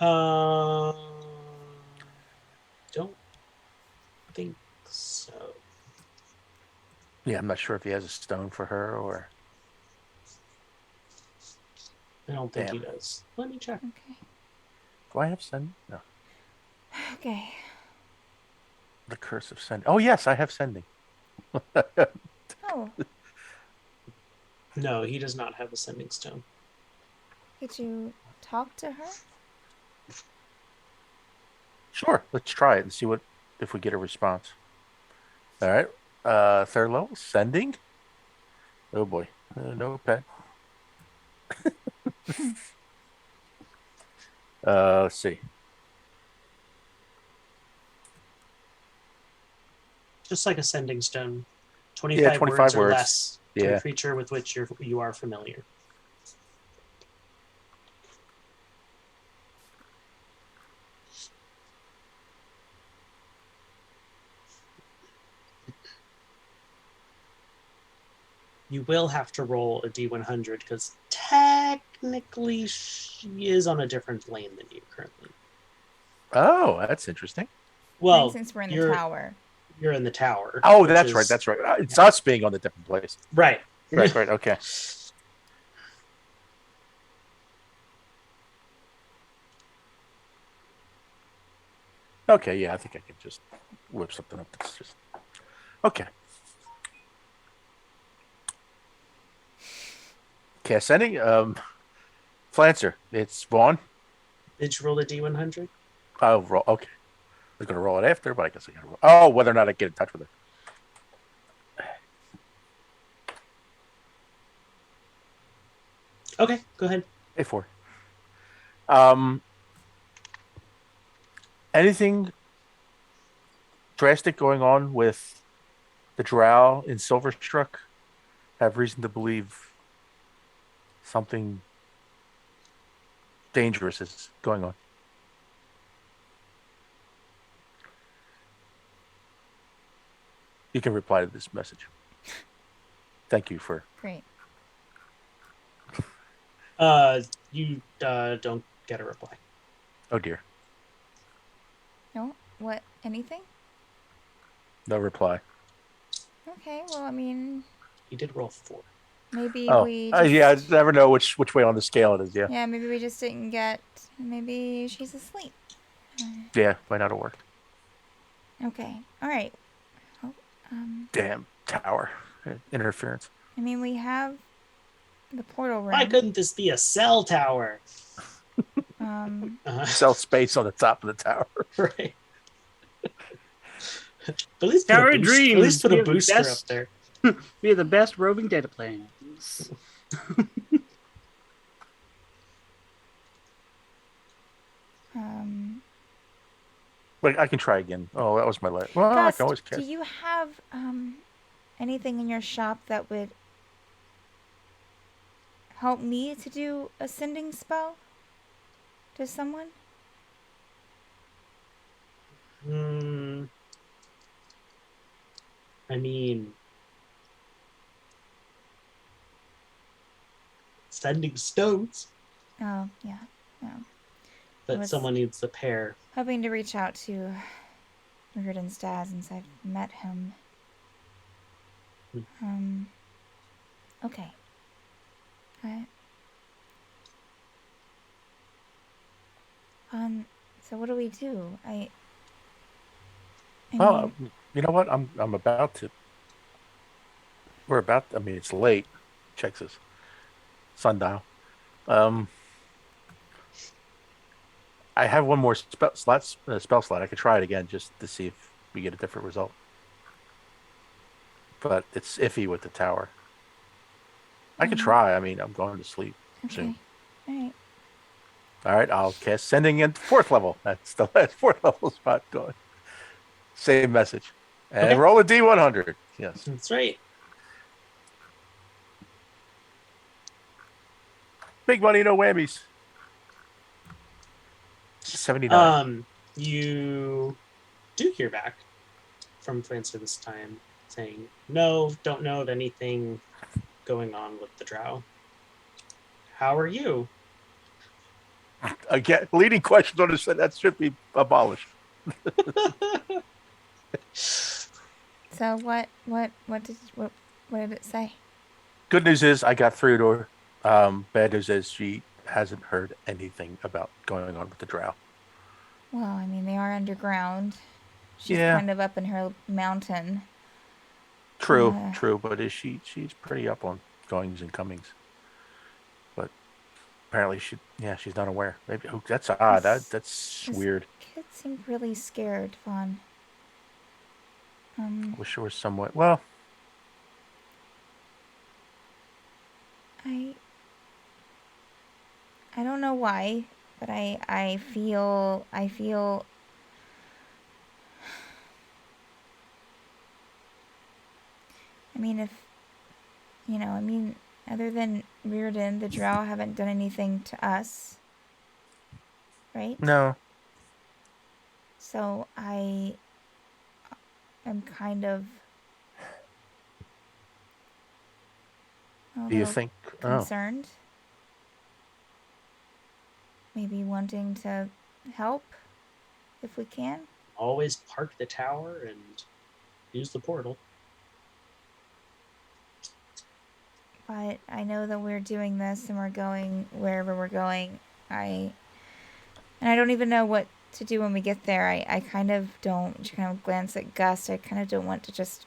Uh, don't think so. Yeah, I'm not sure if he has a stone for her or. I don't think he Damn. does. Let me check. Okay. Do I have sending? No. Okay. The curse of sending. Oh yes, I have sending. Oh, No, he does not have a sending stone. could you talk to her? Sure, let's try it and see what if we get a response. All right. Third level sending. Oh boy, no pet. Let's see. Just like a sending stone, Yeah, 25 25 words or words. less to Yeah. a creature with which you are familiar. You will have to roll a D100 because technically she is on a different lane than you currently. Oh, that's interesting. For Well, instance, we're in the you're tower. you're in the tower. Oh, which that's right. is- That's right. It's us being on the different place. right. Right. Right. Okay. Okay. Yeah, I think I can just whip something up. That's just okay. Cast sending. Flancer. It's Vaughn. Did you roll a D100? I'll roll. Okay. I was gonna roll it after, but I guess I gotta roll. Oh, whether or not I get in touch with her. Okay, go ahead. A4. Um, anything drastic going on with the drow in Silverstruck? Have reason to believe something dangerous is going on. You can reply to this message. Thank you for. Great. You don't get a reply. Oh dear, No? What? Anything? no reply. Okay, well, I mean, You did roll 4. maybe Oh, we just... yeah. I never know which way on the scale it is. Yeah, Yeah, maybe we just didn't get... Maybe she's asleep. yeah. Might not have worked. Okay, alright. Oh, Damn tower interference. I mean, we have the portal room. Why couldn't this be a cell tower? Sell space on the top of the tower. Right. But at least put Tower a of boost- Dreams, At least put we a have the booster up best- there. We are the best roaming data plans. Wait, I can try again. Oh, that was my last. Well, I Gust, can always do cast. you have anything in your shop that would help me to do a sending spell to someone? I mean, sending stones, Oh, yeah. No. but Was- someone needs the pair. Hoping to reach out to Riordan's dad since I've met him. Okay. So what do we do? I Well, mean, you know what? I'm about to. We're about. I mean, it's late. Checks his sundial. I have one more spell slot. I could try it again just to see if we get a different result. But it's iffy with the tower. I could try. I mean, I'm going to sleep soon. okay. Alright. All right, I'll cast sending in 4th level. That's the last 4th level spot going. Same message. And Okay. roll a D100. Yes. That's right. Big money, no whammies. 79. You do hear back from Francis this time saying, no, don't know of anything going on with the drow. How are you? Again, leading questions on this, that should be abolished. So what did it say? Good news is I got through to her. Bad news is she hasn't heard anything about going on with the drow. Well, I mean, they are underground. She's Yeah. kind of up in her mountain. True, Yeah. true, but she's pretty up on goings and comings. But apparently she's not aware. Maybe that's odd. This- That's this weird. Kid seemed really scared, Vaughn. Wish there was some way. Well, I don't know why, but I feel I mean, if other than Reardon, the drow haven't done anything to us, right? no. So I am kind of a Do you little think? Oh, concerned. Maybe wanting to help if we can. Always park the tower and use the portal. But I know that we're doing this and we're going wherever we're going. And I don't even know what to do when we get there. I kind of don't kind of glance at Gus. I kind of don't want to just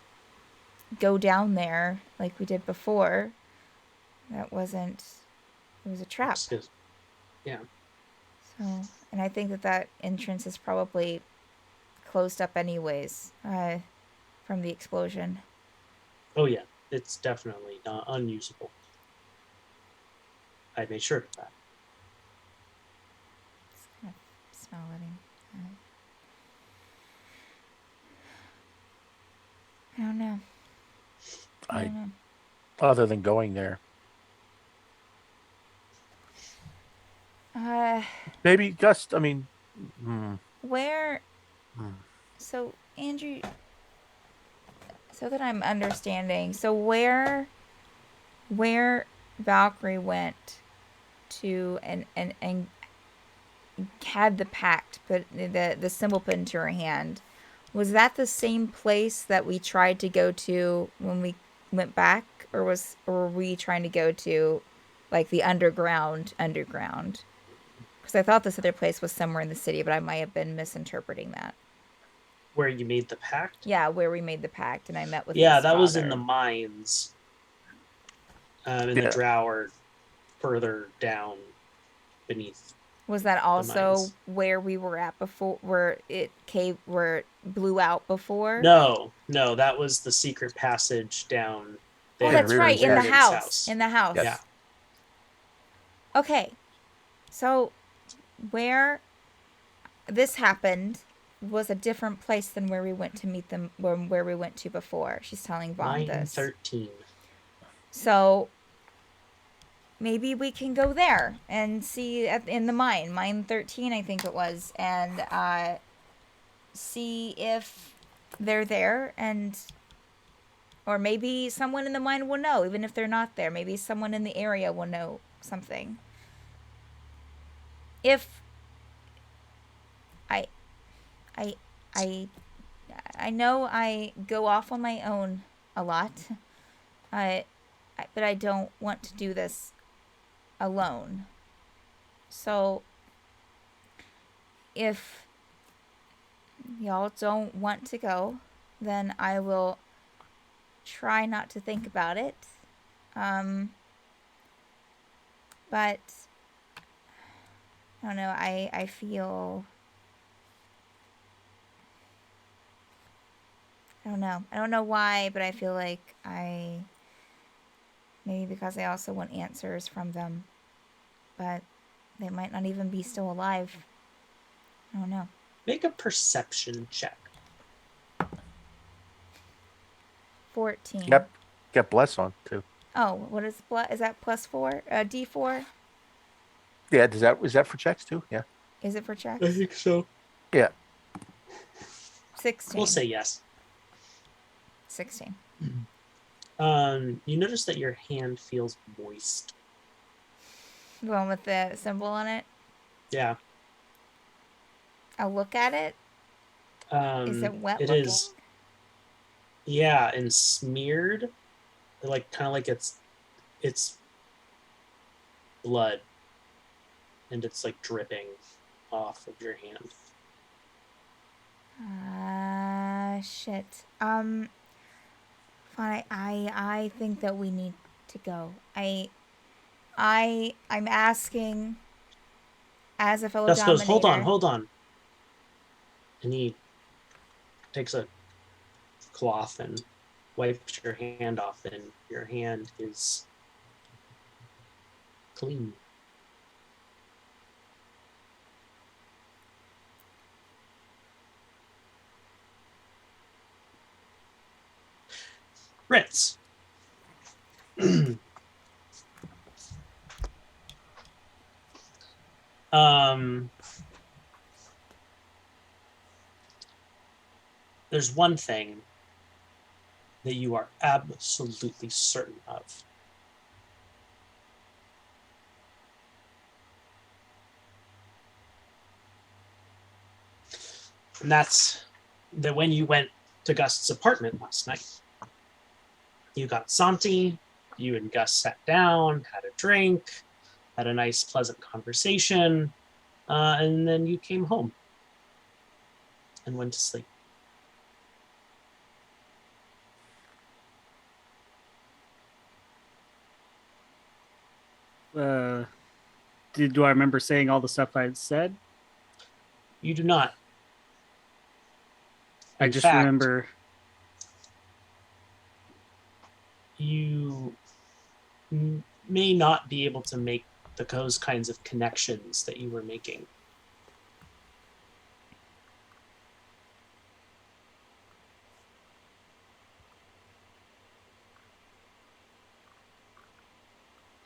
go down there like we did before. That wasn't. It was a trap. Just 'cause- yeah. So, and I think that entrance is probably closed up anyways, from the explosion. Oh yeah, it's definitely not unusable. I made sure of that. It's kind of smelling. I don't know. I don't know. other than going there, maybe Gus. I mean, Where? hmm. So Andrew, so that I'm understanding, so where Valkyrie went to and had the pact, but the symbol put into her hand, was that the same place that we tried to go to when we went back, or were we trying to go to like the underground? Because I thought this other place was somewhere in the city, but I might have been misinterpreting that. Where you made the pact? Yeah, where we made the pact and I met with Yeah, his that was in father. the mines. In the Yeah. Drow further down beneath. Was that also mines. where we were at before, where it blew out before? No, that was the secret passage down Oh, there. that's right, in the Reardon's house. In the house. Yeah. Okay. So where this happened was a different place than where we went to meet them, where we went to before. She's telling Vaughn Mine this. 13. So maybe we can go there and see in the mine 13, I think it was, and see if they're there, or maybe someone in the mine will know, even if they're not there. Maybe someone in the area will know something. If I I know I go off on my own a lot, but I don't want to do this alone. So if y'all don't want to go, then I will try not to think about it. But I don't know, I feel, I don't know. I don't know why, but I feel like maybe because I also want answers from them. But they might not even be still alive. I don't know. Make a perception check. 14. Yep. Get bless on too. Oh, what is that +4? D4? Yeah. Is that for checks too? Yeah. Is it for checks? I think so. Yeah. 16. We'll say yes. 16. You notice that your hand feels moist. The one with the symbol on it? Yeah. I'll look at it. Is it wet It looking? is. Yeah, and smeared, like kind of like it's blood, and it's like dripping off of your hand. Shit. Fine. I think that we need to go. I'm asking as a fellow Gus goes, Dominator. hold on. And he takes a cloth and wipes your hand off, and your hand is clean. Ritz. There's one thing that you are absolutely certain of. And that's that when you went to Gust's apartment last night. You got Santi, you and Gus sat down, had a drink, had a nice, pleasant conversation, and then you came home and went to sleep. Do I remember saying all the stuff I had said? You do not. I In just fact, remember. you may not be able to make those kinds of connections that you were making.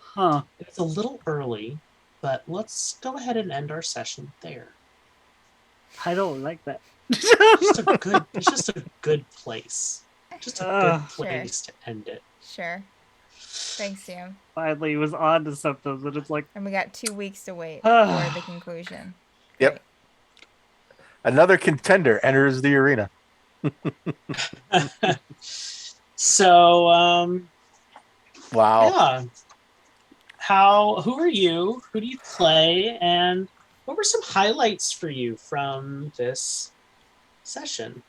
Huh. It's a little early, but let's go ahead and end our session there. I don't like that. It's just a good place. Just a good Sure. place to end it. Sure. Thanks, Sam. Finally was on to something, but it's like, And we got 2 weeks to wait for the conclusion. Yep. Great. Another contender enters the arena. So, Wow. yeah. Who are you? Who do you play? And what were some highlights for you from this session?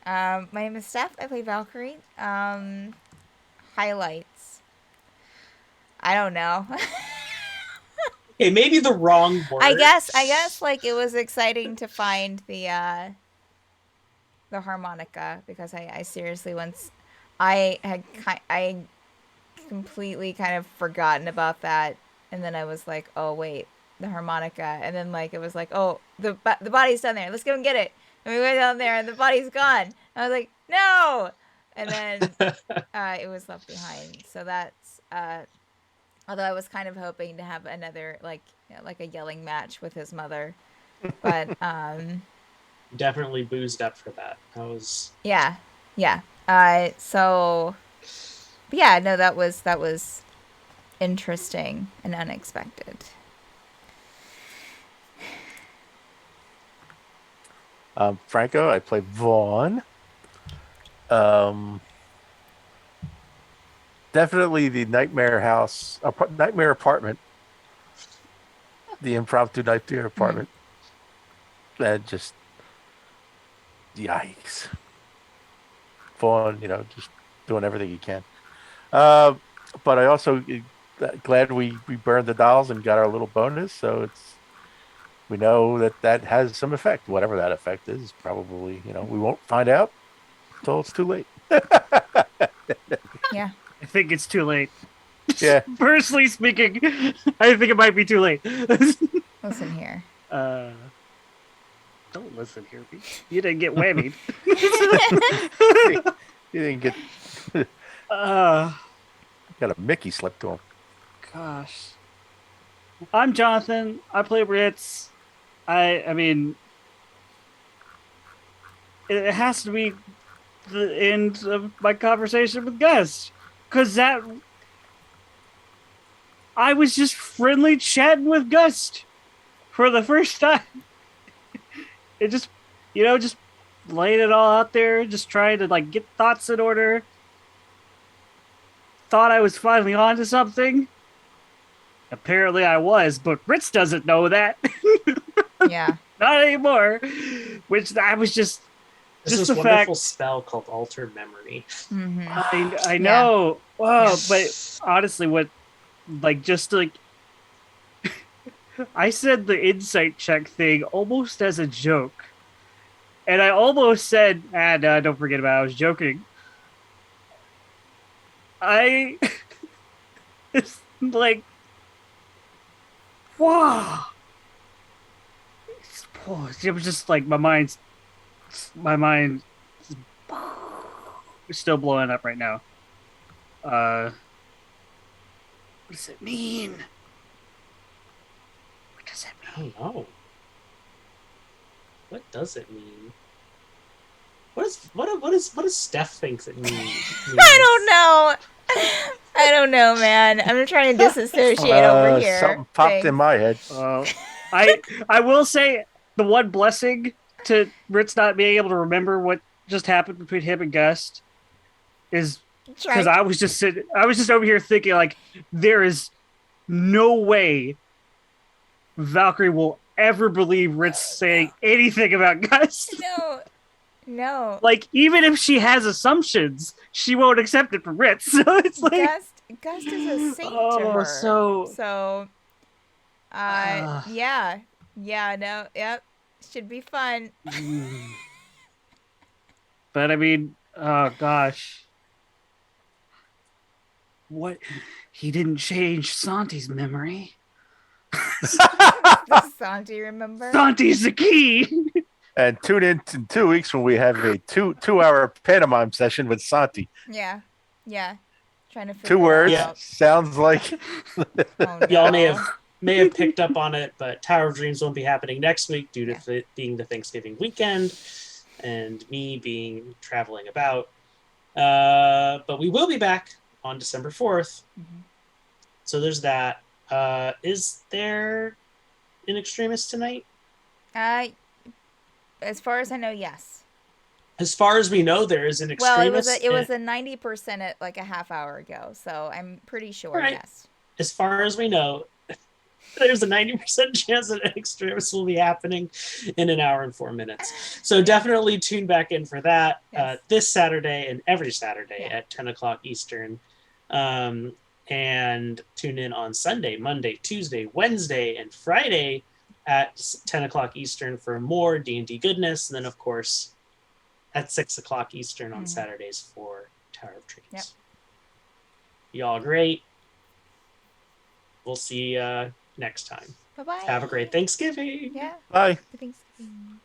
My name is Steph. I play Valkyrie. Highlights. I don't know. Okay, maybe the wrong word. I guess like it was exciting to find the harmonica, because I seriously once I completely kind of forgotten about that, and then I was like, oh wait, the harmonica, and then like it was like, oh, the body's down there, let's go and get it, and we went down there and the body's gone. I was like, no, and then it was left behind. So that's although I was kind of hoping to have another like a yelling match with his mother, but Definitely boozed up for that. That was yeah. So yeah, no, that was interesting and unexpected. Franco, I play Vaughn. Definitely the Nightmare Nightmare Apartment. The impromptu Nightmare Apartment. That just, yikes. Vaughn, just doing everything he can. But I also glad we burned the dolls and got our little bonus, so we know that has some effect. Whatever that effect is, probably, we won't find out until it's too late. Yeah. I think it's too late. Yeah. Personally speaking, I think it might be too late. Listen here. Don't listen here, Pete. You didn't get whammied. You didn't get uh, got a Mickey slip to him. gosh. I'm Jonathan. I play Ritz. I mean, it has to be the end of my conversation with Gus, because I was just friendly chatting with Gus for the first time. It just, just laying it all out there, just trying to like get thoughts in order. Thought I was finally onto something. Apparently I was, but Ritz doesn't know that. Yeah. Not anymore. Which I was just this the wonderful fact. spell called Altered Memory. Mm-hmm. I know. Whoa, but honestly, I said the insight check thing almost as a joke. And I almost said, no, don't forget about it. I was joking. It's like, wow. It was just like my mind is still blowing up right now. What does it mean? What does it I mean? don't know. What does it mean? What does Steph think it means? I don't know, man. I'm trying to disassociate over here. Something popped in my head. I will say the one blessing to Ritz not being able to remember what just happened between him and Gust is because Try. I was just over here thinking like there is no way Valkyrie will ever believe Ritz saying anything about Gust. No. No. Like even if she has assumptions, she won't accept it from Ritz. So it's like Gust is a saint to Oh, her. so- Yeah. Yeah, no. Yep. Should be fun. But I mean, oh gosh. What? He didn't change Santi's memory. Does Santi remember? Santi's the key. And tune in 2 weeks when we have a two-hour pantomime session with Santi. Yeah. Yeah. Trying to figure 2 words. Yeah. Sounds like Oh, Y'all no. may have picked up on it, but Tower of Dreams won't be happening next week due to it being the Thanksgiving weekend and me being traveling about. But we will be back on December 4th. Mhm. So there's that. Is there an Extremis tonight? As far as I know, yes. As far as we know, there is an Well, Extremis. it was a 90% at like a half hour ago, so I'm pretty sure, Right. yes. As far as we know, there's a 90% chance that an Extremis will be happening in an hour and 4 minutes. So definitely tune back in for that Yes. this Saturday and every Saturday Yeah. at 10 o'clock Eastern. And tune in on Sunday, Monday, Tuesday, Wednesday, and Friday at 10 o'clock Eastern for more D&D goodness. And then, of course, at 6 o'clock Eastern on Mhm. Saturdays for Tower of Dreams. Yep. Y'all great. We'll see you next time. Bye-bye. Have a great Thanksgiving. Yeah. bye. Happy Thanksgiving.